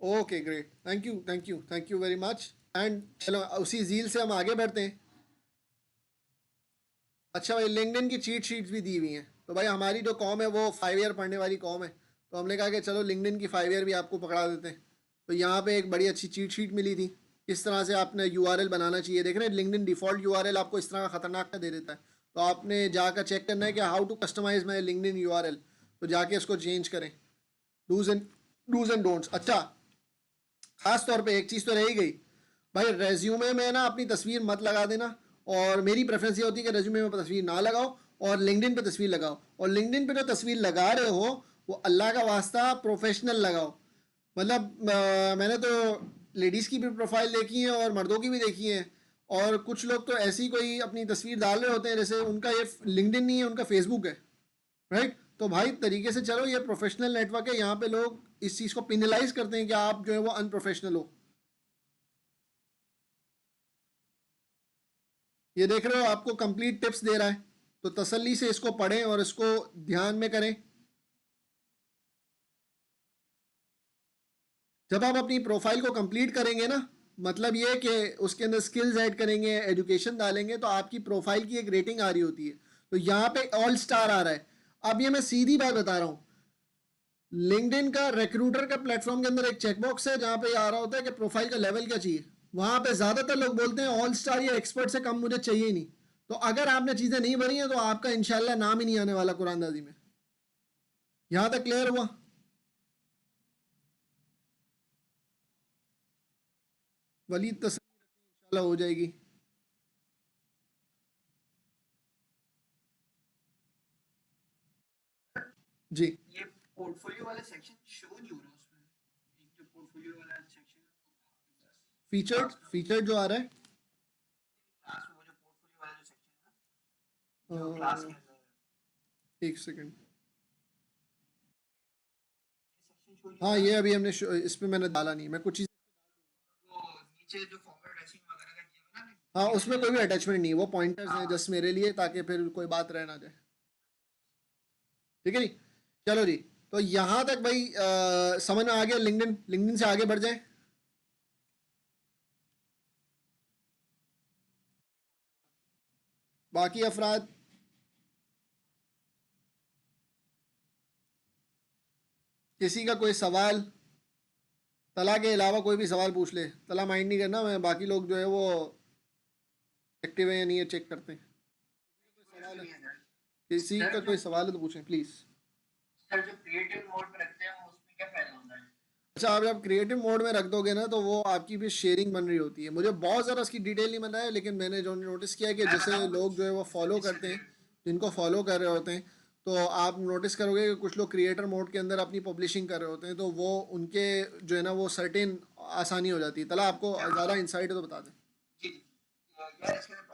Okay great, thank you very much. And चलो उसी झील से हम आगे बढ़ते हैं। अच्छा भाई, लिंक्डइन की चीट शीट्स भी दी हुई हैं। तो भाई हमारी जो कॉम है वो 5 ईयर पढ़ने वाली कॉम है, तो हमने कहा कि चलो लिंक्डइन की 5 ईयर भी आपको पकड़ा देते हैं। तो यहाँ पे एक बड़ी अच्छी चीट शीट मिली थी, किस तरह से आपने यूआरएल बनाना चाहिए। देख रहे हैं लिंक्डइन डिफ़ॉल्ट यूआरएल आपको इस तरह का खतरनाक का दे देता है, तो आपने जाकर चेक करना है कि how to customize my LinkedIn URL. तो जाके इसको चेंज करें। Dos and don'ts. अच्छा, खास तौर पे एक चीज़ तो रह ही गई भाई, रेज्यूमे में ना अपनी तस्वीर मत लगा देना। और मेरी प्रेफरेंस ये होती है कि रेज्यूमे में तस्वीर ना लगाओ और लिंक्डइन पे तस्वीर लगाओ। और लिंक्डइन पे जो तस्वीर लगा रहे हो वो अल्लाह का वास्ता प्रोफेशनल लगाओ। मतलब मैंने तो लेडीज़ की भी प्रोफाइल देखी है और मर्दों की भी देखी है। और कुछ लोग तो ऐसी कोई अपनी तस्वीर डाल रहे होते हैं जैसे उनका ये लिंक्डइन नहीं है, उनका फेसबुक है। राइट, तो भाई तरीके से चलो, ये प्रोफेशनल नेटवर्क है, यहाँ पे लोग इस चीज़ को पिनलाइज करते हैं कि आप जो है वो अनप्रोफेशनल हो। ये देख रहे हो आपको कंप्लीट टिप्स दे रहा है, तो तसल्ली से इसको पढ़ें और इसको ध्यान में करें। जब आप अपनी प्रोफाइल को कंप्लीट करेंगे ना, मतलब ये कि उसके अंदर स्किल्स ऐड करेंगे, एजुकेशन डालेंगे, तो आपकी प्रोफाइल की एक रेटिंग आ रही होती है। तो यहाँ पे ऑल स्टार आ रहा है। अब ये मैं सीधी बात बता रहा हूँ, लिंक्डइन का रिक्रूटर का प्लेटफॉर्म के अंदर एक चेकबॉक्स है जहाँ पे आ रहा होता है कि प्रोफाइल का लेवल क्या चाहिए। वहाँ पे ज़्यादातर लोग बोलते हैं ऑल स्टार या एक्सपर्ट से कम मुझे चाहिए ही नहीं। तो अगर आपने चीज़ें नहीं भरी हैं तो आपका इंशाल्लाह नाम ही नहीं आने वाला कुरानदाजी में। यहाँ तक क्लियर हुआ? वलीद तसल्ली रखें, इंशाल्लाह हो जाएगी। जी। ये पोर्टफोलियो वाला सेक्शन शो नहीं हो रहा उसमें। एक जो पोर्टफोलियो वाला सेक्शन है वो आपके पास फीचर्ड क्लास में फीचर्ड जो आ रहा है। क्लास में वो जो पोर्टफोलियो वाला जो सेक्शन है अ, ना, जो क्लास के अंदर है, एक सेकंड। ये सेक्शन शो नहीं हो हाँ, रहा। ये अभी हमने इस पे मैंने डाला नहीं, मैं कुछ चीज़। वो नीचे जो फॉरवर्ड ड्रेसिंग वगैरह का दिया हुआ है ना, हाँ, किधर उसमें कोई भी अटैचमेंट नहीं है, वो पॉइंटर्स हैं हाँ। जस्ट मेरे लिए, ताकि फिर कोई बात रह ना जाए। ठीक है जी। चलो जी, तो यहाँ तक भाई समझ में आ गया। लिंक्डइन लिंक्डइन से आगे बढ़ जाए। बाकी अफराद, किसी का कोई सवाल, तला के अलावा कोई भी सवाल पूछ ले। तला माइंड नहीं करना, मैं बाकी लोग जो है वो एक्टिव है या नहीं है चेक करते हैं। कोई इशू नहीं है सर। किसी सर का जो कोई सवाल है तो पूछें प्लीज़। सर जो क्रिएटिव मोड पे रखते हैं उसमें क्या फायदा होता है? अच्छा, आप जब क्रिएटिव मोड में रख दोगे ना तो वो आपकी भी शेयरिंग बन रही होती है। मुझे बहुत ज़्यादा इसकी डिटेल नहीं पता है, लेकिन मैंने जो नोटिस किया है कि मैं जैसे बताऊं लोग जो है वो फॉलो इससे करते हैं, रिलेटेड? जिनको फॉलो कर रहे होते हैं, तो आप नोटिस करोगे कि कुछ लोग क्रिएटर मोड के अंदर अपनी पब्लिशिंग कर रहे होते हैं, तो वो उनके जो है ना वो सर्टेन आसानी हो जाती है। तला आपको मैं ज़्यादा बताऊं, इंसाइट है तो बता दें। जी जी। यार इसके अंदर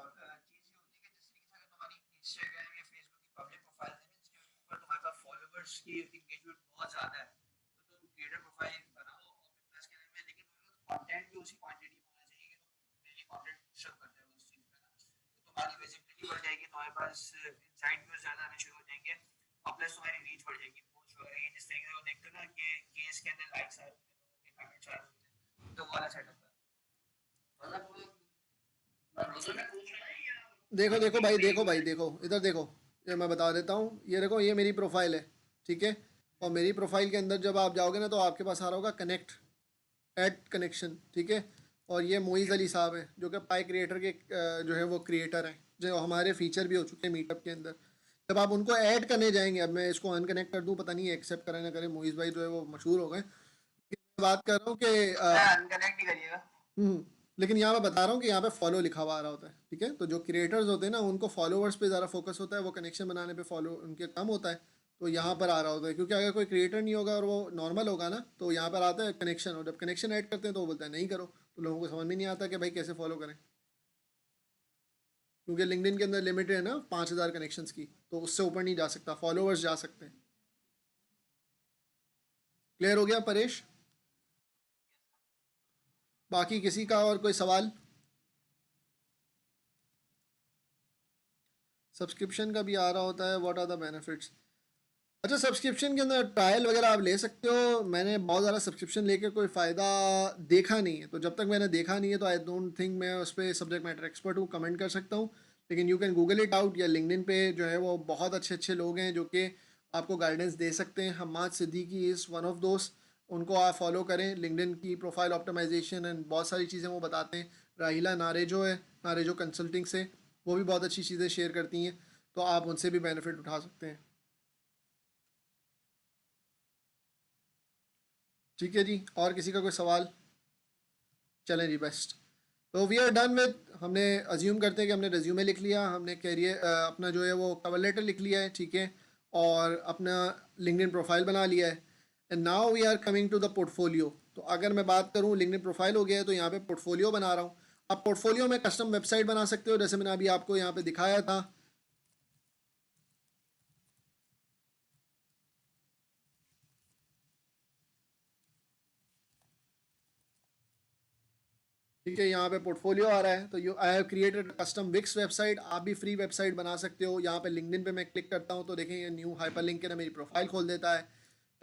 चीज ये होती है कि जिस तरीके से अगर तुम्हारी इंस्टाग्राम या फेसबुक की पब्लिक प्रोफाइल है ना, जिसके ऊपर तुम्हारे पास फॉलोअर्स की एंगेजमेंट बहुत ज्यादा है, तो तुम क्रिएटर प्रोफाइल बनाओ और प्लस के अंदर में, लेकिन तुम्हारे पास कंटेंट भी उसी क्वांटिटी में होना चाहिए कि तुम डेली कंटेंट सर्व करते हो उस चीज पे ना, तो तुम्हारी विजिबिलिटी बढ़ जाएगी, तुम्हारे पास इनसाइट व्यूज ज्यादा आने शुरू हो जाएंगे और प्लस तुम्हारी रीच बढ़ जाएगी पोस्ट वगैरह की। जिस तरीके से वो देखते हो ना कि केस के अंदर लाइक्स आ रहे हैं, लोगों के कमेंट्स आ रहे हैं, तो वो वाला सेटअप है। मतलब देखो देखो भाई, देखो भाई, देखो इधर देखो, ये मैं बता देता हूँ। ये देखो, ये मेरी प्रोफाइल है, ठीक है। और मेरी प्रोफाइल के अंदर जब आप जाओगे ना तो आपके पास आ रहा होगा कनेक्ट, ऐड कनेक्शन, ठीक है। और ये मोइज़ अली साहब हैं जो कि पाई क्रिएटर के जो है वो क्रिएटर हैं, जो हमारे फीचर भी हो चुके हैं मीटअप के अंदर। जब आप उनको ऐड करने जाएंगे, अब मैं इसको अनकनेक्ट कर दूं, पता नहीं एक्सेप्ट करें ना करें, मोइज़ भाई जो है वो मशहूर हो गए। मैं बात कर रहा हूँ कि अनकनेक्ट ही करिएगा। लेकिन यहाँ मैं बता रहा हूँ कि यहाँ पे फॉलो लिखा हुआ आ रहा होता है, ठीक है। तो जो क्रिएटर्स होते हैं ना उनको फॉलोअर्स पे ज़्यादा फोकस होता है, वो कनेक्शन बनाने पे फॉलो उनके कम होता है। तो यहाँ पर आ रहा होता है, क्योंकि अगर कोई क्रिएटर नहीं होगा और वो नॉर्मल होगा ना, तो यहाँ पर आता है कनेक्शन, और जब कनेक्शन ऐड करते हैं तो वो बोलता है नहीं करो। तो लोगों को समझ में नहीं आता कि भाई कैसे फॉलो करें, क्योंकि लिंक्डइन के अंदर लिमिट है ना 5,000 कनेक्शंस की, तो उससे ऊपर नहीं जा सकता, फॉलोअर्स जा सकते हैं। क्लियर हो गया परेश? बाकी किसी का और कोई सवाल? सब्सक्रिप्शन का भी आ रहा होता है, व्हाट आर द बेनिफिट्स। अच्छा, सब्सक्रिप्शन के अंदर ट्रायल वगैरह आप ले सकते हो। मैंने बहुत ज़्यादा सब्सक्रिप्शन लेके कोई फ़ायदा देखा नहीं है, तो जब तक मैंने देखा नहीं है तो आई डोंट थिंक मैं उस पर सब्जेक्ट मैटर एक्सपर्ट हूँ, कमेंट कर सकता हूँ। लेकिन you can Google it out, या लिंक्डइन पे जो है वो बहुत अच्छे अच्छे लोग हैं जो कि आपको गाइडेंस दे सकते हैं। Hammad Siddiqui is one of दोस्त, उनको आप फॉलो करें। लिंक्डइन की प्रोफाइल ऑप्टिमाइजेशन एंड बहुत सारी चीज़ें वो बताते हैं। राहिला नारेजो है, नारेजो कंसल्टिंग से, वो भी बहुत अच्छी चीज़ें शेयर करती हैं, तो आप उनसे भी बेनिफिट उठा सकते हैं। ठीक है जी, और किसी का कोई सवाल? चलें जी, बेस्ट। तो वी आर डन विद, हमने अज्यूम करते हैं कि हमने रिज्यूमे लिख लिया, हमने कैरियर अपना जो है वो कवर लेटर लिख लिया है, ठीक है, और अपना लिंक्डइन प्रोफाइल बना लिया है। And now we are coming to the portfolio. तो अगर मैं बात करूँ, लिंक्डइन प्रोफाइल हो गया है, तो यहाँ पे पोर्टफोलियो बना रहा हूँ। अब पोर्टफोलियो में कस्टम वेबसाइट बना सकते हो, जैसे मैंने अभी आपको यहाँ पे दिखाया था। ठीक है, यहाँ पे पोर्टफोलियो आ रहा है, तो you I have created custom Wix website. आप भी फ्री वेबसाइट बना सकते हो। यहाँ पे लिंक्डइन पे मैं क्लिक करता हूँ तो देखें ये न्यू हाइपरलिंक के ना मेरी प्रोफाइल खोल देता है,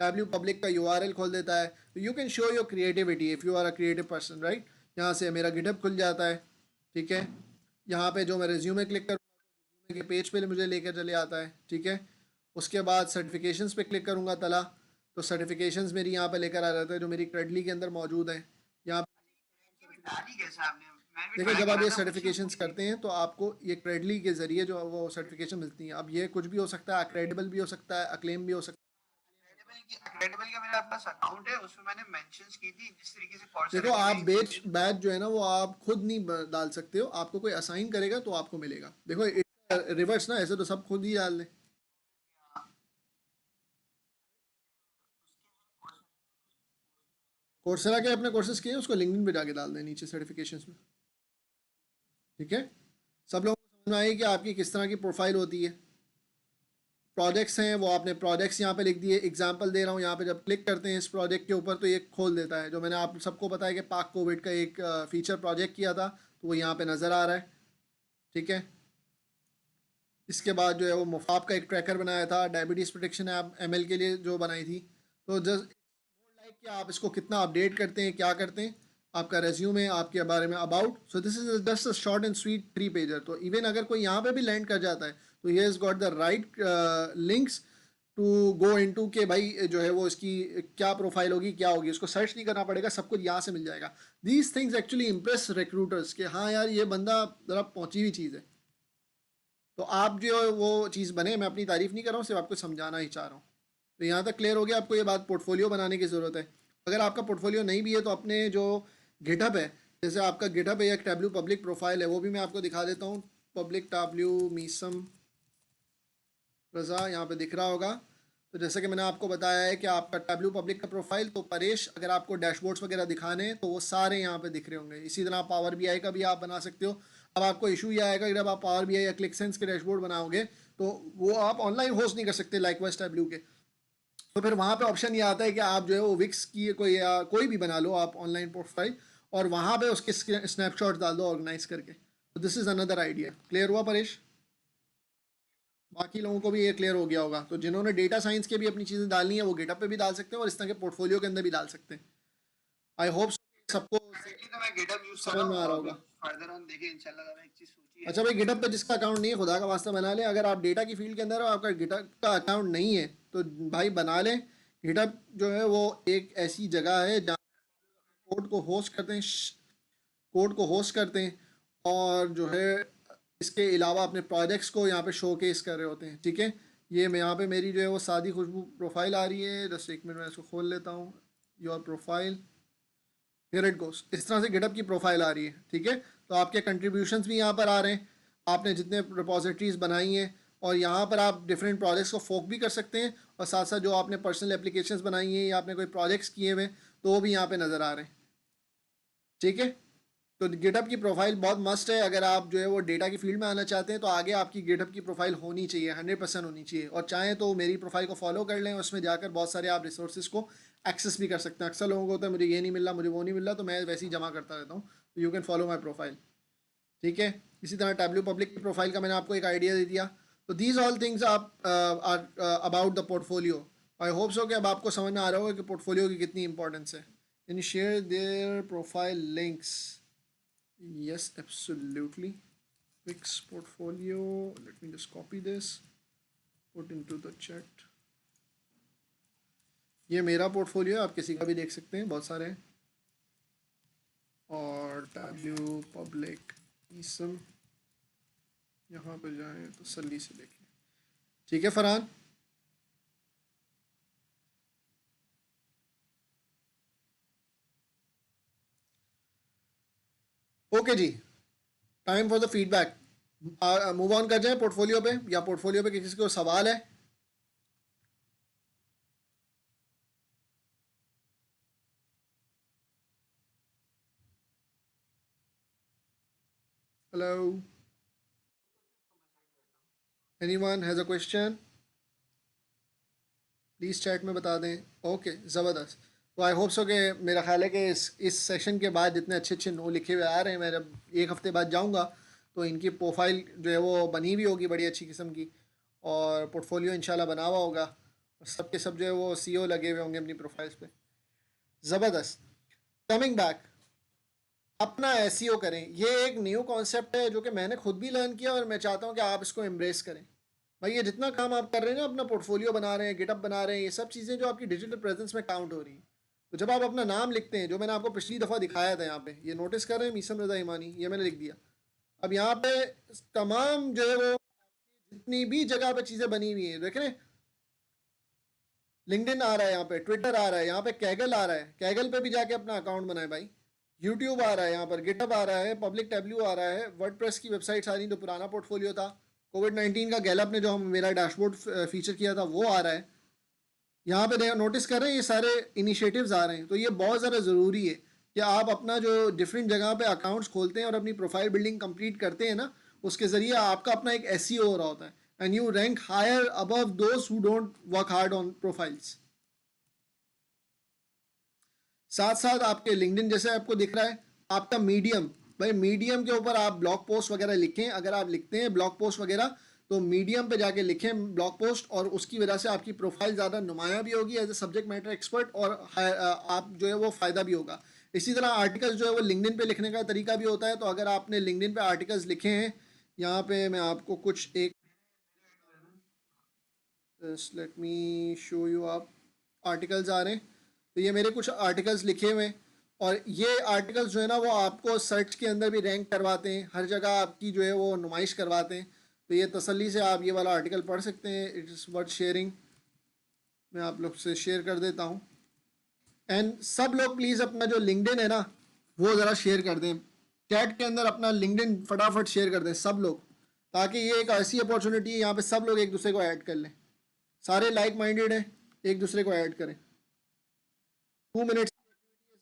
डब्ल्यू पब्लिक का यूआरएल खोल देता है। तो you can show your creativity if you are a creative person, right. यहाँ से मेरा गिटहब खुल जाता है, ठीक है। यहाँ पे जो मैं रिज्यूमे क्लिक करूँगा के पेज पे मुझे लेकर चले आता है, ठीक है। उसके बाद सर्टिफिकेशंस पे क्लिक करूँगा तला, तो सर्टिफिकेशंस मेरी यहाँ पे लेकर आ जाता है जो मेरी क्रेडली के अंदर मौजूद है। यहाँ ये भी डाली कैसे आपने? मैं भी देखिए, ट्राई जब कर आप रहा ये था, मुझे सर्टिफिकेशंस वही करते हैं तो आपको ये क्रेडली के ज़रिए जो वो सर्टिफिकेशन मिलती हैं। अब ये कुछ भी हो सकता है, क्रेडिबल भी हो सकता है, अक्लेम भी हो सकता क्रेडिबल का मेरे पास अकाउंट है, उसमें मैंने मेंशंस की थी जिस तरीके से है। देखो, कौरसेरा की आप मेरी बेच थी। बैच जो है ना वो आप खुद नहीं डाल सकते हो, आपको कोई असाइन करेगा तो आपको मिलेगा। देखो, रिवर्स ना, ऐसे तो सब खुद ही डाल दें। कोर्सेरा के अपने कोर्सेज किए हैं, उसको लिंक्डइन पे जाके डाल दें नीचे सर्टिफिकेशंस में, ठीक है। सब लोगों को समझ में आएगी कि आपकी किस तरह की प्रोफाइल होती है। प्रोजेक्ट्स हैं वो आपने प्रोजेक्ट्स यहाँ पे लिख दिए। एग्जांपल दे रहा हूँ, यहाँ पे जब क्लिक करते हैं इस प्रोजेक्ट के ऊपर तो ये खोल देता है। जो मैंने आप सबको बताया कि पाक कोविड का एक फीचर प्रोजेक्ट किया था, तो वो यहाँ पे नज़र आ रहा है, ठीक है। इसके बाद जो है वो मुफाब का एक ट्रैकर बनाया था, डायबिटीज़ प्रोटेक्शन ऐप एमएल के लिए जो बनाई थी। तो जस्ट लाइक कि आप इसको कितना अपडेट करते हैं, क्या करते हैं, आपका रेज्यूमे, आपके बारे में about. So this is just a short and sweet 3 pager. तो इवन अगर कोई यहाँ पे भी लैंड कर जाता है तो ये has got the right links to go into के भाई जो है वो इसकी क्या प्रोफाइल होगी, क्या होगी। उसको सर्च नहीं करना पड़ेगा, सब कुछ यहाँ से मिल जाएगा। These things actually impress recruiters कि हाँ यार, ये बंदा ज़रा पहुँची हुई चीज़ है। तो आप जो वो चीज़ बने, मैं अपनी तारीफ़ नहीं कर रहा हूँ, सिर्फ आपको समझाना ही चाह रहा हूँ। तो यहाँ तक क्लियर हो गया आपको ये बात, पोर्टफोलियो बनाने की ज़रूरत है। अगर आपका पोर्टफोलियो नहीं भी है तो अपने जो गिटहब है, जैसे आपका गिटहब है, एक टैब्लू पब्लिक प्रोफाइल है, वो भी मैं आपको दिखा देता हूँ। पब्लिक टैब्लू मीसम रज़ा यहाँ पे दिख रहा होगा। तो जैसे कि मैंने आपको बताया है कि आपका टैब्लू पब्लिक का प्रोफाइल, तो परेश अगर आपको डैशबोर्ड्स वगैरह दिखाने हैं तो वो सारे यहाँ पे दिख रहे होंगे। इसी तरह पावर बीआई का भी आप बना सकते हो। अब आपको इशू ये आएगा कि जब आप पावर बीआई या क्लिक सेंस के डैशबोर्ड बनाओगे तो वो आप ऑनलाइन होस्ट नहीं कर सकते लाइकवाइज टैब्लू के। तो फिर वहाँ पे ऑप्शन ये आता है कि आप जो है वो विक्स की कोई या कोई भी बना लो आप ऑनलाइन प्रोफाइल, और वहाँ पे उसके स्नैपशॉट डाल दो ऑर्गेनाइज करके। तो this is another idea. Clear हुआ परेश? बाकी लोगों को भी ये क्लियर हो गया होगा। तो जिन्होंने डेटा साइंस के भी अपनी चीज़ें डालनी है वो गिटअप पे भी डाल सकते हैं और इस तरह के पोर्टफोलियो के अंदर भी डाल सकते हैं। आई होप सबको करंटली तो मैं गिटहब यूज कर समझ रहा में हूँ, आ रहा और होगा। फर्दर ऑन देखें इंशाल्लाह। मैंने एक चीज सोची है। अच्छा भाई, गिटअप पे जिसका अकाउंट नहीं है, खुदा का वास्ता बना लें। अगर आप डेटा की फील्ड के अंदर हो, आपका गिटअप का अकाउंट नहीं है तो भाई बना लें। गिटअप जो है वो एक ऐसी जगह है जहाँ कोड को होस्ट करते हैं, कोड को होस्ट करते हैं, और जो है इसके अलावा अपने प्रोजेक्ट्स को यहाँ पे शोकेस कर रहे होते हैं, ठीक है। ये मैं यहाँ पे मेरी जो है वो सादी खुशबू प्रोफाइल आ रही है। जस्ट एक मिनट, मैं इसको खोल लेता हूँ। Your profile, here it goes. इस तरह से गिटअप की प्रोफाइल आ रही है, ठीक है। तो आपके कंट्रीब्यूशंस भी यहाँ पर आ रहे हैं, आपने जितने रिपोजिटरीज बनाई हैं, और यहाँ पर आप डिफरेंट प्रोजेक्ट्स को फोक भी कर सकते हैं, और साथ साथ जो आपने पर्सनल एप्लीकेशंस बनाई हैं या आपने कोई प्रोजेक्ट्स किए हुए तो वो भी यहाँ पे नज़र आ रहे हैं, ठीक है। तो गिटहब की प्रोफाइल बहुत मस्ट है। अगर आप जो है वो डेटा की फील्ड में आना चाहते हैं तो आगे आपकी गिटहब की प्रोफाइल होनी चाहिए, 100% होनी चाहिए। और चाहें तो मेरी प्रोफाइल को फॉलो कर लें, उसमें जाकर बहुत सारे आप रिसोर्सेज को एक्सेस भी कर सकते हैं। अक्सर लोगों को होता है मुझे ये नहीं मिल रहा, मुझे वो नहीं मिल रहा, तो मैं वैसे ही जमा करता रहता हूँ। तो you can follow my profile, ठीक है। इसी तरह टैब्लू पब्लिक की प्रोफाइल का मैंने आपको एक आइडिया दे दिया। तो दीज ऑल थिंग्स आप are about the portfolio. I hope so कि अब आपको समझ में आ रहा होगा कि पोर्टफोलियो की कितनी इंपॉर्टेंस है। Can you share their profile links? Yes absolutely. Wix portfolio, let me just copy this, put into the chat। ये मेरा पोर्टफोलियो है, आप किसी का भी देख सकते हैं, बहुत सारे हैं। और W पब्लिक ईसम, यहाँ पे जाएं तो तसल्ली से देखें। ठीक है फरहान, ओके जी, time for the feedback. Move on कर जाएं पोर्टफोलियो पे, या पोर्टफोलियो पे किसी को सवाल है? Hello, anyone has a question? Please chat में बता दें। ओके, ज़बरदस्त। तो आई होप सो कि मेरा ख्याल है कि इस सेशन के बाद जितने अच्छे अच्छे नो लिखे हुए आ रहे हैं, मैं जब एक हफ़्ते बाद जाऊंगा तो इनकी प्रोफाइल जो है वो बनी हुई होगी बड़ी अच्छी किस्म की, और पोर्टफोलियो इंशाल्लाह बना हुआ होगा, और सब के सब जो है वो सीओ लगे हुए होंगे अपनी प्रोफाइल्स पे। ज़बरदस्त। कमिंग बैक, अपना एसईओ करें, ये एक न्यू कॉन्सेप्ट है जो कि मैंने खुद भी लर्न किया, और मैं चाहता हूँ कि आप इसको एम्ब्रेस करें। भाई ये जितना काम आप कर रहे हैं ना, अपना पोर्टफोलियो बना रहे हैं, गिटअप बना रहे हैं, ये सब चीज़ें जो आपकी डिजिटल प्रेजेंस में काउंट हो रही हैं। तो जब आप अपना नाम लिखते हैं, जो मैंने आपको पिछली दफ़ा दिखाया था यहाँ पे, ये नोटिस कर रहे हैं, मीसम रज़ा ईमानी, ये मैंने लिख दिया। अब यहाँ पे तमाम जो है वो जितनी भी जगह पे चीज़ें बनी हुई हैं, देख रहे हैं, लिंक्डइन आ रहा है, यहाँ पे ट्विटर आ रहा है, यहाँ पे कैगल आ रहा है, कैगल पे भी जाके अपना अकाउंट बनाए भाई। यूट्यूब आ रहा है, यहाँ पर गिटअप आ रहा है, पब्लिक टैब्ल्यू आ रहा है, वर्डप्रेस की वेबसाइट आ रही, जो पुराना पोर्टफोलियो था, कोविड-19 का गैलअप ने जो हम मेरा डैशबोर्ड फीचर किया था वो आ रहा है। यहाँ पे नोटिस कर रहे हैं ये सारे इनिशिएटिव्स आ रहे हैं। तो ये बहुत ज़्यादा ज़रूरी है कि आप अपना जो डिफरेंट जगह पे अकाउंट्स खोलते हैं और अपनी प्रोफाइल बिल्डिंग कंप्लीट करते हैं ना, उसके ज़रिए आपका अपना एक एसईओ हो रहा होता है, and you rank higher above those who don't work hard on profiles. साथ साथ आपके लिंक्डइन जैसे आपको दिख रहा है, आपका मीडियम, भाई मीडियम के ऊपर आप ब्लॉग पोस्ट वगैरह लिखें, अगर आप लिखते हैं ब्लॉग पोस्ट वगैरह तो मीडियम पे जाके लिखें ब्लॉग पोस्ट, और उसकी वजह से आपकी प्रोफाइल ज़्यादा नुमाया भी होगी as a subject matter expert, और आप जो है वो फ़ायदा भी होगा। इसी तरह आर्टिकल्स जो है वो लिंक्डइन पे लिखने का तरीका भी होता है। तो अगर आपने लिंक्डइन पे आर्टिकल्स लिखे हैं, यहाँ पे मैं आपको कुछ एक, लेट मी शो यू आप, आर्टिकल्स आ रहे हैं, तो ये मेरे कुछ आर्टिकल्स लिखे हुए हैं, और ये आर्टिकल्स जो है ना वो आपको सर्च के अंदर भी रैंक करवाते हैं, हर जगह आपकी जो है वो नुमाइश करवाते हैं। तो ये तसल्ली से आप ये वाला आर्टिकल पढ़ सकते हैं, इट इज़ वर्थ शेयरिंग। मैं आप लोग से शेयर कर देता हूँ, एंड सब लोग प्लीज़ अपना जो लिंक्डइन है ना वो ज़रा शेयर कर दें, चैट के अंदर अपना लिंक्डइन फटाफट शेयर कर दें सब लोग, ताकि ये एक ऐसी अपॉर्चुनिटी है यहाँ पे सब लोग एक दूसरे को ऐड कर लें। सारे लाइक माइंडेड हैं, एक दूसरे को ऐड करें। 2 मिनट्स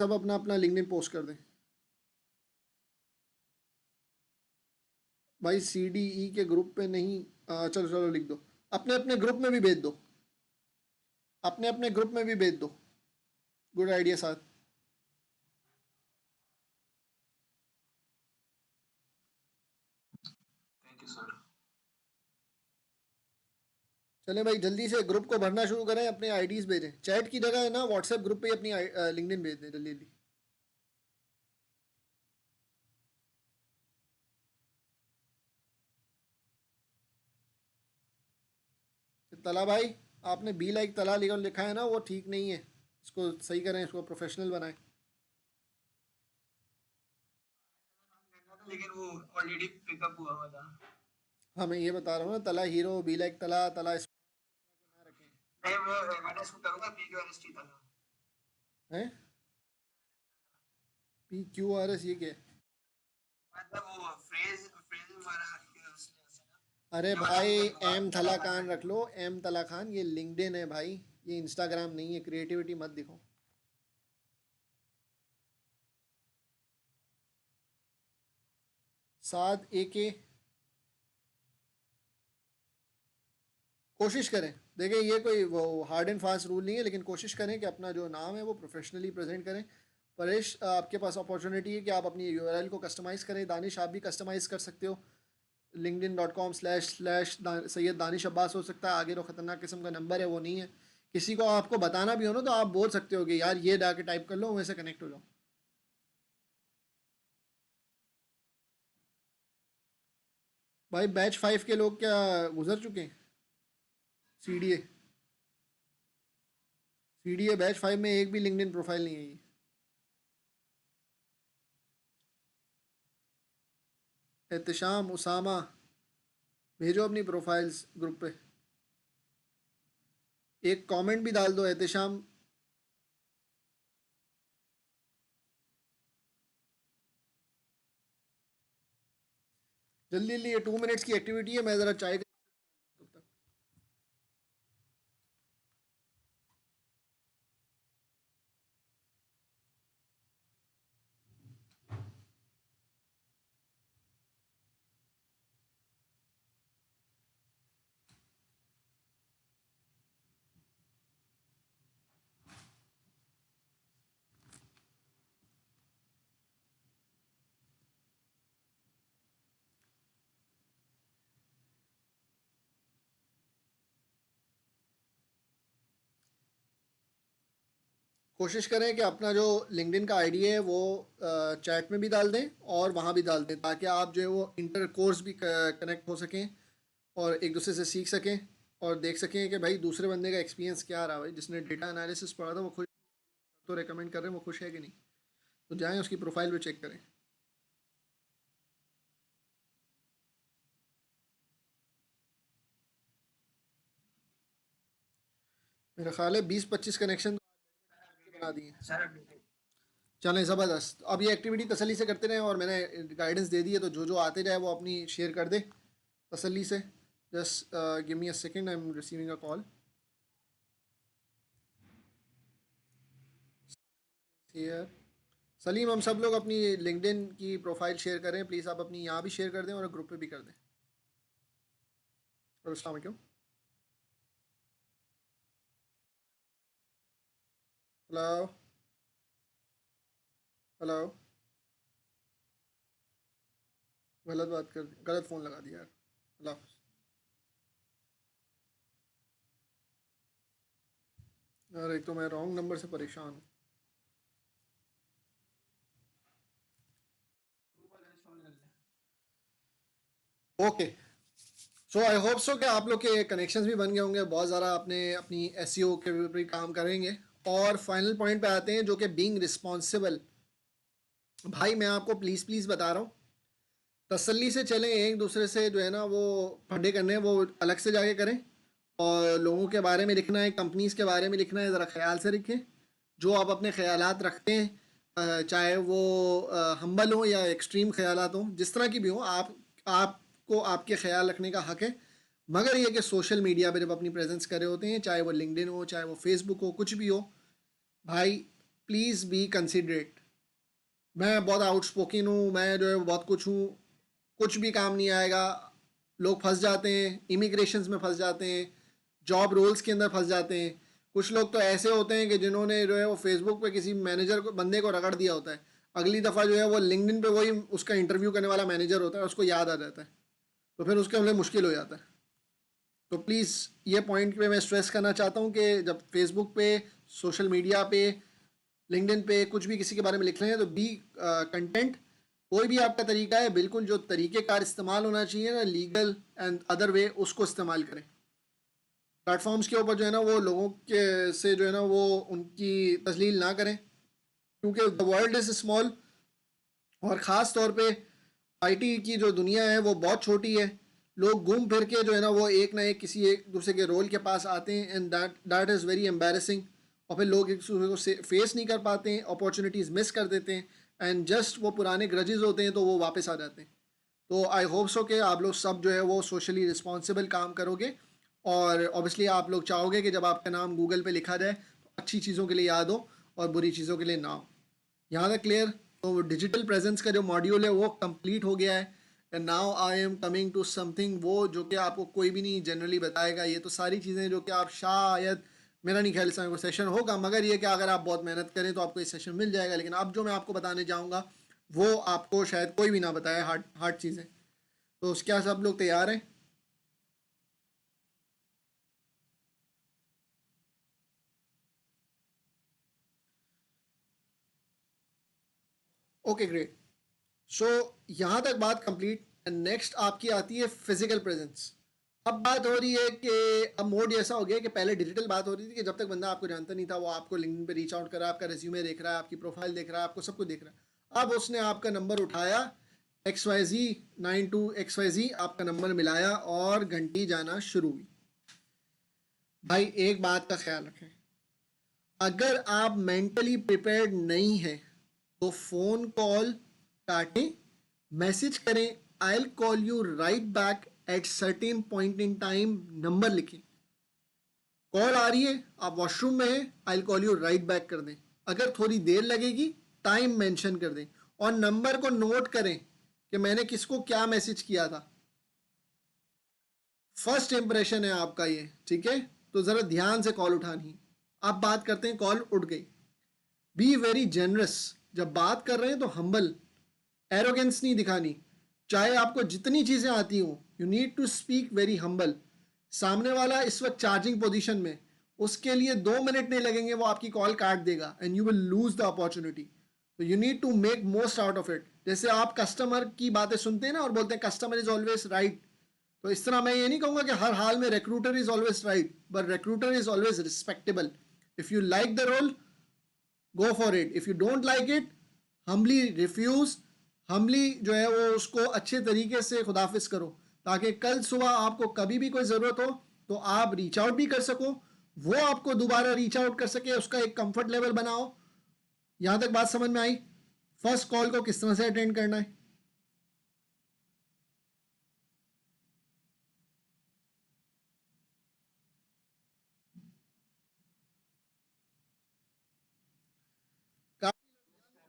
सब अपना अपना लिंक्डइन पोस्ट कर दें भाई। CDE के ग्रुप पे नहीं, चलो चलो लिख दो, अपने अपने ग्रुप में भी भेज दो, अपने अपने ग्रुप में भी भेज दो। गुड आइडिया साथ। Thank you sir. चलें भाई, जल्दी से ग्रुप को भरना शुरू करें, अपने आईडीज़ भेजें, चैट की जगह है ना व्हाट्सएप ग्रुप पे ही अपनी लिंक्डइन भेज दें जल्दी जल्दी। तला भाई, आपने बी लाइक तला लिखा है ना, वो ठीक नहीं है, इसको सही करें, इसको प्रोफेशनल बनाएं। लेकिन वो ऑलरेडी पिकअप हुआ हुआ था। हाँ मैं ये बता रहा हूँ ना, तला हीरो, बी लाइक तला, तला ना रखें। नहीं मैंने इसको करूँगा PQRST था। हैं PQRS ये क्या है? मतलब वो फ्रेज हमारा उसने ऐसे ना, अरे ये वाला भाई, मुझे दोबारा एम चला थला था खान रख मैंने। लो, एम तला खान, ये लिंक्डइन है भाई, ये इंस्टाग्राम नहीं है, क्रिएटिविटी मत दिखाओ। 7 AK, कोशिश करें, देखिए ये कोई वो हार्ड एंड फास्ट रूल नहीं है, लेकिन कोशिश करें कि अपना जो नाम है वो प्रोफेशनली प्रेजेंट करें। परेश, आपके पास अपॉर्चुनिटी है कि आप अपनी URL को कस्टमाइज़ करें, दानिश आप भी कस्टमाइज़ कर सकते हो। linkedin.com//सैयद दानिश अब्बास हो सकता है, आगे जो ख़तरनाक किस्म का नंबर है वो नहीं है। किसी को आपको बताना भी हो ना तो आप बोल सकते हो कि यार ये जाके टाइप कर लो, वैसे कनेक्ट हो जाओ। भाई बैच 5 के लोग क्या गुजर चुके हैं? सीडीए सीडीए बैच 5 में एक भी लिंक्डइन प्रोफाइल नहीं है ये। एहतशाम, उसामा, भेजो अपनी प्रोफाइल्स ग्रुप पे। एक कमेंट भी डाल दो एहतशाम। जल्दी जल्दी, ये 2 मिनट्स की एक्टिविटी है, मैं ज़रा चाय का तब तक। कोशिश करें कि अपना जो लिंक्डइन का आईडी है वो चैट में भी डाल दें और वहाँ भी डाल दें, ताकि आप जो है वो इंटर कोर्स भी कनेक्ट हो सकें और एक दूसरे से सीख सकें और देख सकें कि भाई दूसरे बंदे का एक्सपीरियंस क्या रहा। भाई जिसने डेटा एनालिसिस पढ़ा था वो खुश तो रेकमेंड कर रहे हैं, वो खुश है कि नहीं? तो जाएं उसकी प्रोफाइल पे चेक करें। मेरा ख्याल है 20-25 कनेक्शन तो बना दिए। सर चलें ज़बरदस्त। अब ये एक्टिविटी तसल्ली से करते रहें और मैंने गाइडेंस दे दी है, तो जो जो आते जाए वो अपनी शेयर कर दे तसल्ली से। Just give me a second, I am receiving a call here. Salim, हम सब लोग अपनी लिंक्डइन की प्रोफाइल शेयर करें प्लीज़। आप अपनी यहाँ भी शेयर कर दें और ग्रुप पे भी कर दें। और अस्सलाम वालेकुम। Hello hello. गलत बात कर दी, गलत फ़ोन लगा दिया यार। अल्लाह हाफ़िज़। यार एक तो मैं रॉन्ग नंबर से परेशान हूँ। ओके, सो आई होप सो कि आप लोग के कनेक्शंस भी बन गए होंगे, बहुत ज़्यादा अपने अपनी एसईओ के भी काम करेंगे। और फाइनल पॉइंट पे आते हैं जो कि बीइंग रिस्पॉन्सिबल। भाई मैं आपको प्लीज़ प्लीज़ बता रहा हूँ, तसल्ली से चलें, एक दूसरे से जो है ना वो फंडे करने हैं वो अलग से जाके करें। और लोगों के बारे में लिखना है, कंपनीज़ के बारे में लिखना है, ज़रा ख्याल से लिखें। जो आप अपने ख्यालात रखते हैं, चाहे वो हम्बल हो या एक्सट्रीम ख्यालात हों, जिस तरह की भी हो, आपको आपके ख्याल रखने का हक है। मगर ये कि सोशल मीडिया पर जब अपनी प्रेजेंस कर रहे होते हैं, चाहे वो लिंक्डइन हो, चाहे वो फेसबुक हो, कुछ भी हो, भाई प्लीज़ बी कंसिडरेट। मैं बहुत आउटस्पोकन हूँ, मैं जो है बहुत कुछ हूँ, कुछ भी काम नहीं आएगा। लोग फंस जाते हैं, इमिग्रेशंस में फंस जाते हैं, जॉब रोल्स के अंदर फंस जाते हैं। कुछ लोग तो ऐसे होते हैं कि जिन्होंने जो है वो फेसबुक पे किसी मैनेजर को, बंदे को रगड़ दिया होता है, अगली दफ़ा जो है वो लिंक्डइन पे वही उसका इंटरव्यू करने वाला मैनेजर होता है, उसको याद आ जाता है, तो फिर उसके लिए मुश्किल हो जाता है। तो प्लीज़ ये पॉइंट पे मैं स्ट्रेस करना चाहता हूँ कि जब फेसबुक पे, सोशल मीडिया पे, लिंक्डइन पे कुछ भी किसी के बारे में लिख रहे हैं तो बी कंटेंट। कोई भी आपका तरीका है, बिल्कुल जो तरीक़ेकार इस्तेमाल होना चाहिए ना, लीगल एंड अदर वे, उसको इस्तेमाल करें। प्लेटफॉर्म्स के ऊपर जो है ना वो लोगों के से जो है ना वो उनकी तजलील ना करें, क्योंकि द वर्ल्ड इज़ स्मॉल। और ख़ास तौर पे आईटी की जो दुनिया है वो बहुत छोटी है। लोग घूम फिर के जो है ना वो एक ना एक किसी एक दूसरे के रोल के पास आते हैं, and that is very embarrassing. और फिर लोग एक दूसरे को फेस नहीं कर पाते हैं, अपॉर्चुनिटीज़ मिस कर देते हैं, एंड जस्ट वो पुराने ग्रजेस होते हैं तो वो वापस आ जाते हैं। तो आई होप सो कि आप लोग सब जो है वो सोशली रिस्पॉन्सिबल काम करोगे। और ऑब्वियसली आप लोग चाहोगे कि जब आपका नाम गूगल पे लिखा जाए तो अच्छी चीज़ों के लिए याद हो और बुरी चीज़ों के लिए ना हो। यहाँ तक क्लियर? तो डिजिटल प्रेजेंस का जो मॉड्यूल है वो कंप्लीट हो गया है, and now I am coming to something वो जो कि आपको कोई भी नहीं जनरली बताएगा। ये तो सारी चीज़ें जो कि आप शायद, मेरा नहीं ख्याल इसमें कोई सेशन होगा, मगर ये कि अगर आप बहुत मेहनत करें तो आपको ये सेशन मिल जाएगा। लेकिन अब जो मैं आपको बताने जाऊँगा वो आपको शायद कोई भी ना बताए, हार्ड हार्ड चीज़ें। तो क्या सब लोग तैयार हैं? Okay great. सो यहाँ तक बात कंप्लीट। नेक्स्ट आपकी आती है फिजिकल प्रेजेंस। अब बात हो रही है कि अब मोड ऐसा हो गया कि पहले डिजिटल बात हो रही थी कि जब तक बंदा आपको जानता नहीं था वो आपको लिंक्डइन पे रीच आउट कर रहा है, आपका रेज्यूमे देख रहा है, आपकी प्रोफाइल देख रहा है, आपको सब कुछ देख रहा है। अब उसने आपका नंबर उठाया, XYZ92 XYZ आपका नंबर मिलाया और घंटी जाना शुरू हुई। भाई एक बात का ख्याल रखें, अगर आप मेंटली प्रिपेयर्ड नहीं हैं तो फ़ोन कॉल काटें, मैसेज करें, I will call you right back at certain point in time, number लिखें। कॉल आ रही है, आप वॉशरूम में हैं, I will call you right back कर दें। अगर थोड़ी देर लगेगी टाइम मेंशन कर दें और नंबर को नोट करें कि मैंने किसको क्या मैसेज किया था। फर्स्ट इंप्रेशन है आपका ये, ठीक है? तो ज़रा ध्यान से कॉल उठानी। अब बात करते हैं, कॉल उठ गई। Be very generous. जब बात कर रहे हैं तो हम्बल, एरोगेंस नहीं दिखानी। चाहे आपको जितनी चीज़ें आती हों, you need to speak very humble. सामने वाला इस वक्त चार्जिंग पोजीशन में, उसके लिए 2 मिनट नहीं लगेंगे, वो आपकी कॉल काट देगा and you will lose the opportunity. तो you need to make most out of it. जैसे आप कस्टमर की बातें सुनते हैं ना और बोलते हैं कस्टमर इज ऑलवेज राइट, तो इस तरह मैं ये नहीं कहूँगा कि हर हाल में recruiter is always right, but recruiter is always respectable. If you like the role, go for it. If you don't like it, humbly refuse, humbly जो है वो उसको अच्छे तरीके से खुदाफिज करो, ताकि कल सुबह आपको कभी भी कोई ज़रूरत हो तो आप रीच आउट भी कर सको, वो आपको दोबारा रीच आउट कर सके, उसका एक कंफर्ट लेवल बनाओ। यहाँ तक बात समझ में आई? फर्स्ट कॉल को किस तरह से अटेंड करना है।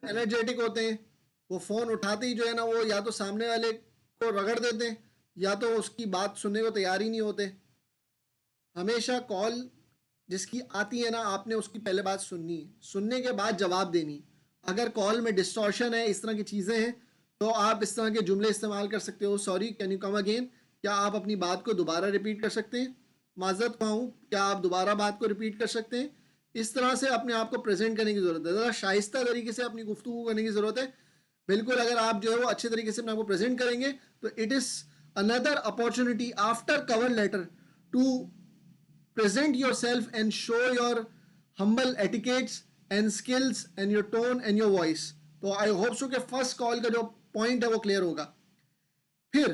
एनर्जेटिक होते हैं, वो फ़ोन उठाते ही जो है ना वो या तो सामने वाले को रगड़ देते हैं या तो उसकी बात सुनने को तैयार ही नहीं होते। हमेशा कॉल जिसकी आती है ना, आपने उसकी पहले बात सुननी है, सुनने के बाद जवाब देनी। अगर कॉल में डिस्टॉर्शन है, इस तरह की चीज़ें हैं, तो आप इस तरह के जुमले इस्तेमाल कर सकते हो। Sorry, can you come again? क्या आप अपनी बात को दोबारा रिपीट कर सकते हैं? माजरत पाऊँ, क्या आप दोबारा बात को रिपीट कर सकते हैं? इस तरह से अपने आप को प्रेजेंट करने की ज़रूरत है, ज़रा शाइस्ता तरीके से अपनी गुफ्तगू करने की ज़रूरत है। बिल्कुल, अगर आप जो है वो अच्छे तरीके से अपने आप को प्रेजेंट करेंगे तो it is another opportunity after cover letter to present yourself and show your humble etiquettes and skills and your tone and your voice. तो आई होप सो कि फर्स्ट कॉल का जो पॉइंट है वो क्लियर होगा। फिर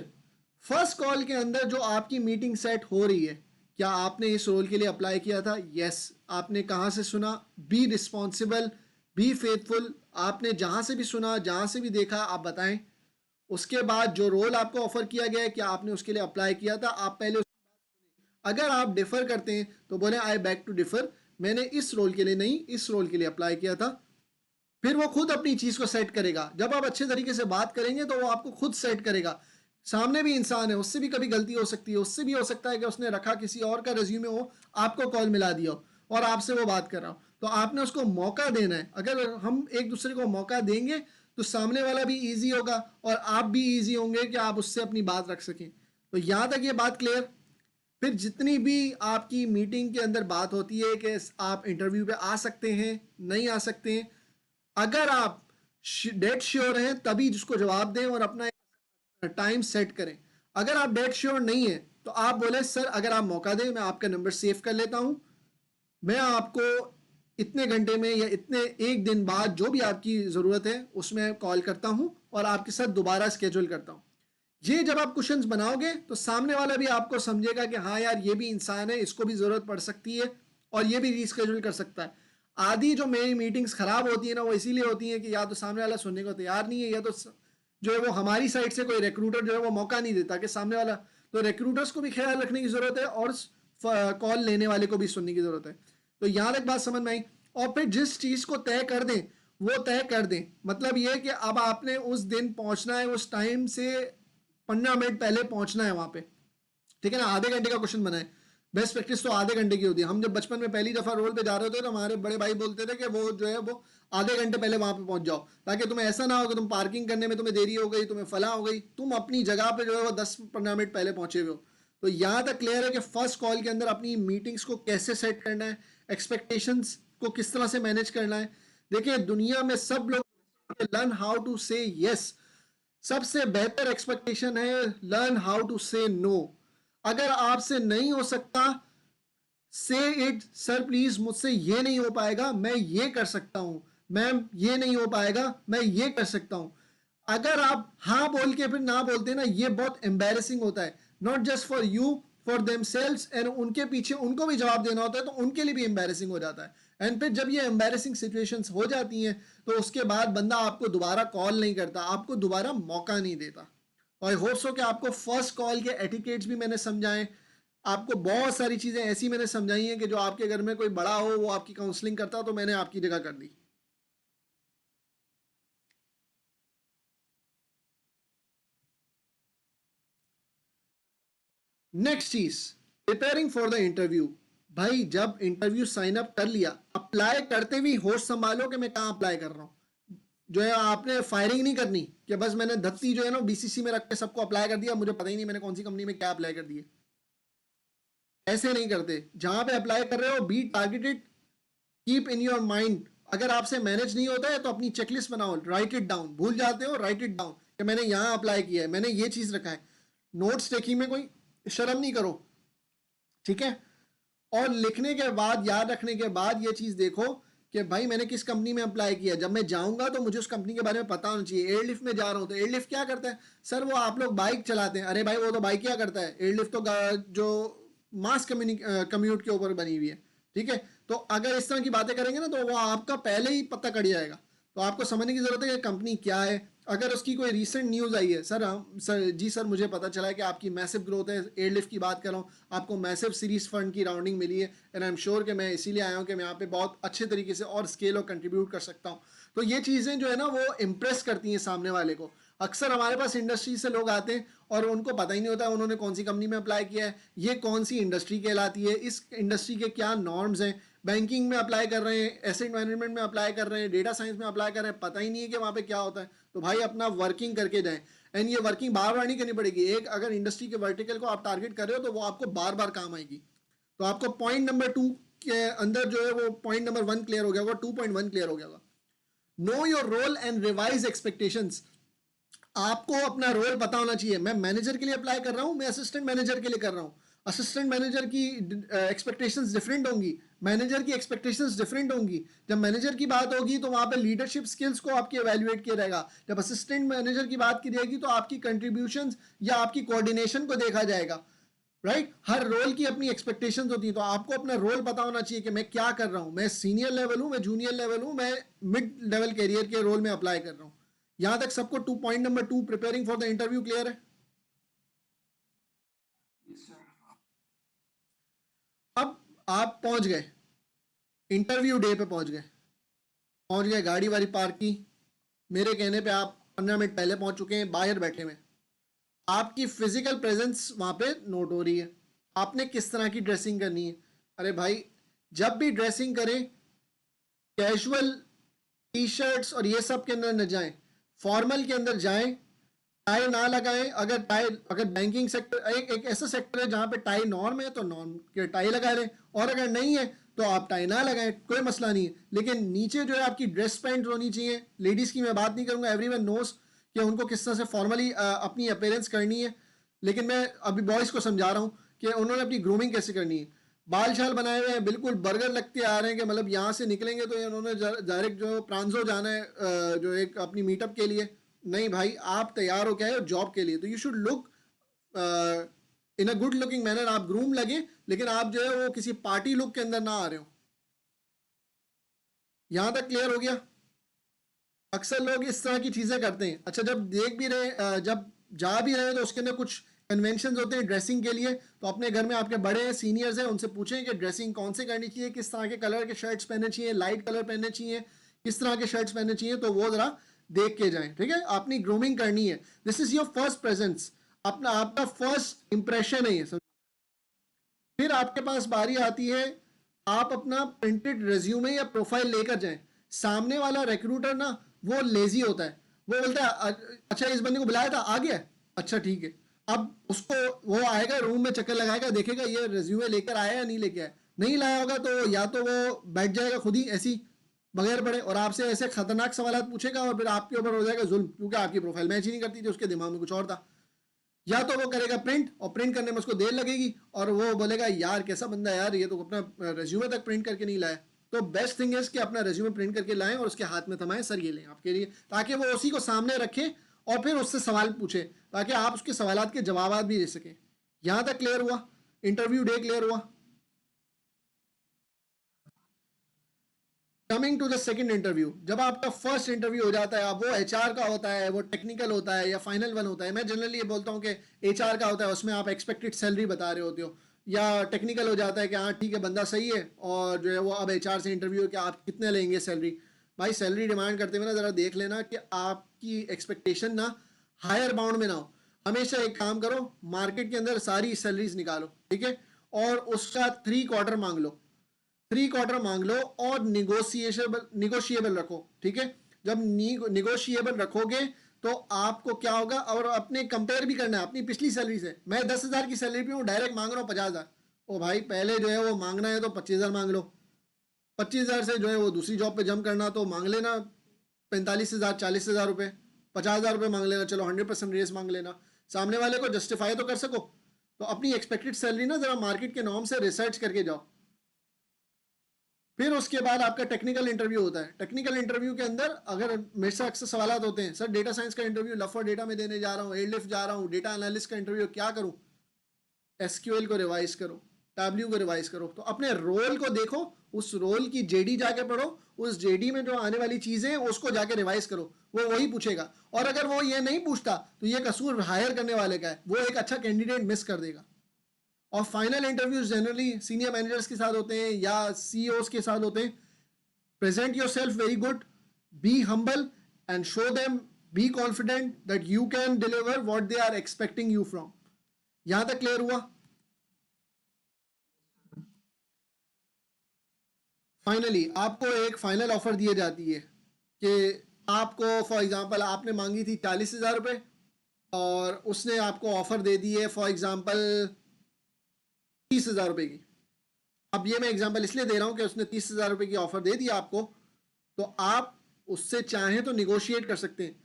फर्स्ट कॉल के अंदर जो आपकी मीटिंग सेट हो रही है, क्या आपने इस रोल के लिए अप्लाई किया था? यस। आपने कहाँ से सुना? Be responsible, be faithful. आपने जहाँ से भी सुना, जहाँ से भी देखा, आप बताएं। उसके बाद जो रोल आपको ऑफर किया गया है, क्या आपने उसके लिए अप्लाई किया था? आप पहले, अगर आप डिफर करते हैं तो बोले आई बैक टू डिफर, मैंने इस रोल के लिए नहीं इस रोल के लिए अप्लाई किया था। फिर वो खुद अपनी चीज को सेट करेगा। जब आप अच्छे तरीके से बात करेंगे तो वो आपको खुद सेट करेगा। सामने भी इंसान है, उससे भी कभी गलती हो सकती है, उससे भी हो सकता है कि उसने रखा किसी और का रेज्यूमे हो, आपको कॉल मिला दिया हो और आपसे वो बात कर रहा हो, तो आपने उसको मौका देना है। अगर हम एक दूसरे को मौका देंगे तो सामने वाला भी ईजी होगा और आप भी ईजी होंगे कि आप उससे अपनी बात रख सकें। तो यहाँ तक ये बात क्लियर। फिर जितनी भी आपकी मीटिंग के अंदर बात होती है कि आप इंटरव्यू पे आ सकते हैं, नहीं आ सकते हैं, अगर आप डेट श्योर हैं तभी जिसको जवाब दें और अपना टाइम सेट करें। अगर आप डेट श्योर नहीं है तो आप बोले सर अगर आप मौका दें मैं आपका नंबर सेव कर लेता हूं, मैं आपको इतने घंटे में या इतने एक दिन बाद जो भी आपकी ज़रूरत है उसमें कॉल करता हूं और आपके साथ दोबारा स्केड्यूल करता हूं। ये जब आप क्वेश्चंस बनाओगे तो सामने वाला भी आपको समझेगा कि हाँ यार ये भी इंसान है, इसको भी ज़रूरत पड़ सकती है और ये भी रीस्केड्यूल कर सकता है। आधी जो मेरी मीटिंग्स ख़राब होती है ना वो इसीलिए होती हैं कि या तो सामने वाला सुनने को तैयार नहीं है या तो जो है वो हमारी साइड से कोई रिक्रूटर जो है वो मौका नहीं देता कि सामने वाला। तो रिक्रूटर्स को भी ख्याल रखने की ज़रूरत है और कॉल लेने वाले को भी सुनने की ज़रूरत है। तो यहाँ तक बात समझ में आई। और फिर जिस चीज़ को तय कर दें वो तय कर दें। मतलब ये कि अब आपने उस दिन पहुंचना है, उस टाइम से 15 मिनट पहले पहुंचना है वहां पे, ठीक है ना? आधे घंटे का क्वेश्चन बनाए, बेस्ट प्रैक्टिस तो आधे घंटे की होती है। हम जब बचपन में पहली दफा रोल पे जा रहे थे तो हमारे बड़े भाई बोलते थे कि वो जो है वो आधे घंटे पहले वहां पे पहुंच जाओ, ताकि तुम्हें ऐसा ना हो कि तुम पार्किंग करने में तुम्हें देरी हो गई, तुम्हें फला हो गई, तुम अपनी जगह पे जो है वो 10-15 मिनट पहले पहुंचे हुए हो। तो यहाँ तक क्लियर है कि फर्स्ट कॉल के अंदर अपनी मीटिंग्स को कैसे सेट करना है, एक्सपेक्टेशंस को किस तरह से मैनेज करना है। देखिए दुनिया में सब लोग लर्न हाउ टू से यस, सबसे बेहतर एक्सपेक्टेशन है लर्न हाउ टू से नो। अगर आपसे नहीं हो सकता, से इट सर प्लीज मुझसे ये नहीं हो पाएगा, मैं ये कर सकता हूं, मैम ये नहीं हो पाएगा, मैं ये कर सकता हूं। अगर आप हाँ बोल के फिर ना बोलते ना, ये बहुत एम्बेरसिंग होता है, not just for you, for themselves, and उनके पीछे उनको भी जवाब देना होता है तो उनके लिए भी एम्बेरसिंग हो जाता है। एंड फिर जब ये एम्बेरसिंग सिचुएशंस हो जाती हैं तो उसके बाद बंदा आपको दोबारा कॉल नहीं करता, आपको दोबारा मौका नहीं देता। आई होप सो कि आपको फर्स्ट कॉल के एटिकेट्स भी मैंने समझाए, आपको बहुत सारी चीज़ें ऐसी मैंने समझाई हैं कि जो आपके घर में कोई बड़ा हो वो आपकी काउंसलिंग करता तो मैंने आपकी जगह कर दी। नेक्स्ट चीज, प्रिपेयरिंग फॉर द इंटरव्यू। भाई जब इंटरव्यू साइन अप कर लिया, अप्लाई करते हुए होश संभालो कि मैं कहाँ अप्लाई कर रहा हूँ। जो है आपने फायरिंग नहीं करनी कि बस मैंने धत्ती जो है ना बीसीसी में रख के सबको अप्लाई कर दिया, मुझे पता ही नहीं मैंने कौन सी कंपनी में क्या अप्लाई कर दिया। ऐसे नहीं करते। जहां पे अप्लाई कर रहे हो be targeted, keep in your mind. अगर आपसे मैनेज नहीं होता है तो अपनी चेकलिस्ट बनाओ, राइट इट डाउन। भूल जाते हो, राइट इट डाउन कि मैंने यहाँ अप्लाई किया है, मैंने ये चीज़ रखा है। नोट्स टेकिंग में कोई शर्म नहीं करो, ठीक है। और लिखने के बाद, याद रखने के बाद ये चीज़ देखो कि भाई मैंने किस कंपनी में अप्लाई किया। जब मैं जाऊंगा तो मुझे उस कंपनी के बारे में पता होना चाहिए। एयरलिफ्ट में जा रहा हूँ तो एयरलिफ्ट क्या करता है? सर वो आप लोग बाइक चलाते हैं। अरे भाई वो तो बाइक क्या करता है? एयरलिफ्ट तो जो मास कम्यूट के ऊपर बनी हुई है, ठीक है। तो अगर इस तरह की बातें करेंगे ना तो वो आपका पहले ही पता कट जाएगा। तो आपको समझने की जरूरत है कि कंपनी क्या है। अगर उसकी कोई रीसेंट न्यूज़ आई है, सर जी सर मुझे पता चला है कि आपकी मैसिव ग्रोथ है, एयरलिफ्ट की बात कर रहा हूँ, आपको मैसिव सीरीज फंड की राउंडिंग मिली है, एंड आई एम श्योर कि मैं इसीलिए आया हूँ कि मैं यहाँ पे बहुत अच्छे तरीके से और स्केल और कंट्रीब्यूट कर सकता हूँ। तो ये चीज़ें जो है ना वो इम्प्रेस करती हैं सामने वाले को। अक्सर हमारे पास इंडस्ट्री से लोग आते हैं और उनको पता ही नहीं होता उन्होंने कौन सी कंपनी में अप्लाई किया है, ये कौन सी इंडस्ट्री कहलाती है, इस इंडस्ट्री के क्या नॉर्म्स हैं। बैंकिंग में अप्लाई कर रहे हैं, एसेट मैनेजमेंट में अप्लाई कर रहे हैं, डेटा साइंस में अप्लाई कर रहे हैं, पता ही नहीं है कि वहाँ पे क्या होता है। तो भाई अपना वर्किंग करके जाएं। एंड ये वर्किंग बार बार नहीं करनी पड़ेगी। एक अगर इंडस्ट्री के वर्टिकल को आप टारगेट कर रहे हो तो वो आपको बार बार काम आएगी। तो आपको पॉइंट नंबर 2 के अंदर जो है वो पॉइंट नंबर 1 क्लियर हो गया होगा, 2.1 क्लियर हो गया होगा। Know your role and revise expectations. आपको अपना रोल पता होना चाहिए। मैं मैनेजर के लिए अप्लाई कर रहा हूं, मैं असिस्टेंट मैनेजर के लिए कर रहा हूं। असिस्टेंट मैनेजर की एक्सपेक्टेशंस डिफरेंट होंगी, मैनेजर की एक्सपेक्टेशंस डिफरेंट होंगी। जब मैनेजर की बात होगी तो वहां पे लीडरशिप स्किल्स को आपकी एवेल्युएट किया जाएगा। जब असिस्टेंट मैनेजर की बात की जाएगी तो आपकी कंट्रीब्यूशंस या आपकी कोऑर्डिनेशन को देखा जाएगा, राइट। हर रोल की अपनी एक्सपेक्टेशंस होती है। तो आपको अपना रोल पता होना चाहिए कि मैं क्या कर रहा हूं। मैं सीनियर लेवल हूं, मैं जूनियर लेवल हूं, मैं मिड लेवल कैरियर के रोल में अप्लाई कर रहा हूं। यहां तक सबको 2.2 preparing for the interview clear है? Yes, sir. अब आप पहुंच गए, इंटरव्यू डे पे पहुंच गए, गाड़ी वाली पार्क की। मेरे कहने पे आप 15 मिनट पहले पहुंच चुके हैं, बाहर बैठे हुए। आपकी फिजिकल प्रेजेंस वहां पे नोट हो रही है। आपने किस तरह की ड्रेसिंग करनी है? अरे भाई जब भी ड्रेसिंग करें, कैजुअल टी शर्ट्स और ये सब के अंदर न जाएं, फॉर्मल के अंदर जाएं। टाई ना लगाएं। अगर बैंकिंग सेक्टर एक ऐसा सेक्टर है जहां पे टाई नॉर्म है तो नॉर्म के टाई लगा लें, और अगर नहीं है तो आप टाई ना लगाएं, कोई मसला नहीं है। लेकिन नीचे जो है आपकी ड्रेस पैंट होनी चाहिए। लेडीज़ की मैं बात नहीं करूंगा, एवरीवन नोस कि उनको किस तरह से फॉर्मली अपनी अपीयरेंस करनी है। लेकिन मैं अभी बॉयज़ को समझा रहा हूँ कि उन्होंने अपनी ग्रूमिंग कैसे करनी है। बाल शाल बनाए हुए हैं, बिल्कुल बर्गर लगते आ रहे हैं कि मतलब यहाँ से निकलेंगे तो उन्होंने डायरेक्ट जो प्रांजो जाना है, जो एक अपनी मीटअप के लिए। नहीं भाई, आप तैयार हो क्या है जॉब के लिए, तो you should look in a good looking manner. आप ग्रूम लगे, लेकिन आप जो है वो किसी पार्टी लुक के अंदर ना आ रहे हो। यहां तक क्लियर हो गया? अक्सर लोग इस तरह की चीजें करते हैं। अच्छा, जब देख भी रहे, जब जा भी रहे हैं तो उसके अंदर कुछ कन्वेंशन होते हैं ड्रेसिंग के लिए। तो अपने घर में आपके बड़े हैं, सीनियर्स हैं, उनसे पूछें कि ड्रेसिंग कौन से करनी चाहिए, किस तरह के कलर के शर्ट्स पहनने चाहिए, लाइट कलर पहनने चाहिए, किस तरह के शर्ट्स पहनने चाहिए। तो वो जरा देख के जाएं, ठीक है। अपनी ग्रूमिंग करनी है। This is your first presence, अपना आपका फर्स्ट इंप्रेशन है ये सब। फिर आपके पास बारी आती है आप अपना प्रिंटेड रेज्यूमे या प्रोफाइल लेकर जाएं, सामने वाला रिक्रूटर ना वो लेजी होता है, वो बोलता है अच्छा इस बंदे को बुलाया था, आ गया, अच्छा ठीक है। अब उसको वो आएगा रूम में चक्कर लगाएगा, देखेगा ये रेज्यूमे लेकर आया या नहीं लेके आया, नहीं लाया होगा तो या तो वो बैठ जाएगा खुद ही ऐसी बगैर पढ़े और आपसे ऐसे खतरनाक सवाल पूछेगा और फिर आपके ऊपर हो जाएगा जुल्म, क्योंकि आपकी प्रोफाइल मैच ही नहीं करती थी, उसके दिमाग में कुछ और था। या तो वो करेगा प्रिंट और प्रिंट करने में उसको देर लगेगी और वो बोलेगा यार कैसा बंदा है यार, ये तो अपना रेज्यूमे तक प्रिंट करके नहीं लाया। तो बेस्ट थिंग है कि अपना रेज्यूमे प्रिंट करके लाएं और उसके हाथ में थमाएं, सर ये लें आपके लिए, ताकि वो उसी को सामने रखे और फिर उससे सवाल पूछे ताकि आप उसके सवालात के जवाब भी दे सकें। यहां तक क्लियर हुआ? इंटरव्यू डे क्लियर हुआ? Coming to the second interview, जब आपका फर्स्ट इंटरव्यू हो जाता है, अब वो एचआर का होता है, वो टेक्निकल होता है या फाइनल वन होता है। मैं जनरली ये बोलता हूँ कि एचआर का होता है, उसमें आप एक्सपेक्टेड सैलरी बता रहे होते हो, या टेक्निकल हो जाता है कि हाँ ठीक है बंदा सही है और जो है वो अब एचआर से इंटरव्यू है कि आप कितने लेंगे सैलरी। भाई सैलरी डिमांड करते हुए ना ज़रा देख लेना कि आपकी एक्सपेक्टेशन ना हायर बाउंड में ना हो। हमेशा एक काम करो, मार्केट के अंदर सारी सैलरीज निकालो, ठीक है, और उसका 3 क्वार्टर मांग लो, 3 क्वार्टर मांग लो और निगोशिएबल रखो, ठीक है। जब निगोशिएबल रखोगे तो आपको क्या होगा, और अपने कंपेयर भी करना है अपनी पिछली सैलरी से। मैं 10,000 की सैलरी पे हूँ, डायरेक्ट मांग रहा हूँ 50,000, ओ भाई पहले जो है वो मांगना है तो 25,000 मांग लो, 25,000 से जो है वो दूसरी जॉब पे जंप करना तो मांग लेना 45,000 40,000 रुपये, 50,000 रुपये मांग लेना, चलो 100% रेस मांग लेना, सामने वाले को जस्टिफाई तो कर सको। तो अपनी एक्सपेक्टेड सैलरी ना जरा मार्केट के नॉर्म से रिसर्च करके जाओ। फिर उसके बाद आपका टेक्निकल इंटरव्यू होता है। टेक्निकल इंटरव्यू के अंदर अगर मेरे से अक्सर सवाल होते हैं, सर डेटा साइंस का इंटरव्यू लफर डेटा में देने जा रहा हूँ, एडलिफ्ट जा रहा हूँ, डेटा एनालिस्ट का इंटरव्यू क्या करूँ? एसक्यूएल को रिवाइज करो, टैब्ल्यू को रिवाइज करो, तो अपने रोल को देखो, उस रोल की जेडी जाके पढ़ो, उस जेडी में जो आने वाली चीजें हैं उसको जाके रिवाइज करो, वो वही पूछेगा। और अगर वो ये नहीं पूछता तो ये कसूर हायर करने वाले का है, वो एक अच्छा कैंडिडेट मिस कर देगा। और final interviews generally senior managers के साथ होते हैं या सीईओज के साथ होते हैं। Present yourself very good, be humble and show them, be confident that you can deliver what they are expecting you from. यहां तक क्लियर हुआ? फाइनली आपको एक फाइनल ऑफर दी जाती है कि आपको फॉर एग्जांपल आपने मांगी थी 40,000 रुपये और उसने आपको ऑफर दे दी है फॉर एग्जांपल 30,000 रुपये की। अब ये मैं एग्जांपल इसलिए दे रहा हूं कि उसने 30,000 रुपये की ऑफर दे दी आपको, तो आप उससे चाहें तो निगोशिएट कर सकते हैं।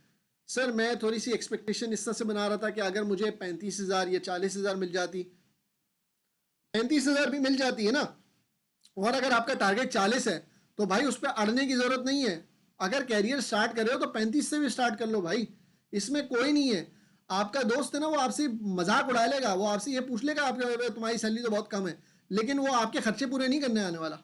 सर मैं थोड़ी सी एक्सपेक्टेशन इस तरह से बना रहा था कि अगर मुझे 35,000 या 40,000 मिल जाती, 35,000 भी मिल जाती है ना, और अगर आपका टारगेट 40 है तो भाई उस पर अड़ने की जरूरत नहीं है। अगर कैरियर स्टार्ट कर रहे हो तो 35 से भी स्टार्ट कर लो भाई, इसमें कोई नहीं है। आपका दोस्त है ना, वो आपसे मजाक उड़ा लेगा, वो आपसे ये पूछ लेगा आपके तुम्हारी सैलरी तो बहुत कम है, लेकिन वो आपके खर्चे पूरे नहीं करने आने वाला।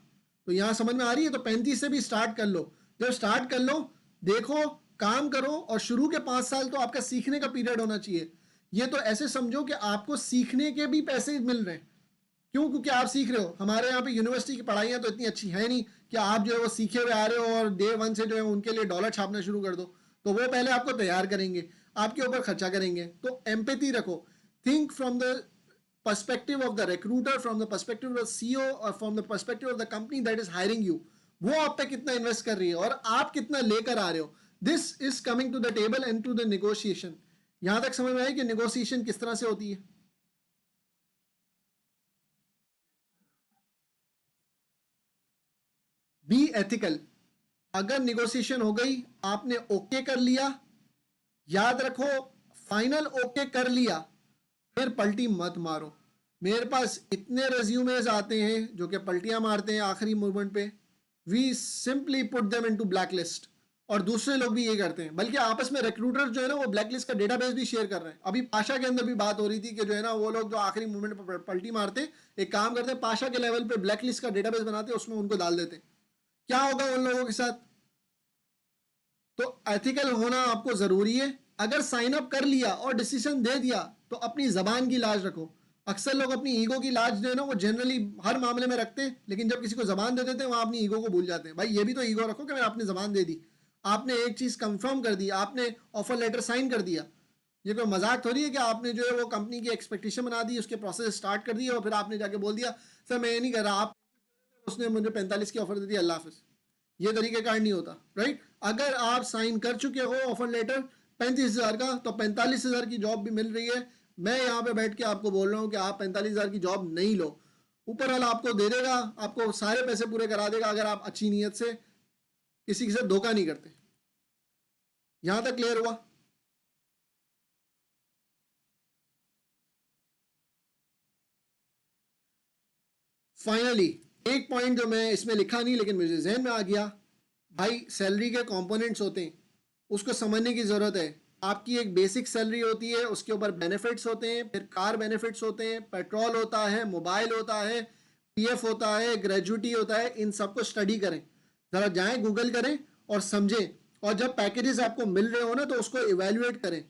तो यहाँ समझ में आ रही है? तो 35 से भी स्टार्ट कर लो। जब स्टार्ट कर लो, देखो, काम करो, और शुरू के 5 साल तो आपका सीखने का पीरियड होना चाहिए। ये तो ऐसे समझो कि आपको सीखने के भी पैसे मिल रहे हैं। क्यों? क्योंकि आप सीख रहे हो। हमारे यहाँ पे यूनिवर्सिटी की पढ़ाइयाँ तो इतनी अच्छी है नहीं कि आप जो है वो सीखे हुए आ रहे हो और डे 1 से जो है उनके लिए डॉलर छापना शुरू कर दो। तो वो पहले आपको तैयार करेंगे, आपके ऊपर खर्चा करेंगे। तो एम्पैथी रखो, think from the perspective of the recruiter, from the perspective of CEO और from the perspective of the company that is hiring you. वो आप पे कितना इन्वेस्ट कर रही है और आप कितना लेकर आ रहे हो। This is coming to the table and to the negotiation. यहां तक समझ में आया कि नेगोशिएशन किस तरह से होती है? Be ethical. अगर निगोशिएशन हो गई, आपने ओके कर लिया, याद रखो फाइनल ओके कर लिया, फिर पलटी मत मारो। मेरे पास इतने रेज्यूमेज आते हैं जो कि पलटियां मारते हैं आखिरी मूवमेंट पे। We simply put them into black list. और दूसरे लोग भी ये करते हैं, बल्कि आपस में रिक्रूटर जो है ना वो ब्लैक लिस्ट का डेटाबेस भी शेयर कर रहे हैं। अभी पाशा के अंदर भी बात हो रही थी कि जो है ना वो लोग जो आखिरी मूवमेंट पर पलटी मारते हैं, एक काम करते हैं पाशा के लेवल पे ब्लैक लिस्ट का डेटाबेस बनाते हैं, उसमें उनको डाल देते हैं। क्या होगा उन लोगों के साथ? तो एथिकल होना आपको जरूरी है। अगर साइन अप कर लिया और डिसीजन दे दिया तो अपनी जबान की लाज रखो। अक्सर लोग अपनी ईगो की लाज जो है ना वो जनरली हर मामले में रखते हैं, लेकिन जब किसी को जबान दे देते हैं वहां अपनी ईगो को भूल जाते हैं। भाई ये भी तो ईगो रखो कि मैंने आपने जबान दे दी, आपने एक चीज कंफर्म कर दी, आपने ऑफर लेटर साइन कर दिया, ये कोई मजाक थोड़ी है कि आपने जो है वो कंपनी की एक्सपेक्टेशन बना दी, उसके प्रोसेस स्टार्ट कर दिए और फिर आपने जाके बोल दिया सर मैं ये नहीं कर रहा, आप उसने मुझे 45 की ऑफर दे दी, अल्लाह हाफिज। ये तरीके कार नहीं होता, राइट। अगर आप साइन कर चुके हो ऑफर लेटर 35,000 का, तो 45,000 की जॉब भी मिल रही है। मैं यहाँ पे बैठ के आपको बोल रहा हूँ कि आप 45,000 की जॉब नहीं लो, ऊपर वाला आपको दे देगा, आपको सारे पैसे पूरे करा देगा अगर आप अच्छी नीयत से किसी से धोखा नहीं करते। यहां तक क्लियर हुआ? फाइनली एक पॉइंट जो मैं इसमें लिखा नहीं लेकिन मुझे जहन में आ गया, भाई सैलरी के कंपोनेंट्स होते हैं, उसको समझने की ज़रूरत है। आपकी एक बेसिक सैलरी होती है, उसके ऊपर बेनिफिट्स होते हैं, फिर कार बेनिफिट्स होते हैं, पेट्रोल होता है, मोबाइल होता है, पीएफ होता है, ग्रेजुटी होता है। इन सबको स्टडी करें, ज़रा जाएं गूगल करें और समझें, और जब पैकेजेस आपको मिल रहे हो ना तो उसको इवेल्युएट करें,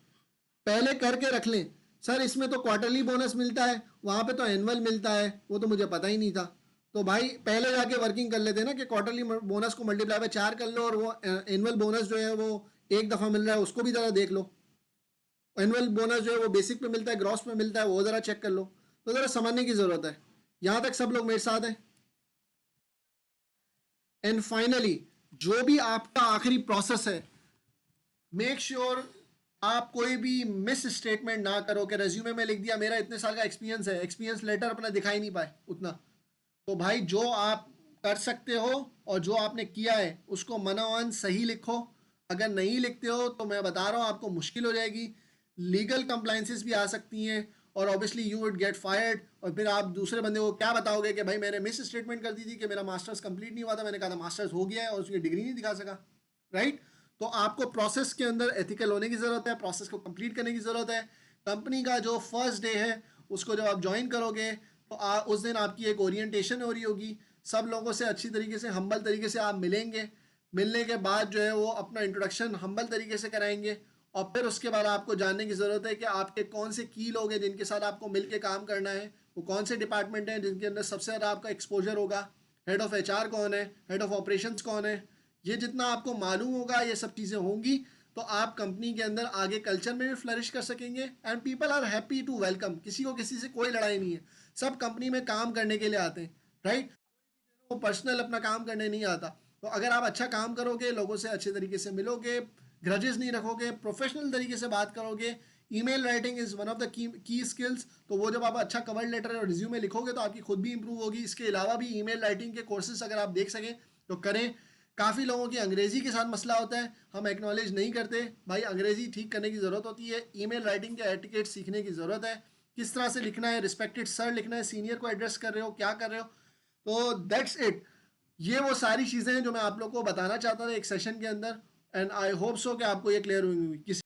पहले करके रख लें। सर इसमें तो क्वार्टरली बोनस मिलता है, वहाँ पे तो एनुअल मिलता है, वो तो मुझे पता ही नहीं था। तो भाई पहले जाके वर्किंग कर लेते ना कि क्वार्टरली बोनस को मल्टीप्लाई बाय 4 कर लो, और वो एनुअल बोनस जो है वो एक दफ़ा मिल रहा है उसको भी ज़रा देख लो। एनुअल बोनस जो है वो बेसिक पे मिलता है, ग्रॉस पे मिलता है, वो ज़रा चेक कर लो। तो ज़रा समझने की ज़रूरत है। यहाँ तक सब लोग मेरे साथ हैं? एंड फाइनली जो भी आपका आखिरी प्रोसेस है, मेक श्योर आप कोई भी मिस स्टेटमेंट ना करो कि रेज्यूमे में लिख दिया मेरा इतने साल का एक्सपीरियंस है, एक्सपीरियंस लेटर अपना दिखाई नहीं पाए उतना। तो भाई जो आप कर सकते हो और जो आपने किया है उसको मनोवन सही लिखो। अगर नहीं लिखते हो तो मैं बता रहा हूँ आपको मुश्किल हो जाएगी, लीगल कंप्लाइंसेस भी आ सकती हैं, और obviously you would get fired. और फिर आप दूसरे बंदे को क्या बताओगे कि भाई मैंने मिस स्टेटमेंट कर दी थी कि मेरा मास्टर्स कंप्लीट नहीं हुआ था, मैंने कहा था मास्टर्स हो गया है, और उसकी डिग्री नहीं दिखा सका, राइट। तो आपको प्रोसेस के अंदर एथिकल होने की ज़रूरत है, प्रोसेस को कंप्लीट करने की ज़रूरत है। कंपनी का जो फर्स्ट डे है उसको जब आप ज्वाइन करोगे तो उस दिन आपकी एक ओरिएंटेशन हो रही होगी, सब लोगों से अच्छी तरीके से हम्बल तरीके से आप मिलेंगे। मिलने के बाद जो है वो अपना इंट्रोडक्शन हम्बल तरीके से कराएंगे, और फिर उसके बाद आपको जानने की ज़रूरत है कि आपके कौन से की लोग हैं जिनके साथ आपको मिल के काम करना है, वो कौन से डिपार्टमेंट हैं जिनके अंदर सबसे ज़्यादा आपका एक्सपोजर होगा, हेड ऑफ़ एचआर कौन है, हेड ऑफ़ ऑपरेशंस कौन है। ये जितना आपको मालूम होगा, ये सब चीज़ें होंगी, तो आप कंपनी के अंदर आगे कल्चर में भी फ्लरिश कर सकेंगे। And people are happy to welcome, किसी को किसी से कोई लड़ाई नहीं है, सब कंपनी में काम करने के लिए आते हैं, राइट। वो पर्सनल अपना काम करने नहीं आता। तो अगर आप अच्छा काम करोगे, लोगों से अच्छे तरीके से मिलोगे, ग्रजेस नहीं रखोगे, प्रोफेशनल तरीके से बात करोगे, email writing is one of the key skills, तो वो जब आप अच्छा कवर लेटर और रिज्यूमे लिखोगे तो आपकी खुद भी इंप्रूव होगी। इसके अलावा भी ईमेल राइटिंग के कोर्सेज अगर आप देख सकें तो करें। काफ़ी लोगों की अंग्रेज़ी के साथ मसला होता है, हम एक्नॉलेज नहीं करते, भाई अंग्रेज़ी ठीक करने की ज़रूरत होती है, ईमेल राइटिंग के एटिकेट सीखने की ज़रूरत है, किस तरह से लिखना है, रिस्पेक्टेड सर लिखना है, सीनियर को एड्रेस कर रहे हो, क्या कर रहे हो। तो दैट्स इट। ये वो सारी चीज़ें हैं जो मैं आप लोग को बताना चाहता था एक सेशन के अंदर, एंड आई होप सो कि आपको ये क्लियर हुई होगी। किसी